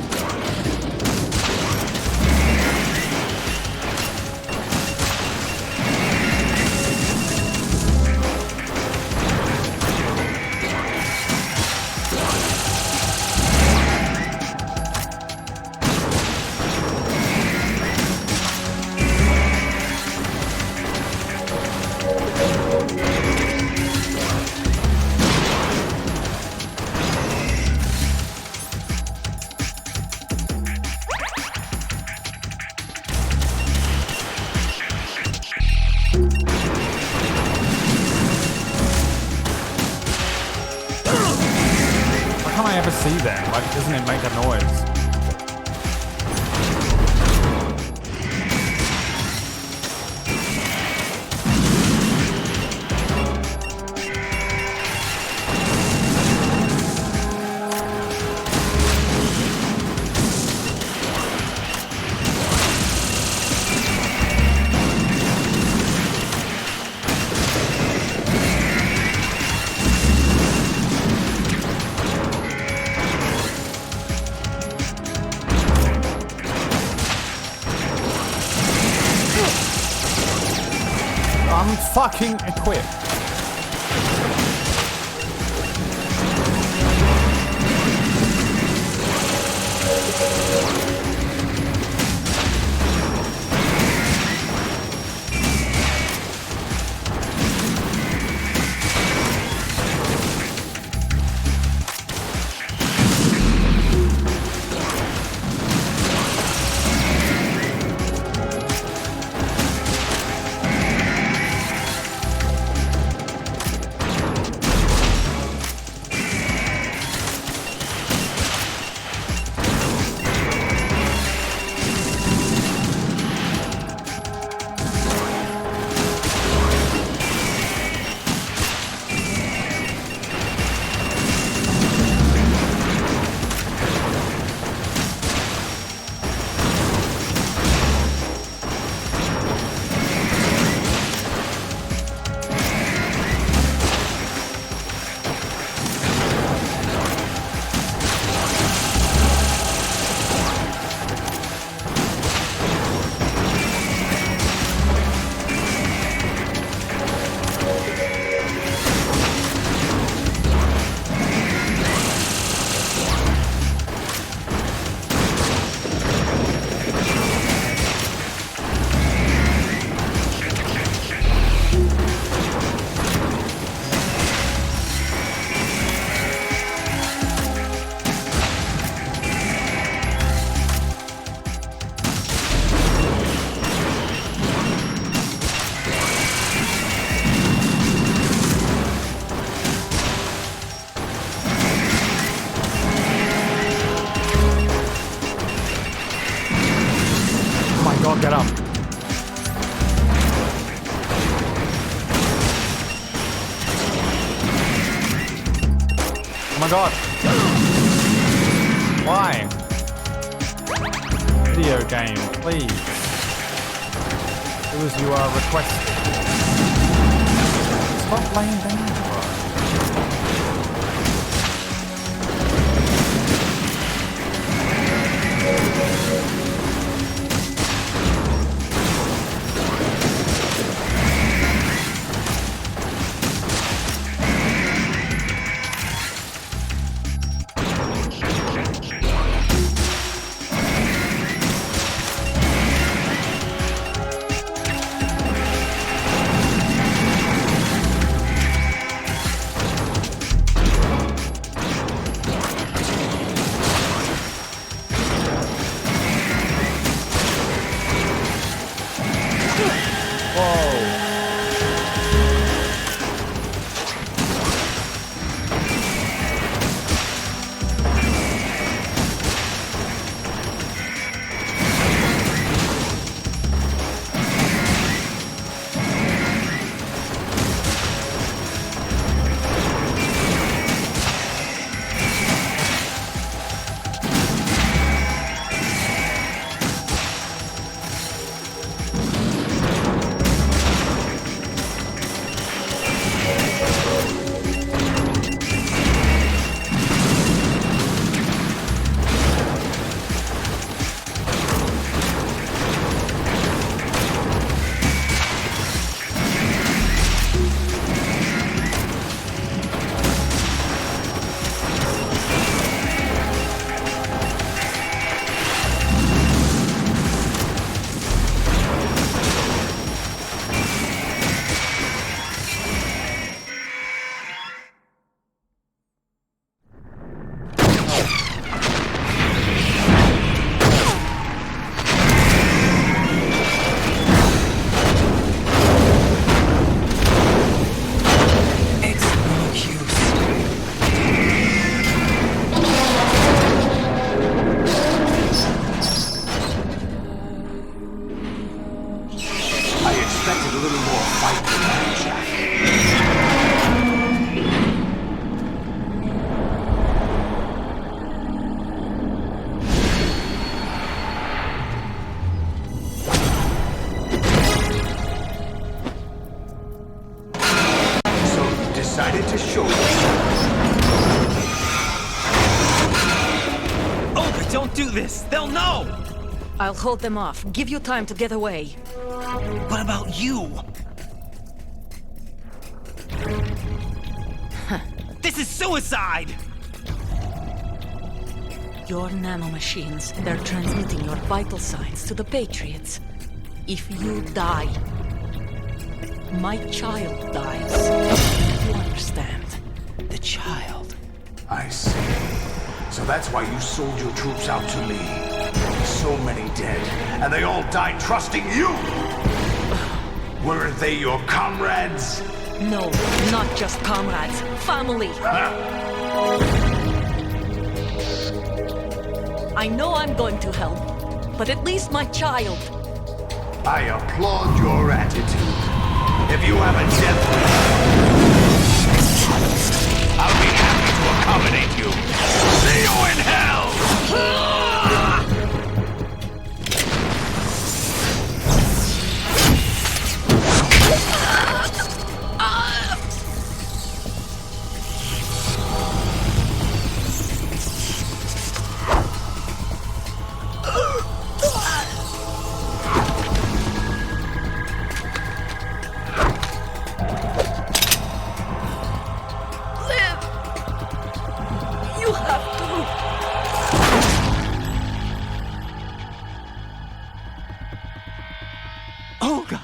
See that? Why doesn't it make a noise? fucking equip. God, get up. Oh my God. Why? Video game, please. Do as you are requested. Stop playing Dangerous. Decided to show Olga, don't do this! They'll know! I'll hold them off. Give you time to get away. What about you? This is suicide! Your nanomachines, they're transmitting your vital signs to the Patriots. If you die, my child dies. You understand? The child. I see. So that's why you sold your troops out to me. So many dead, and they all died trusting you! Weren't they your comrades? No, not just comrades. Family. I know I'm going to hell, but at least my child. I applaud your attitude. If you have a death wish, I'll be happy to accommodate you. See you in hell! Olga!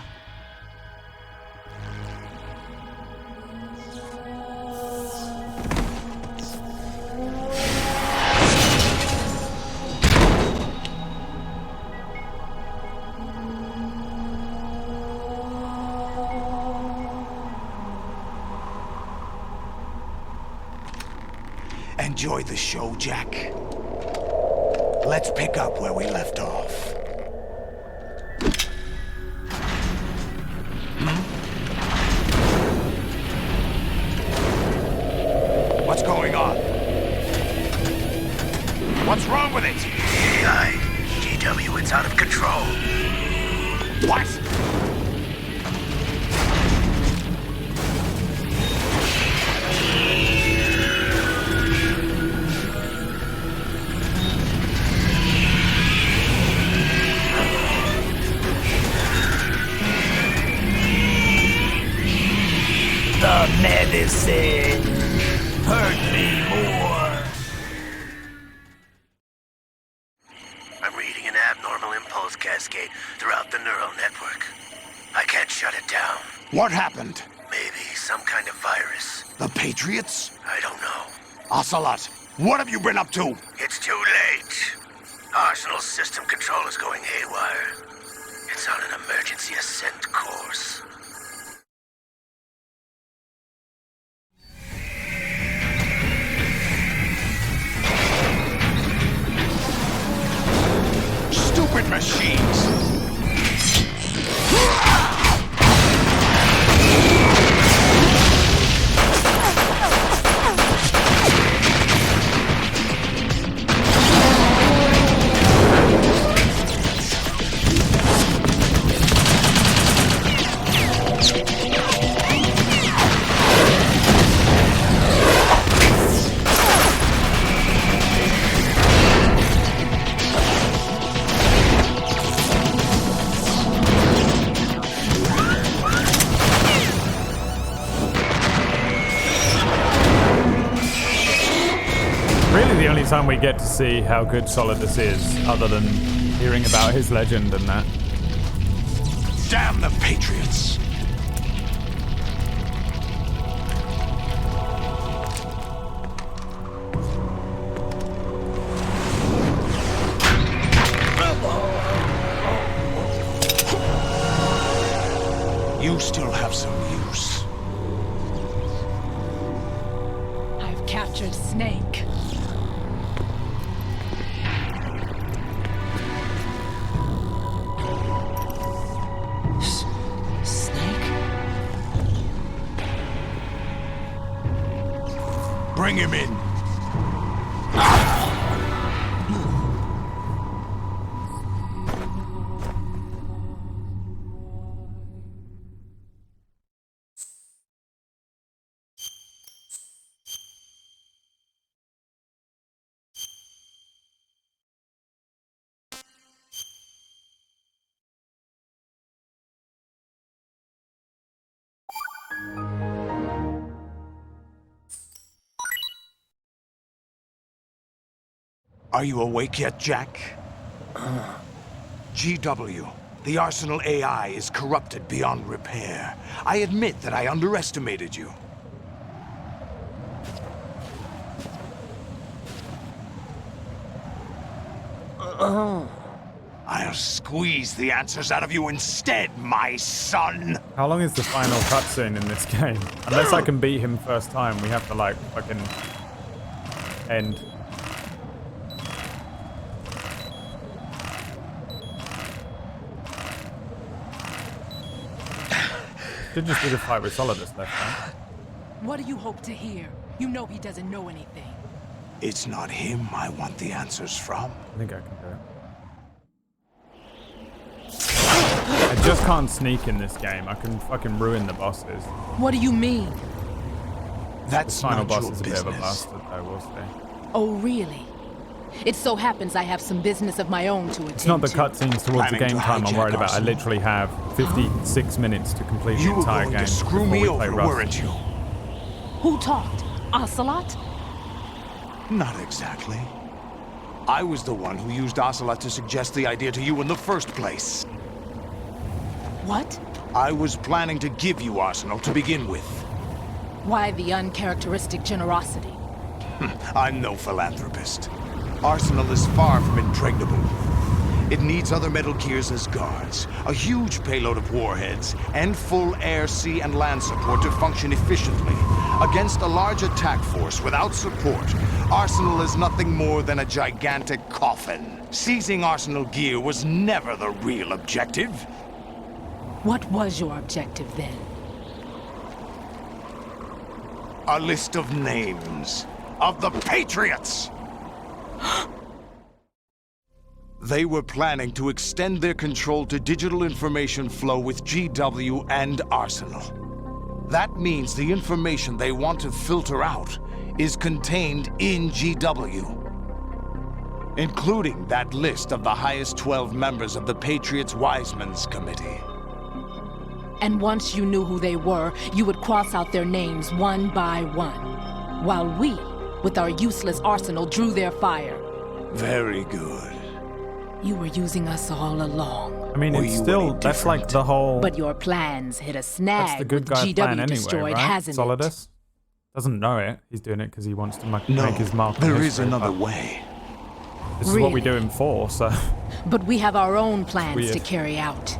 Enjoy the show, Jack. Let's pick up where we left off. What's going on? What's wrong with it? AI, GW, it's out of control. What? The medicine hurt me more. I'm reading an abnormal impulse cascade throughout the neural network. I can't shut it down. What happened? Maybe some kind of virus. The Patriots? I don't know. Ocelot, what have you been up to? It's too late. Arsenal's system control is going haywire. It's on an emergency ascent course. Stupid machines! Really the only time we get to see how good Solidus is, other than hearing about his legend and that. Damn the Patriots! You still have some use. I've captured Snake. Snake? Bring him in. Are you awake yet, Jack? GW, the Arsenal AI is corrupted beyond repair. I admit that I underestimated you. I'll squeeze the answers out of you instead, my son! How long is the final cutscene in this game? Unless I can beat him first time, we have to like fucking end. Should just do the fight with Solidus left, right? What do you hope to hear? You know he doesn't know anything. It's not him I want the answers from. I think I can do it. I just can't sneak in this game. I can fucking ruin the bosses. What do you mean? That's the final not boss your is a bit business. of a bastard, I will say. Oh, really? It so happens I have some business of my own to attend to. It's not the cutscenes towards the game time I'm worried about. I literally have 56 minutes to complete the entire game. You were going to screw me over, weren't you? Who talked? Ocelot? Not exactly. I was the one who used Ocelot to suggest the idea to you in the first place. What? I was planning to give you Arsenal to begin with. Why the uncharacteristic generosity? I'm no philanthropist. Arsenal is far from impregnable. It needs other Metal Gears as guards, a huge payload of warheads, and full air, sea, and land support to function efficiently. Against a large attack force without support, Arsenal is nothing more than a gigantic coffin. Seizing Arsenal gear was never the real objective. What was your objective then? A list of names of the Patriots! They were planning to extend their control to digital information flow with GW and Arsenal. That means the information they want to filter out is contained in GW, including that list of the highest 12 members of the Patriots Wiseman's Committee. And once you knew who they were, you would cross out their names one by one, while we, with our useless arsenal, drew their fire. Very good. You were using us all along. I mean, it's still, that's like the whole... But your plans hit a snag. That's the good with guy GW plan anyway, destroyed, right? hasn't Solidus doesn't know it. He's doing it because he wants to make his mark on there history, is another but way. This is what we do him for, so... But we have our own plans Weird. to carry out.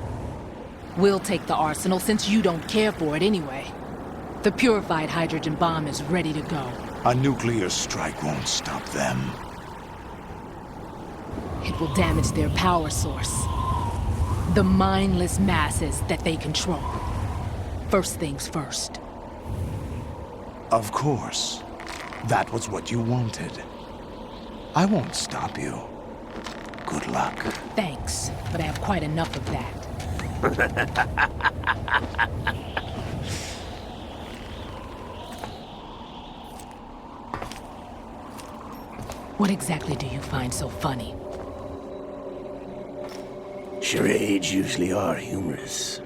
We'll take the arsenal since you don't care for it anyway. The purified hydrogen bomb is ready to go. A nuclear strike won't stop them. It will damage their power source. The mindless masses that they control. First things first. Of course. That was what you wanted. I won't stop you. Good luck. Thanks, but I have quite enough of that. What exactly do you find so funny? Charades usually are humorous.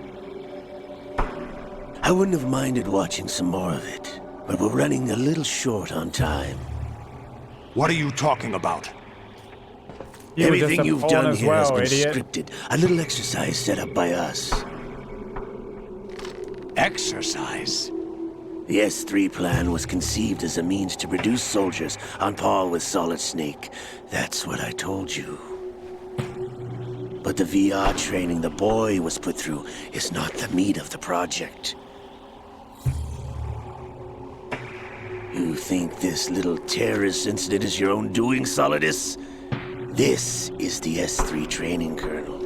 I wouldn't have minded watching some more of it, but we're running a little short on time. What are you talking about? Everything you've done here has been scripted. A little exercise set up by us. Exercise? The S3 plan was conceived as a means to produce soldiers on par with Solid Snake. That's what I told you. But the VR training the boy was put through is not the meat of the project. You think this little terrorist incident is your own doing, Solidus? This is the S3 training kernel.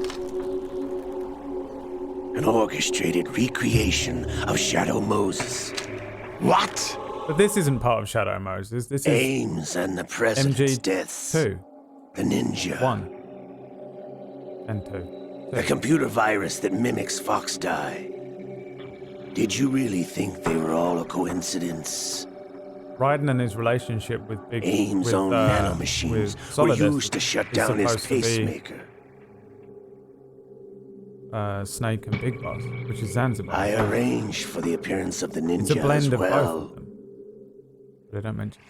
An orchestrated recreation of Shadow Moses. What? But this isn't part of Shadow Moses. This is Ames and the President's MG deaths. 2. The Ninja. 1. And 2. A computer virus that mimics Foxdie. Did you really think they were all a coincidence? Raiden and his relationship with Big Ames' own nanomachines were used to shut down his pacemaker. Snake and Big Boss, which is Zanzibar. I arranged for the appearance of the ninja It's a blend as of well. both of them. But I don't mention.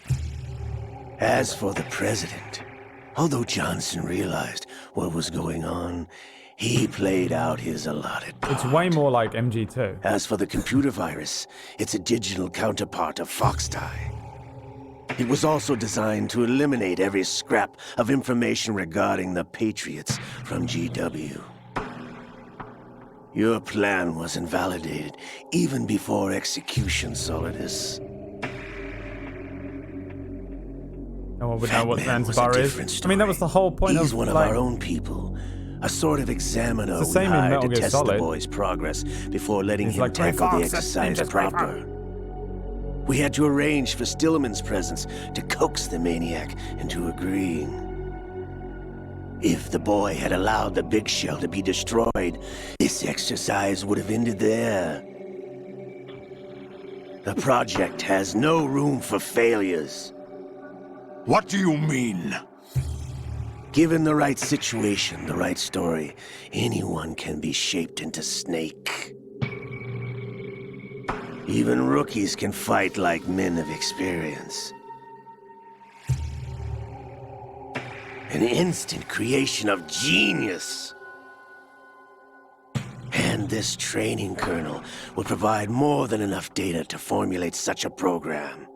As for the president, Although Johnson realized what was going on, he played out his allotted part. It's way more like MG2. As for the computer virus, it's a digital counterpart of Foxtie. It was also designed to eliminate every scrap of information regarding the Patriots from GW. Your plan was invalidated even before execution, Solidus. No one would know what Fatman was Zanzibar a is. different I mean, that was the whole point He's of one of like, our own people. A sort of examiner It's the we same in hired Metal to Gear test Solid. the boy's progress before letting He's him like, "Gray tackle the Fox, that's exercise Ninja's Gray proper. We had to arrange for Stillman's presence to coax the maniac into agreeing. If the boy had allowed the big shell to be destroyed, this exercise would have ended there. The project has no room for failures. What do you mean? Given the right situation, the right story, anyone can be shaped into Snake. Even rookies can fight like men of experience. An instant creation of genius. And this training kernel will provide more than enough data to formulate such a program.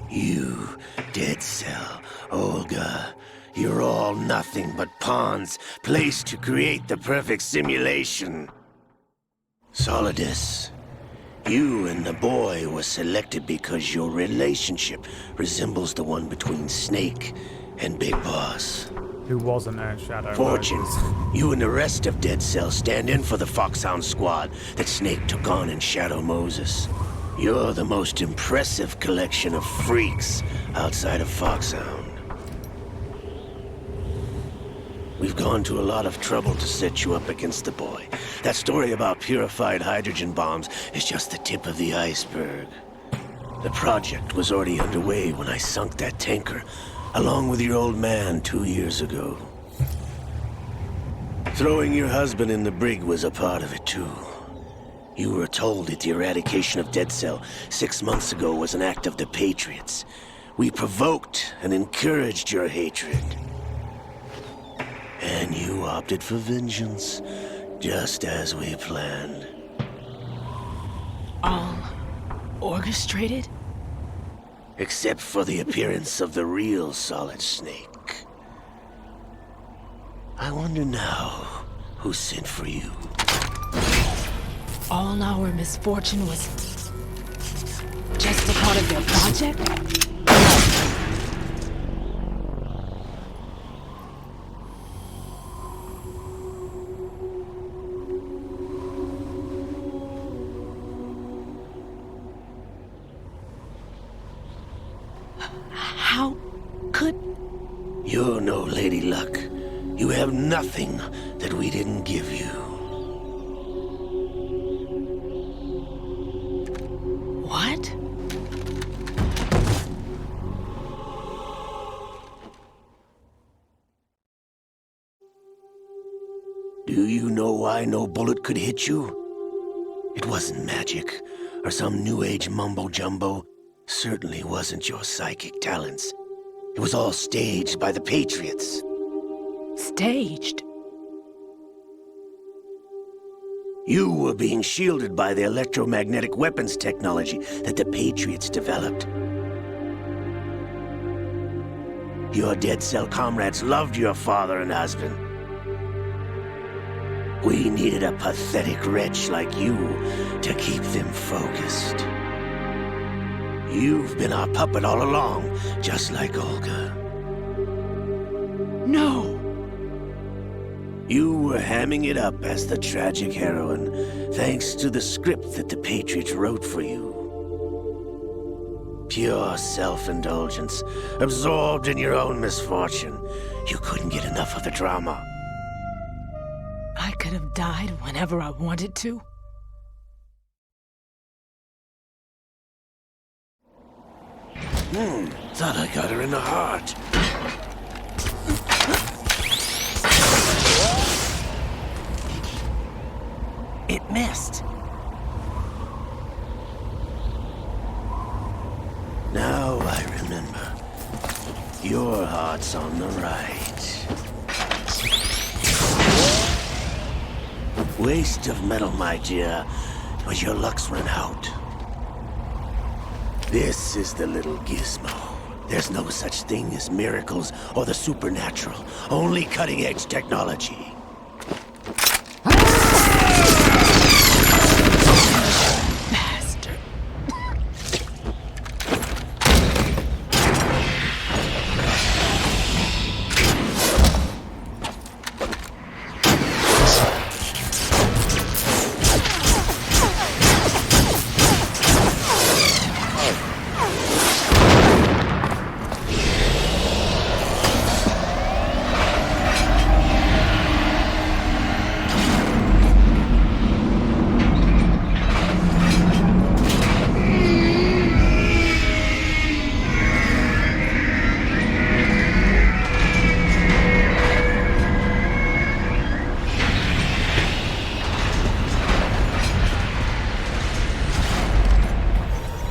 You, Dead Cell, Olga, you're all nothing but pawns placed to create the perfect simulation. Solidus, you and the boy were selected because your relationship resembles the one between Snake and Big Boss. Who wasn't a Shadow Fortune, Moses. you and the rest of Dead Cell stand in for the Foxhound squad that Snake took on in Shadow Moses. You're the most impressive collection of freaks outside of Foxhound. We've gone to a lot of trouble to set you up against the boy. That story about purified hydrogen bombs is just the tip of the iceberg. The project was already underway when I sunk that tanker, along with your old man 2 years ago. Throwing your husband in the brig was a part of it too. You were told that the eradication of Dead Cell 6 months ago was an act of the Patriots. We provoked and encouraged your hatred. And you opted for vengeance, just as we planned. All orchestrated? Except for the appearance of the real Solid Snake. I wonder now who sent for you. All our misfortune was just a part of their project? How could... You're no Lady Luck. You have nothing that we didn't give you. What? Do you know why no bullet could hit you? It wasn't magic, or some new age mumbo-jumbo. Certainly wasn't your psychic talents. It was all staged by the Patriots. Staged? You were being shielded by the electromagnetic weapons technology that the Patriots developed. Your Dead Cell comrades loved your father and husband. We needed a pathetic wretch like you to keep them focused. You've been our puppet all along, just like Olga. No! You were hamming it up as the tragic heroine, thanks to the script that the Patriots wrote for you. Pure self-indulgence, absorbed in your own misfortune. You couldn't get enough of the drama. I could have died whenever I wanted to. Thought I got her in the heart. It missed. Now I remember. Your heart's on the right. Waste of metal, my dear, but your luck's run out. This is the little gizmo. There's no such thing as miracles or the supernatural, only cutting-edge technology. Bastard.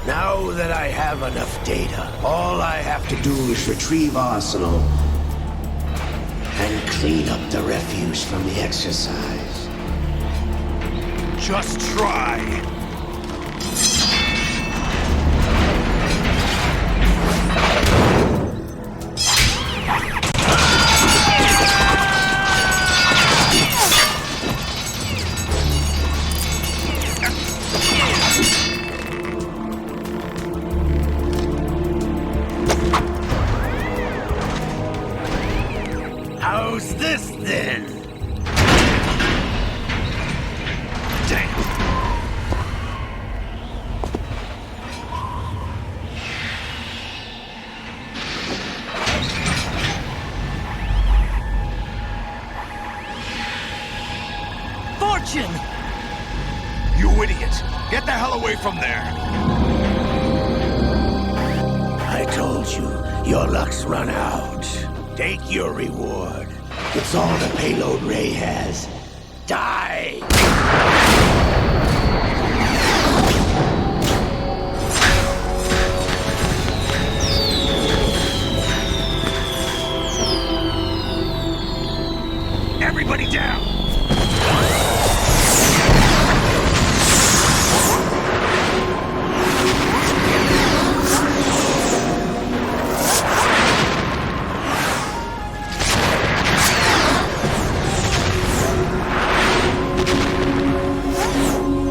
Now that I have enough data, all I have to do is retrieve Arsenal and clean up the refuse from the exercise. Just try. How's this then? Damn. Fortune! You idiot! Get the hell away from there! I told you, your luck's run out. Take your reward. It's all the payload Ray has. Die! Everybody down!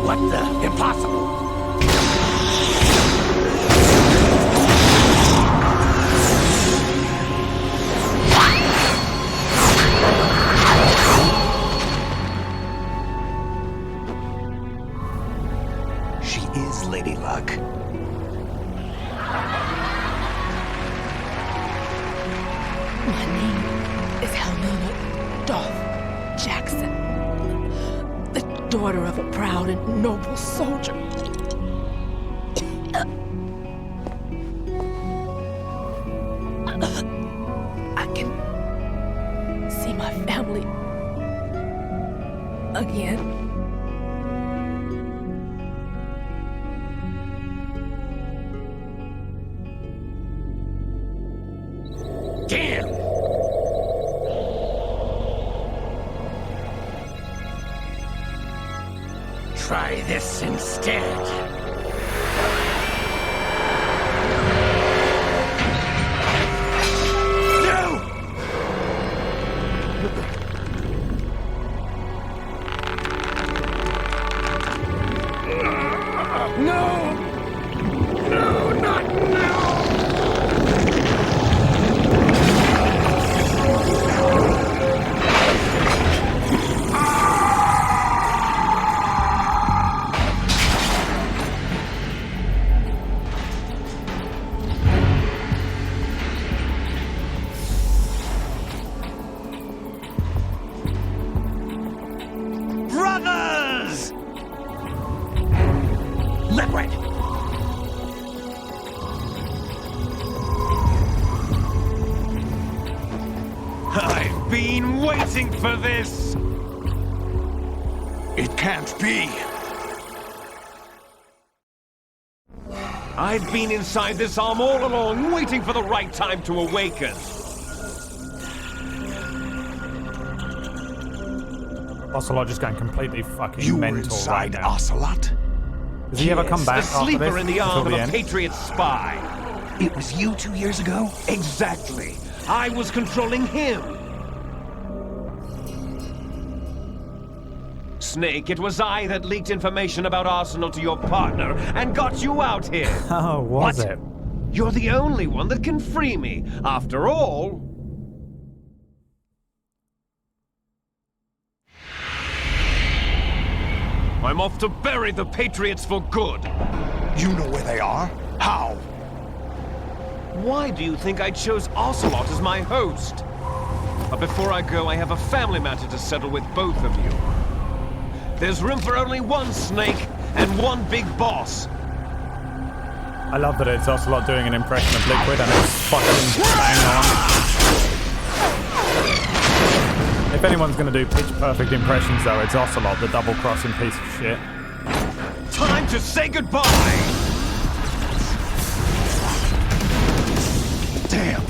What the? Impossible! She is Lady Luck. My name is Helena Dolph Jackson, the daughter of a proud and noble soldier. I can see my family again. Damn! Try this instead. Brothers! Leopard! I've been waiting for this! It can't be! I've been inside this arm all along, waiting for the right time to awaken. Ocelot just going completely fucking You were mental right inside now. Ocelot? Does he ever come back The after sleeper this? in the Until arm of the a end? Patriot spy. It was you 2 years ago? Exactly. I was controlling him. Snake, it was I that leaked information about Arsenal to your partner and got you out here. Oh, was it? You're the only one that can free me. After all... I'm off to bury the Patriots for good. You know where they are? How? Why do you think I chose Ocelot as my host? But before I go, I have a family matter to settle with both of you. There's room for only one Snake and one big boss. I love that it's Ocelot doing an impression of Liquid and it's fucking bang on. If anyone's gonna do pitch perfect impressions though, it's Ocelot, the double-crossing piece of shit. Time to say goodbye! Damn!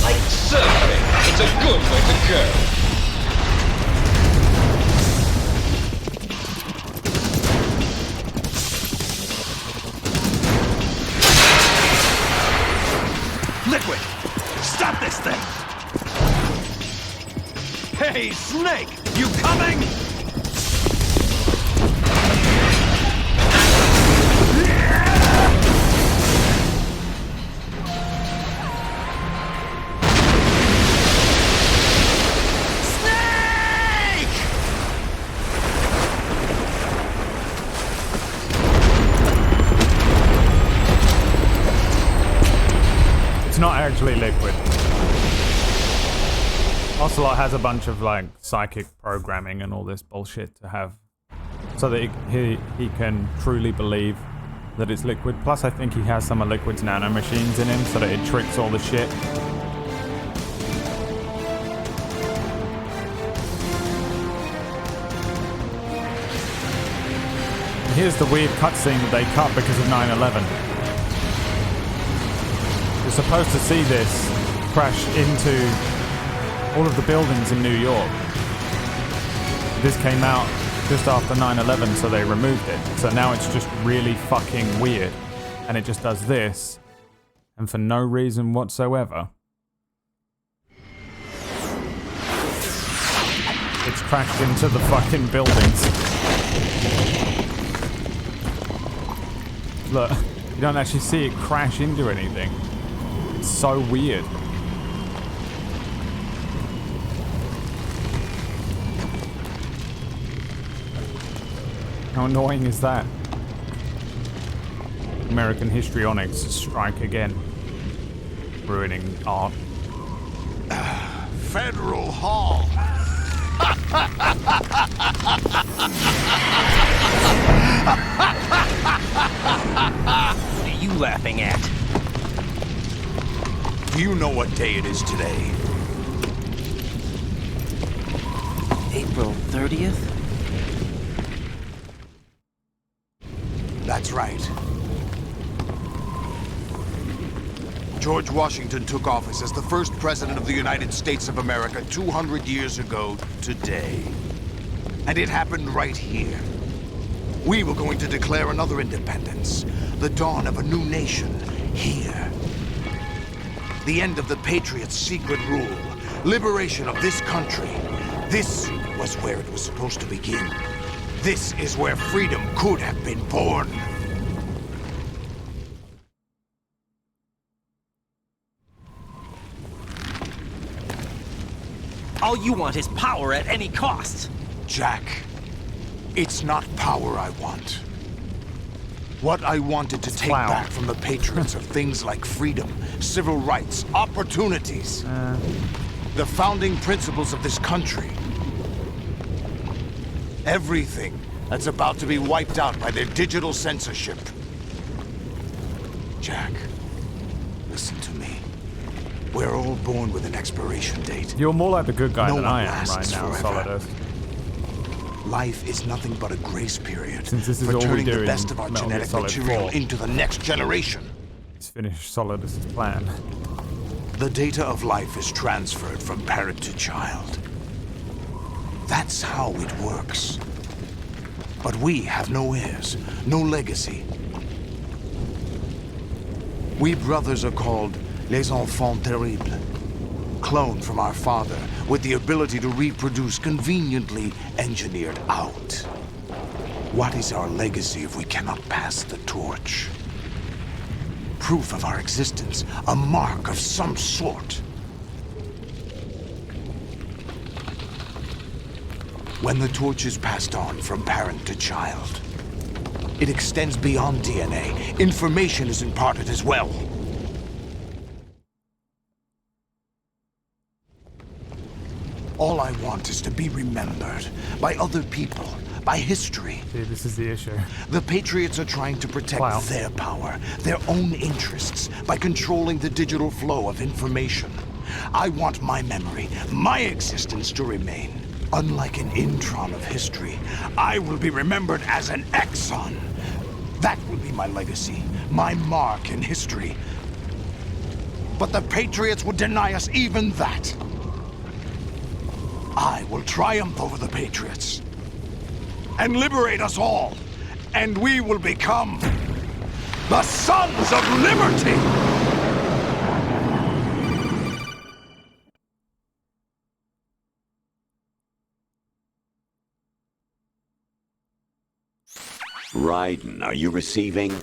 Like surfing, it's a good way to go. Liquid! Stop this thing! Hey, Snake! You coming? Not actually Liquid. Ocelot has a bunch of like psychic programming and all this bullshit to have so that he can truly believe that it's Liquid. Plus I think he has some of Liquid's nanomachines in him so that it tricks all the shit. And here's the weird cutscene that they cut because of 9/11. You're supposed to see this crash into all of the buildings in New York. This came out just after 9/11, so they removed it. So now it's just really fucking weird. And it just does this, and for no reason whatsoever, it's crashed into the fucking buildings. Look, you don't actually see it crash into anything. It's so weird. How annoying is that? American histrionics strike again. Ruining art. Federal Hall. What are you laughing at? You know what day it is today. April 30th? That's right. George Washington took office as the first president of the United States of America 200 years ago today. And it happened right here. We were going to declare another independence, the dawn of a new nation, here. The end of the Patriots' secret rule, liberation of this country. This was where it was supposed to begin. This is where freedom could have been born. All you want is power at any cost. Jack, it's not power I want. What I wanted to take back from the Patriots are things like freedom, civil rights, opportunities. The founding principles of this country. Everything that's about to be wiped out by their digital censorship. Jack, listen to me. We're all born with an expiration date. You're more like the good guy No than one I am lasts right now, forever. Solidus. Life is nothing but a grace period Since this is for all we turning do the in best of our Metal Gear genetic Solid material 4. into the next generation. Let's finish Solidus' plan. The data of life is transferred from parent to child. That's how it works. But we have no heirs, no legacy. We brothers are called les enfants terribles, cloned from our father with the ability to reproduce conveniently engineered out. What is our legacy if we cannot pass the torch? Proof of our existence, a mark of some sort. When the torch is passed on from parent to child, it extends beyond DNA. Information is imparted as well. All I want is to be remembered by other people, by history. See, this is the issue. The Patriots are trying to protect their power, their own interests, by controlling the digital flow of information. I want my memory, my existence to remain. Unlike an intron of history, I will be remembered as an exon. That will be my legacy, my mark in history. But the Patriots would deny us even that. I will triumph over the Patriots and liberate us all, and we will become the Sons of Liberty! Raiden, are you receiving?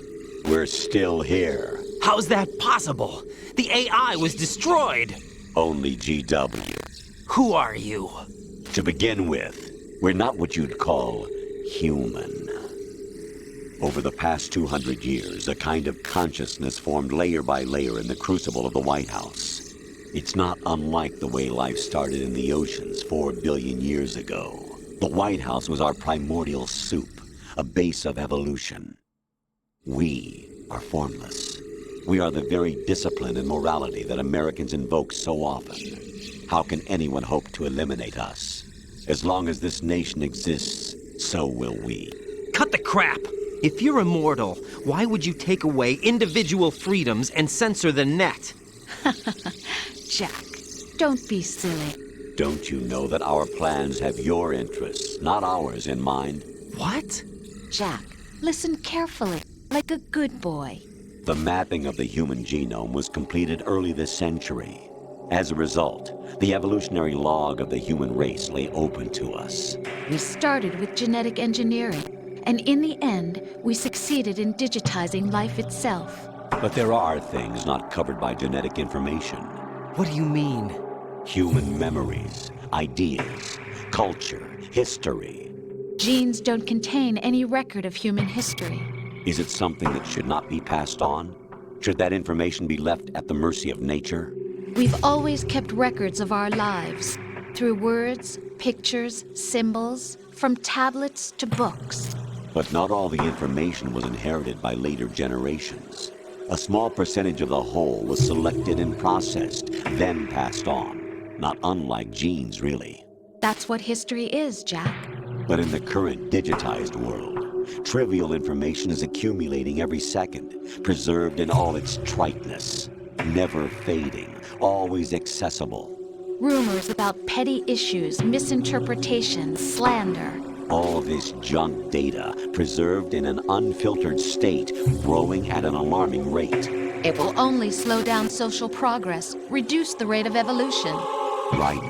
We're still here. How's that possible? The AI was destroyed. Only GW. Who are you? To begin with, we're not what you'd call human. Over the past 200 years, a kind of consciousness formed layer by layer in the crucible of the White House. It's not unlike the way life started in the oceans 4 billion years ago. The White House was our primordial soup, a base of evolution. We are formless. We are the very discipline and morality that Americans invoke so often. How can anyone hope to eliminate us? As long as this nation exists, so will we. Cut the crap! If you're immortal, why would you take away individual freedoms and censor the net? Jack, don't be silly. Don't you know that our plans have your interests, not ours, in mind? What? Jack, listen carefully, like a good boy. The mapping of the human genome was completed early this century. As a result, the evolutionary log of the human race lay open to us. We started with genetic engineering, and in the end, we succeeded in digitizing life itself. But there are things not covered by genetic information. What do you mean? Human memories, ideas, culture, history. Genes don't contain any record of human history. Is it something that should not be passed on? Should that information be left at the mercy of nature? We've always kept records of our lives, through words, pictures, symbols, from tablets to books. But not all the information was inherited by later generations. A small percentage of the whole was selected and processed, then passed on. Not unlike genes, really. That's what history is, Jack. But in the current digitized world, trivial information is accumulating every second, preserved in all its triteness, never fading, always accessible. Rumors about petty issues, misinterpretations, slander. All this junk data, preserved in an unfiltered state, growing at an alarming rate. It will only slow down social progress, reduce the rate of evolution. Right.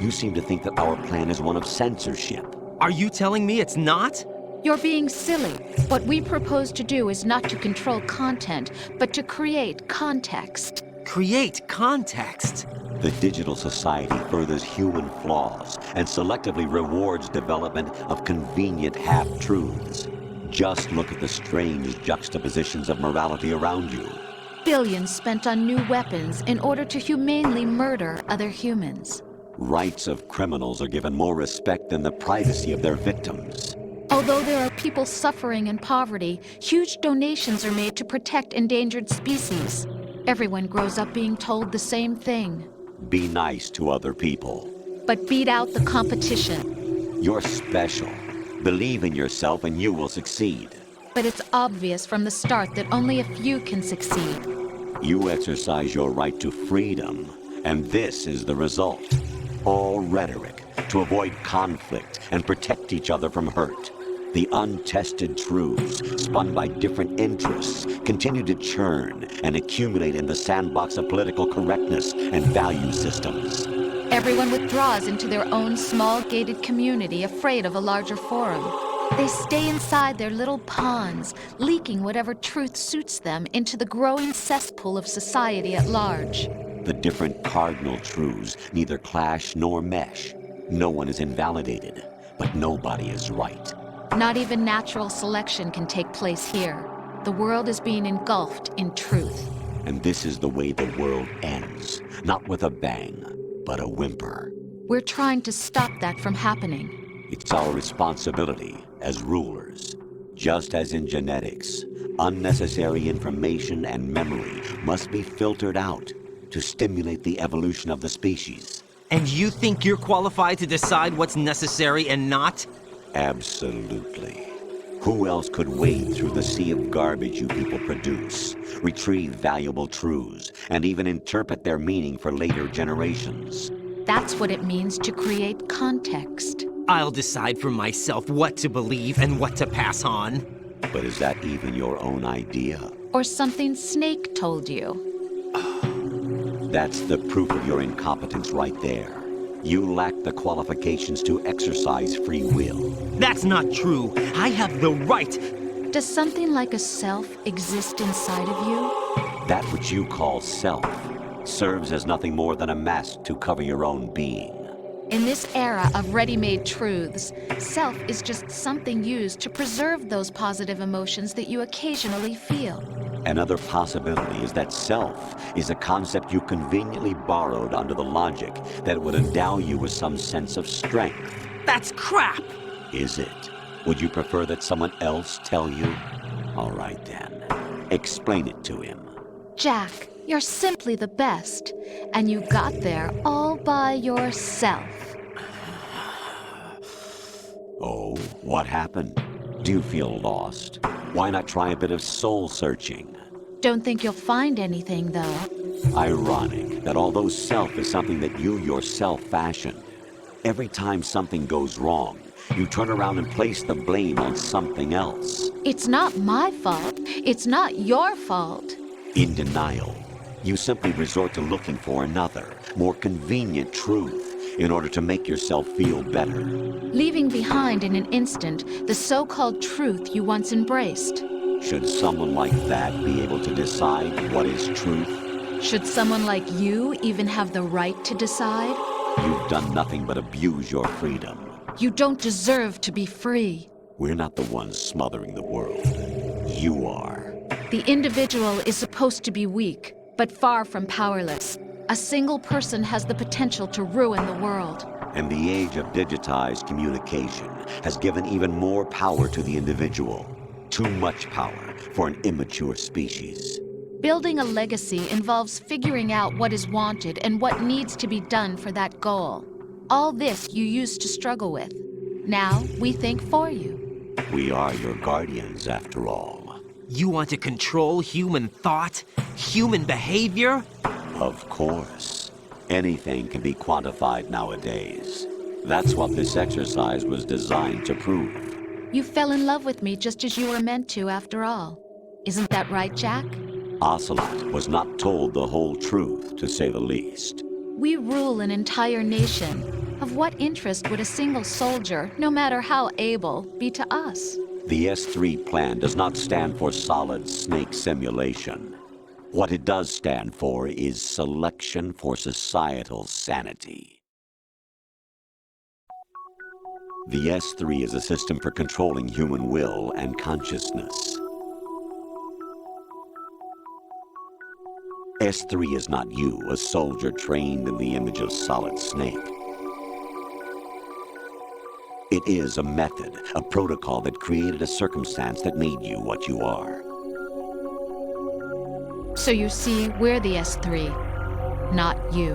You seem to think that our plan is one of censorship. Are you telling me it's not? You're being silly. What we propose to do is not to control content, but to create context. Create context? The digital society furthers human flaws and selectively rewards development of convenient half-truths. Just look at the strange juxtapositions of morality around you. Billions spent on new weapons in order to humanely murder other humans. Rights of criminals are given more respect than the privacy of their victims. Although there are people suffering in poverty, huge donations are made to protect endangered species. Everyone grows up being told the same thing. Be nice to other people. But beat out the competition. You're special. Believe in yourself and you will succeed. But it's obvious from the start that only a few can succeed. You exercise your right to freedom, and this is the result. All rhetoric to avoid conflict and protect each other from hurt. The untested truths, spun by different interests, continue to churn and accumulate in the sandbox of political correctness and value systems. Everyone withdraws into their own small gated community, afraid of a larger forum. They stay inside their little ponds, leaking whatever truth suits them into the growing cesspool of society at large. The different cardinal truths neither clash nor mesh. No one is invalidated, but nobody is right. Not even natural selection can take place here. The world is being engulfed in truth. And this is the way the world ends. Not with a bang, but a whimper. We're trying to stop that from happening. It's our responsibility as rulers. Just as in genetics, unnecessary information and memory must be filtered out to stimulate the evolution of the species. And you think you're qualified to decide what's necessary and not? Absolutely. Who else could wade through the sea of garbage you people produce, retrieve valuable truths, and even interpret their meaning for later generations? That's what it means to create context. I'll decide for myself what to believe and what to pass on. But is that even your own idea? Or something Snake told you? That's the proof of your incompetence right there. You lack the qualifications to exercise free will. That's not true. I have the right. Does something like a self exist inside of you? That which you call self serves as nothing more than a mask to cover your own being. In this era of ready-made truths, self is just something used to preserve those positive emotions that you occasionally feel. Another possibility is that self is a concept you conveniently borrowed under the logic that it would endow you with some sense of strength. That's crap! Is it? Would you prefer that someone else tell you? All right then. Explain it to him. Jack, you're simply the best, and you got there all by yourself. Oh, what happened? Do you feel lost? Why not try a bit of soul-searching? Don't think you'll find anything, though. Ironic that although self is something that you yourself fashioned, every time something goes wrong, you turn around and place the blame on something else. It's not my fault. It's not your fault. In denial, you simply resort to looking for another, more convenient truth in order to make yourself feel better. Leaving behind in an instant the so-called truth you once embraced. Should someone like that be able to decide what is truth? Should someone like you even have the right to decide? You've done nothing but abuse your freedom. You don't deserve to be free. We're not the ones smothering the world. You are. The individual is supposed to be weak, but far from powerless. A single person has the potential to ruin the world. And the age of digitized communication has given even more power to the individual. Too much power for an immature species. Building a legacy involves figuring out what is wanted and what needs to be done for that goal. All this you used to struggle with. Now we think for you. We are your guardians, after all. You want to control human thought? Human behavior? Of course. Anything can be quantified nowadays. That's what this exercise was designed to prove. You fell in love with me just as you were meant to, after all. Isn't that right, Jack? Ocelot was not told the whole truth, to say the least. We rule an entire nation. Of what interest would a single soldier, no matter how able, be to us? The S3 plan does not stand for solid snake simulation. What it does stand for is selection for societal sanity. The S3 is a system for controlling human will and consciousness. S3 is not you, a soldier trained in the image of Solid Snake. It is a method, a protocol that created a circumstance that made you what you are. So you see, we're the S3, not you.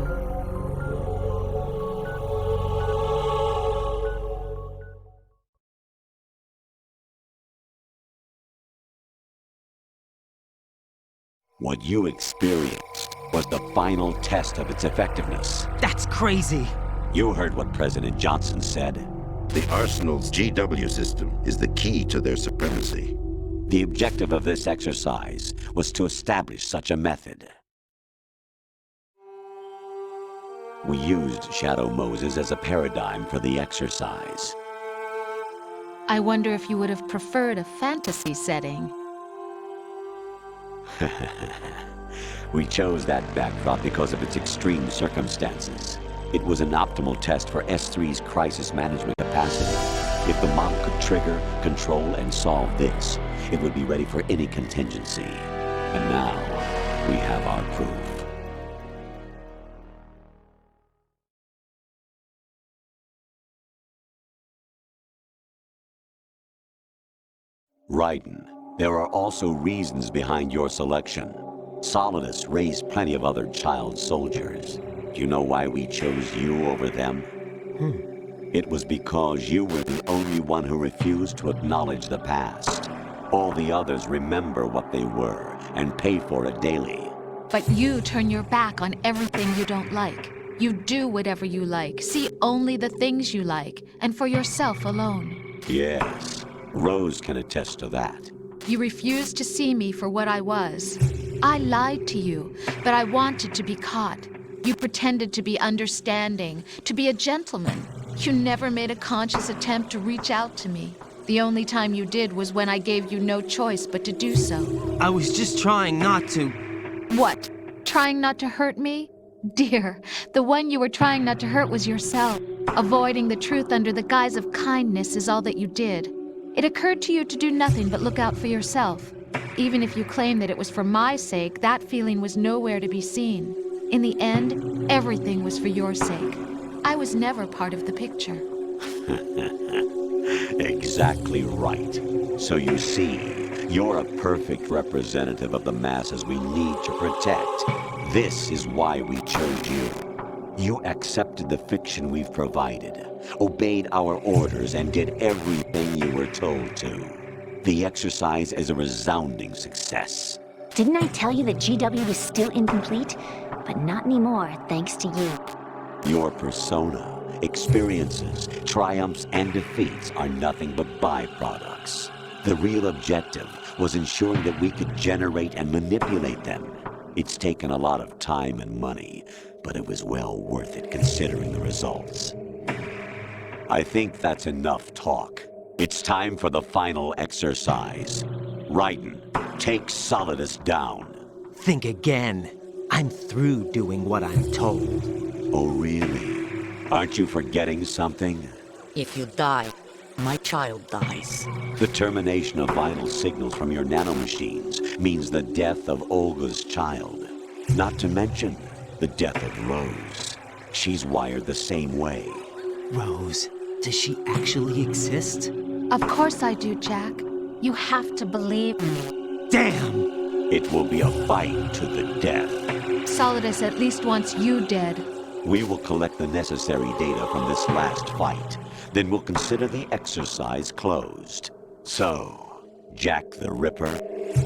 What you experienced was the final test of its effectiveness. That's crazy. You heard what President Johnson said. The Arsenal's GW system is the key to their supremacy. The objective of this exercise was to establish such a method. We used Shadow Moses as a paradigm for the exercise. I wonder if you would have preferred a fantasy setting. We chose that backdrop because of its extreme circumstances. It was an optimal test for S3's crisis management capacity. If the model could trigger, control, and solve this, it would be ready for any contingency. And now, we have our proof. Raiden, there are also reasons behind your selection. Solidus raised plenty of other child soldiers. Do you know why we chose you over them? It was because you were the only one who refused to acknowledge the past. All the others remember what they were and pay for it daily. But you turn your back on everything you don't like. You do whatever you like, see only the things you like, and for yourself alone. Yes, Rose can attest to that. You refused to see me for what I was. I lied to you, but I wanted to be caught. You pretended to be understanding, to be a gentleman. You never made a conscious attempt to reach out to me. The only time you did was when I gave you no choice but to do so. I was just trying not to. What? Trying not to hurt me? Dear, the one you were trying not to hurt was yourself. Avoiding the truth under the guise of kindness is all that you did. It occurred to you to do nothing but look out for yourself. Even if you claim that it was for my sake, that feeling was nowhere to be seen. In the end, everything was for your sake. I was never part of the picture. Exactly right. So you see, you're a perfect representative of the masses we need to protect. This is why we chose you. You accepted the fiction we've provided, obeyed our orders, and did everything you were told to. The exercise is a resounding success. Didn't I tell you that GW was still incomplete? But not anymore, thanks to you. Your persona, experiences, triumphs, and defeats are nothing but byproducts. The real objective was ensuring that we could generate and manipulate them. It's taken a lot of time and money, but it was well worth it considering the results. I think that's enough talk. It's time for the final exercise. Raiden, take Solidus down. Think again. I'm through doing what I'm told. Oh, really? Aren't you forgetting something? If you die, my child dies. The termination of vital signals from your nanomachines means the death of Olga's child. Not to mention the death of Rose. She's wired the same way. Rose, does she actually exist? Of course I do, Jack. You have to believe me. Damn! It will be a fight to the death. Solidus at least wants you dead. We will collect the necessary data from this last fight. Then we'll consider the exercise closed. So, Jack the Ripper,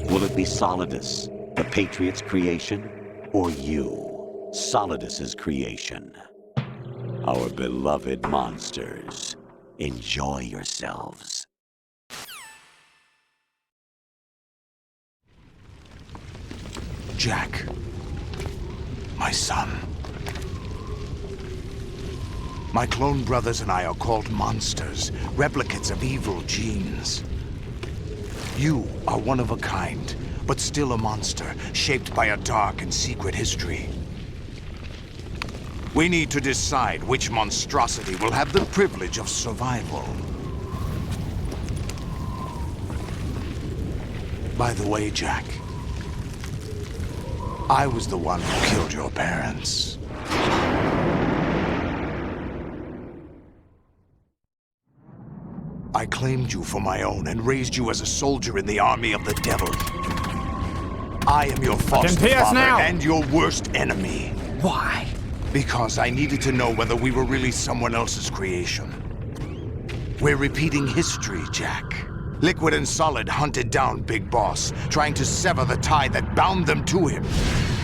will it be Solidus, the Patriot's creation, or you, Solidus's creation? Our beloved monsters, enjoy yourselves. Jack, my son. My clone brothers and I are called monsters, replicates of evil genes. You are one of a kind, but still a monster, shaped by a dark and secret history. We need to decide which monstrosity will have the privilege of survival. By the way, Jack, I was the one who killed your parents. I claimed you for my own and raised you as a soldier in the army of the devil. I am your foster pierce father now. and your worst enemy. Why? Because I needed to know whether we were really someone else's creation. We're repeating history, Jack. Liquid and Solid hunted down Big Boss, trying to sever the tie that bound them to him.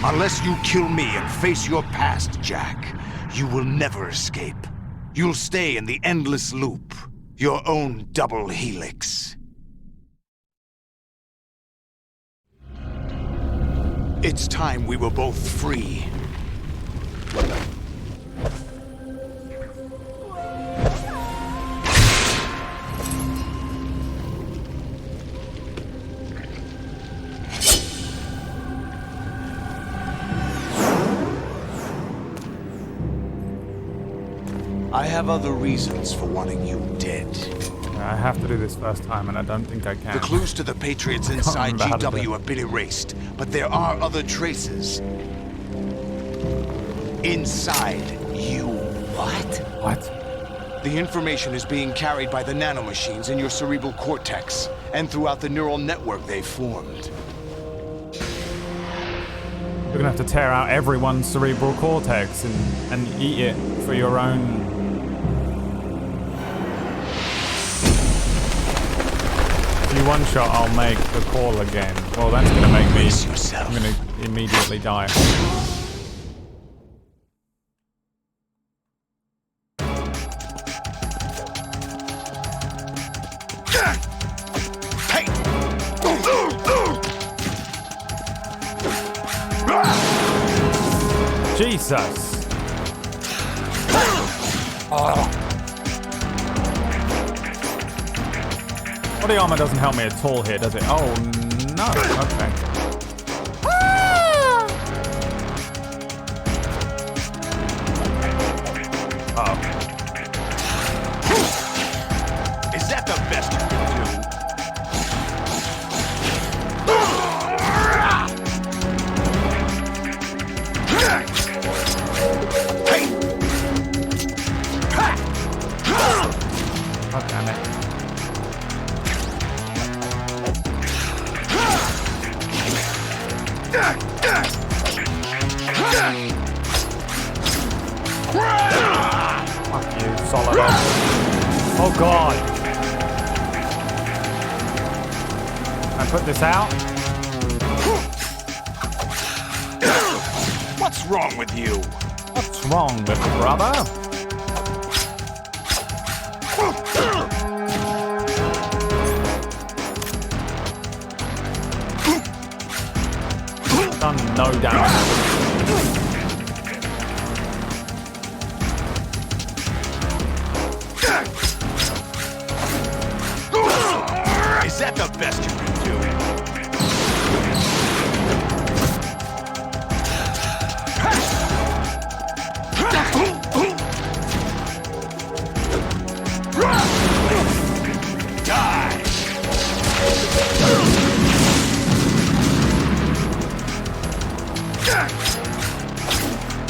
Unless you kill me and face your past, Jack, you will never escape. You'll stay in the endless loop, your own double helix. It's time we were both free. I have other reasons for wanting you dead. I have to do this first time, and I don't think I can. The clues to the Patriots inside GW have been erased, but there are other traces. Inside you. What? The information is being carried by the nanomachines in your cerebral cortex, and throughout the neural network they formed. You're gonna have to tear out everyone's cerebral cortex and eat it for your own. If you one shot, I'll make the call again. Well, that's gonna make me. I'm gonna immediately die. Jesus. Body armor doesn't help me at all here, does it? Oh, no. Okay. Uh-oh. Is that the best you can God damn it. Fuck you, Solid. Oh god. Can I put this out? What's wrong with you? What's wrong with the brother? Done no damage. Is that the best you can do?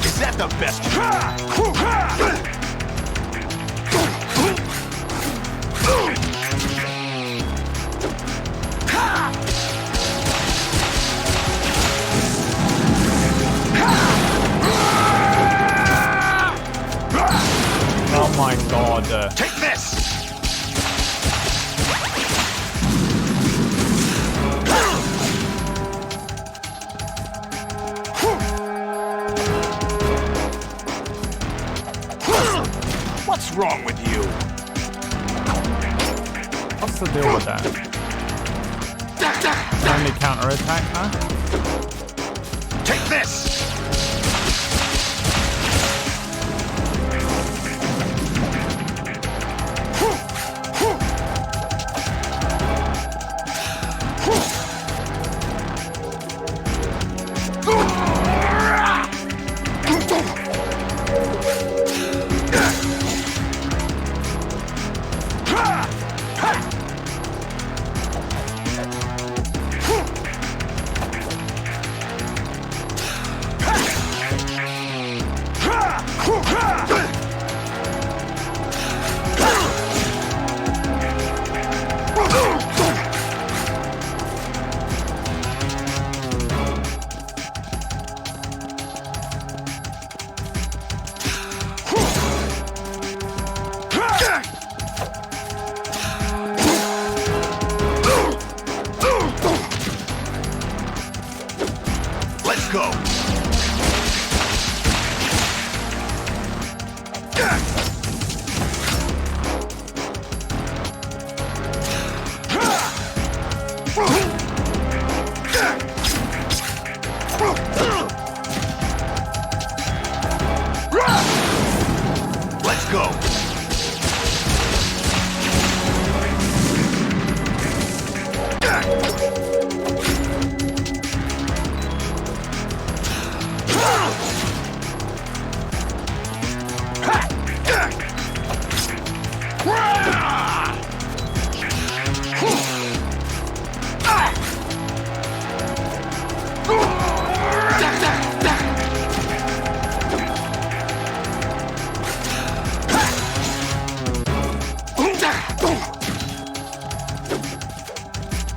Is that the best? Oh my god. Take this! What's wrong with you? What's the deal with that? Only counterattack, huh? Take this!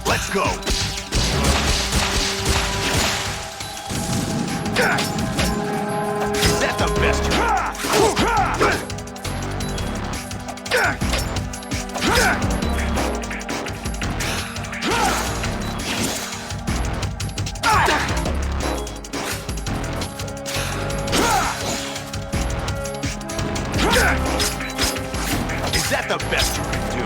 Let's go. Is that the best? Is that the best you can do?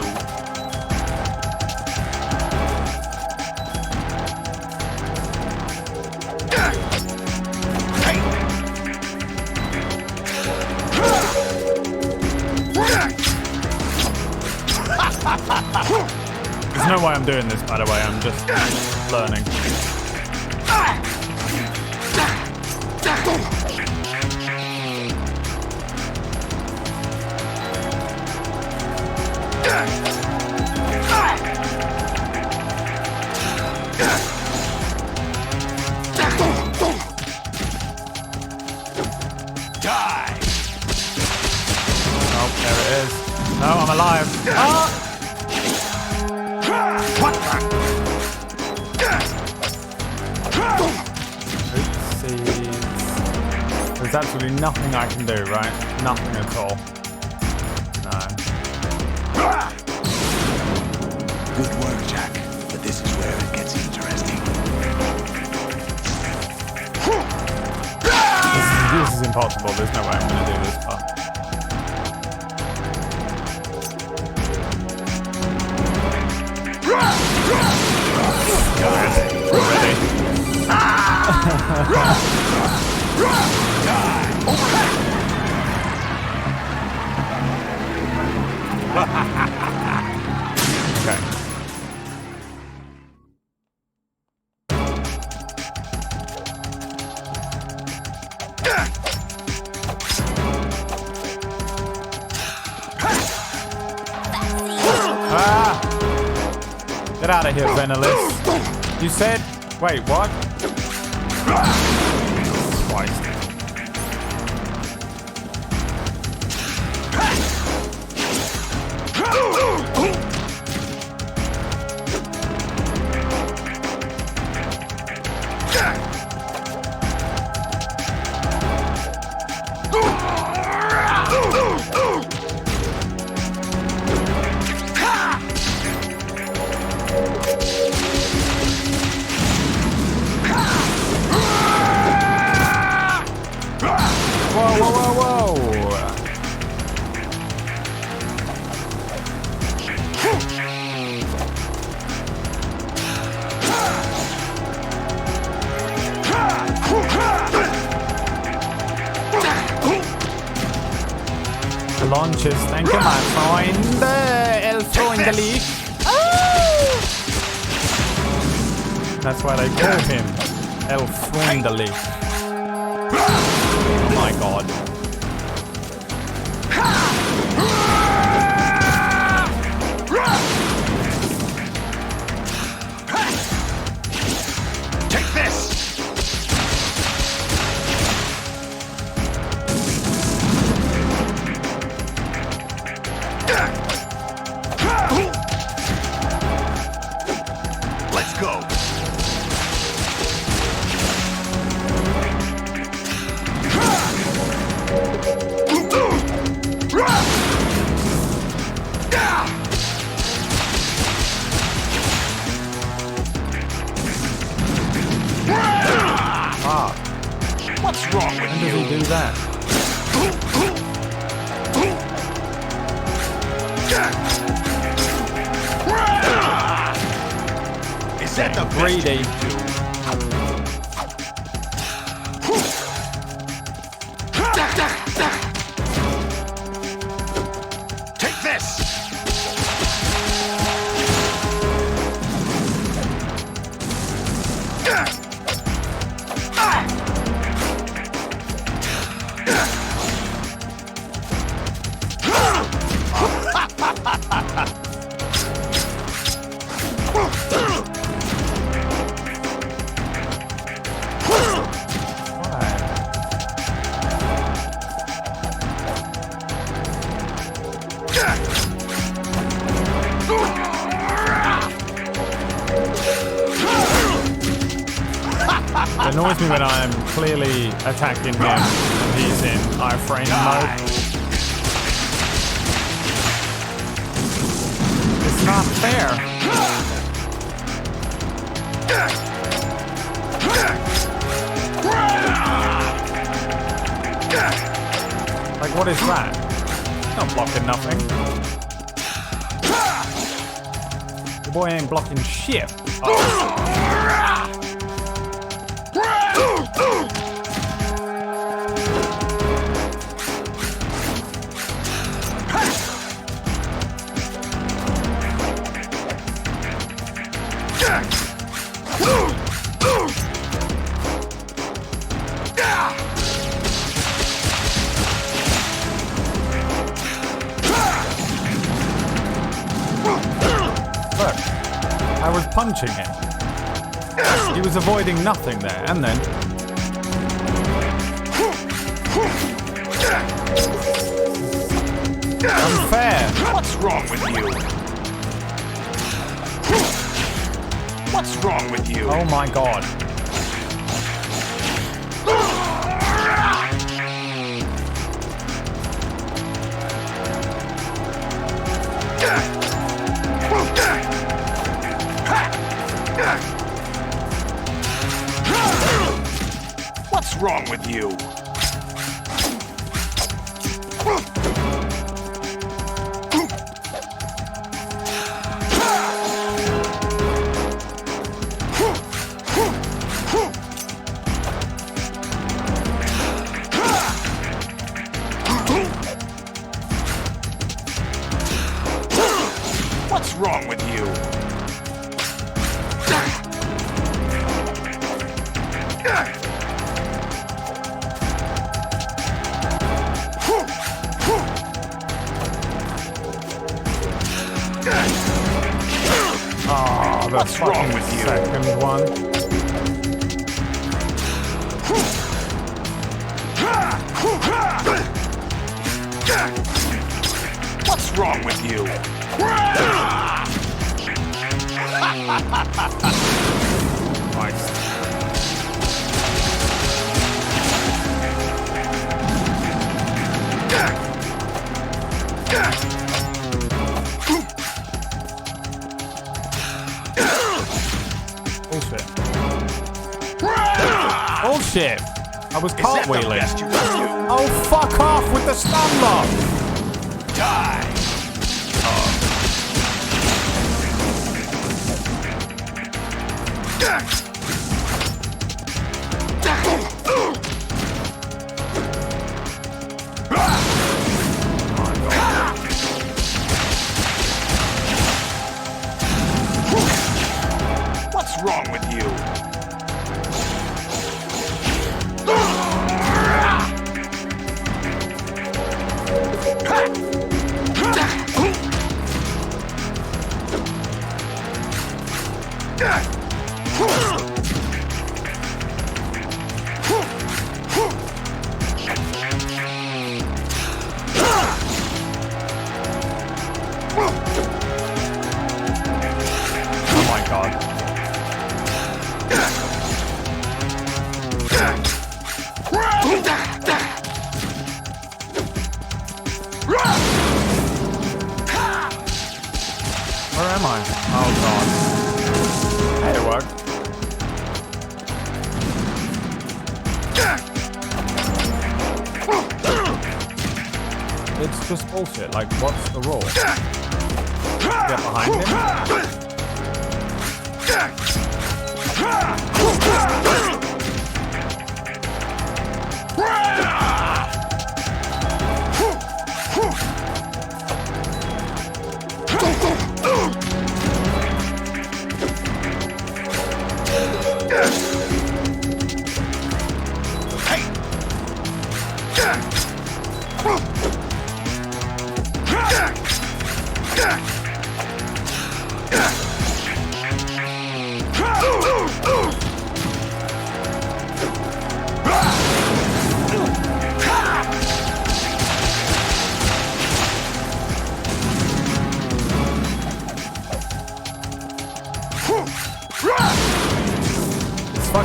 There's no way I'm doing this, by the way. I'm just learning. Die! Oh, there it is. No, I'm alive. Ah! Oopsies. There's absolutely nothing I can do, right? Nothing at all. No. Good work, Jack. But this is where it gets interesting. This is impossible. There's no way I'm going to do this part. Okay. Ah! Get out of here, Venelis. You said... Wait, what? Christ. Launches, thank you, my friend. El Freundlich. That's why they call him El Freundlich. Oh my god. Take this! Let's go. Ah. What's wrong with When you? does he do that? Is that the Greedy. Take this! annoys me when I'm clearly attacking him and he's in iframe mode. It's not fair. Like, what is that? Not blocking nothing. The boy ain't blocking shit. Oh. I was punching him. He was avoiding nothing there, and then... Unfair. What's wrong with you? What's wrong with you? Oh my god. What's wrong with you? What's wrong with you? Oh, that's wrong with you? Second one. What's wrong with you? Nice. Bullshit. Bullshit! I was cartwheeling. Oh, fuck off with the stun lock! Die! What's wrong with you? Oh my god. Where am I? Oh god. Hey, it worked. It's just bullshit. Like, what's the rule? Get behind him?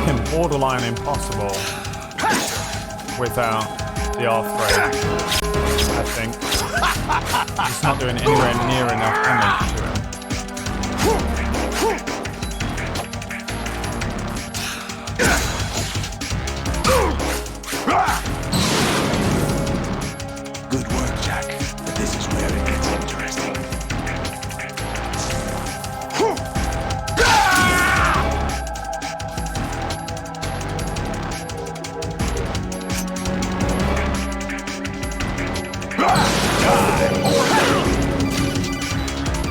fucking borderline impossible without the R3. I think. It's not doing anywhere near enough damage to him. Good work, Jack. But this is where it gets interesting.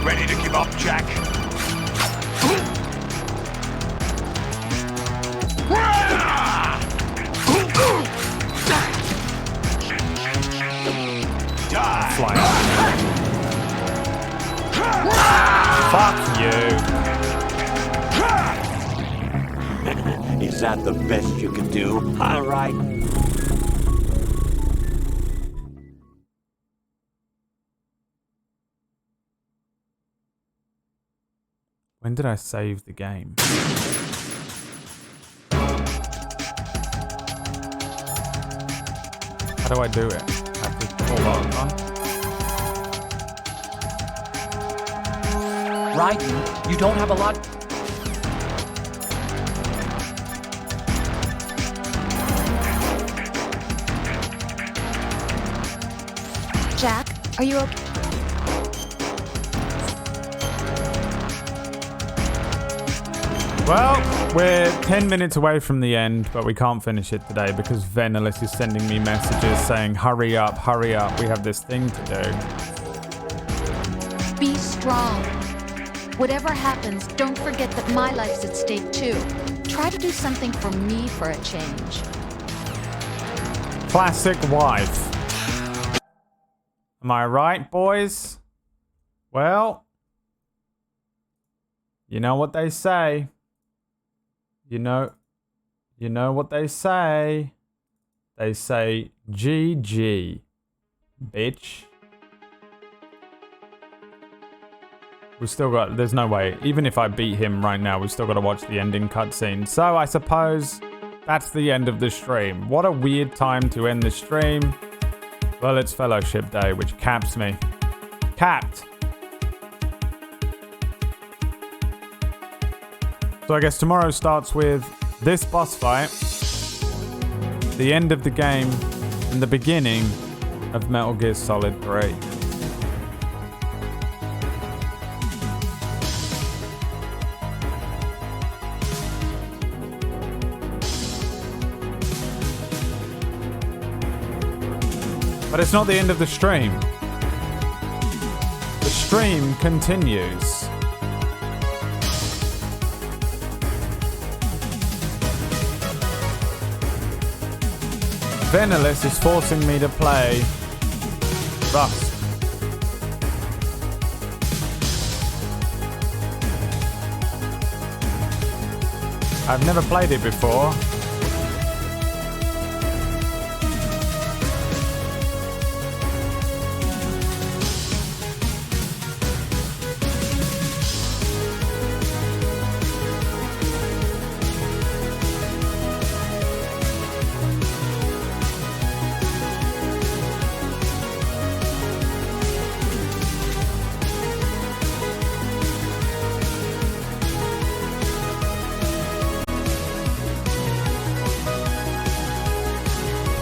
Ready to give up, Jack? Flying. Fuck you. Is that the best you can do? All right. When did I save the game? How do I do it? I have to hold on. Raiden, you don't have a lot. Jack, are you okay? Well, we're 10 minutes away from the end, but we can't finish it today because Venalis is sending me messages saying, hurry up, we have this thing to do. Be strong. Whatever happens, don't forget that my life's at stake too. Try to do something for me for a change. Classic wife. Am I right, boys? Well, you know what they say. You know what they say. They say GG, bitch. We've still got, there's no way, even if I beat him right now, we've still got to watch the ending cutscene. So I suppose that's the end of the stream. What a weird time to end the stream. Well, it's Fellowship Day, which caps me. Capped. So I guess tomorrow starts with this boss fight, the end of the game, and the beginning of Metal Gear Solid 3. But it's not the end of the stream. The stream continues. Venalis is forcing me to play Rust. I've never played it before.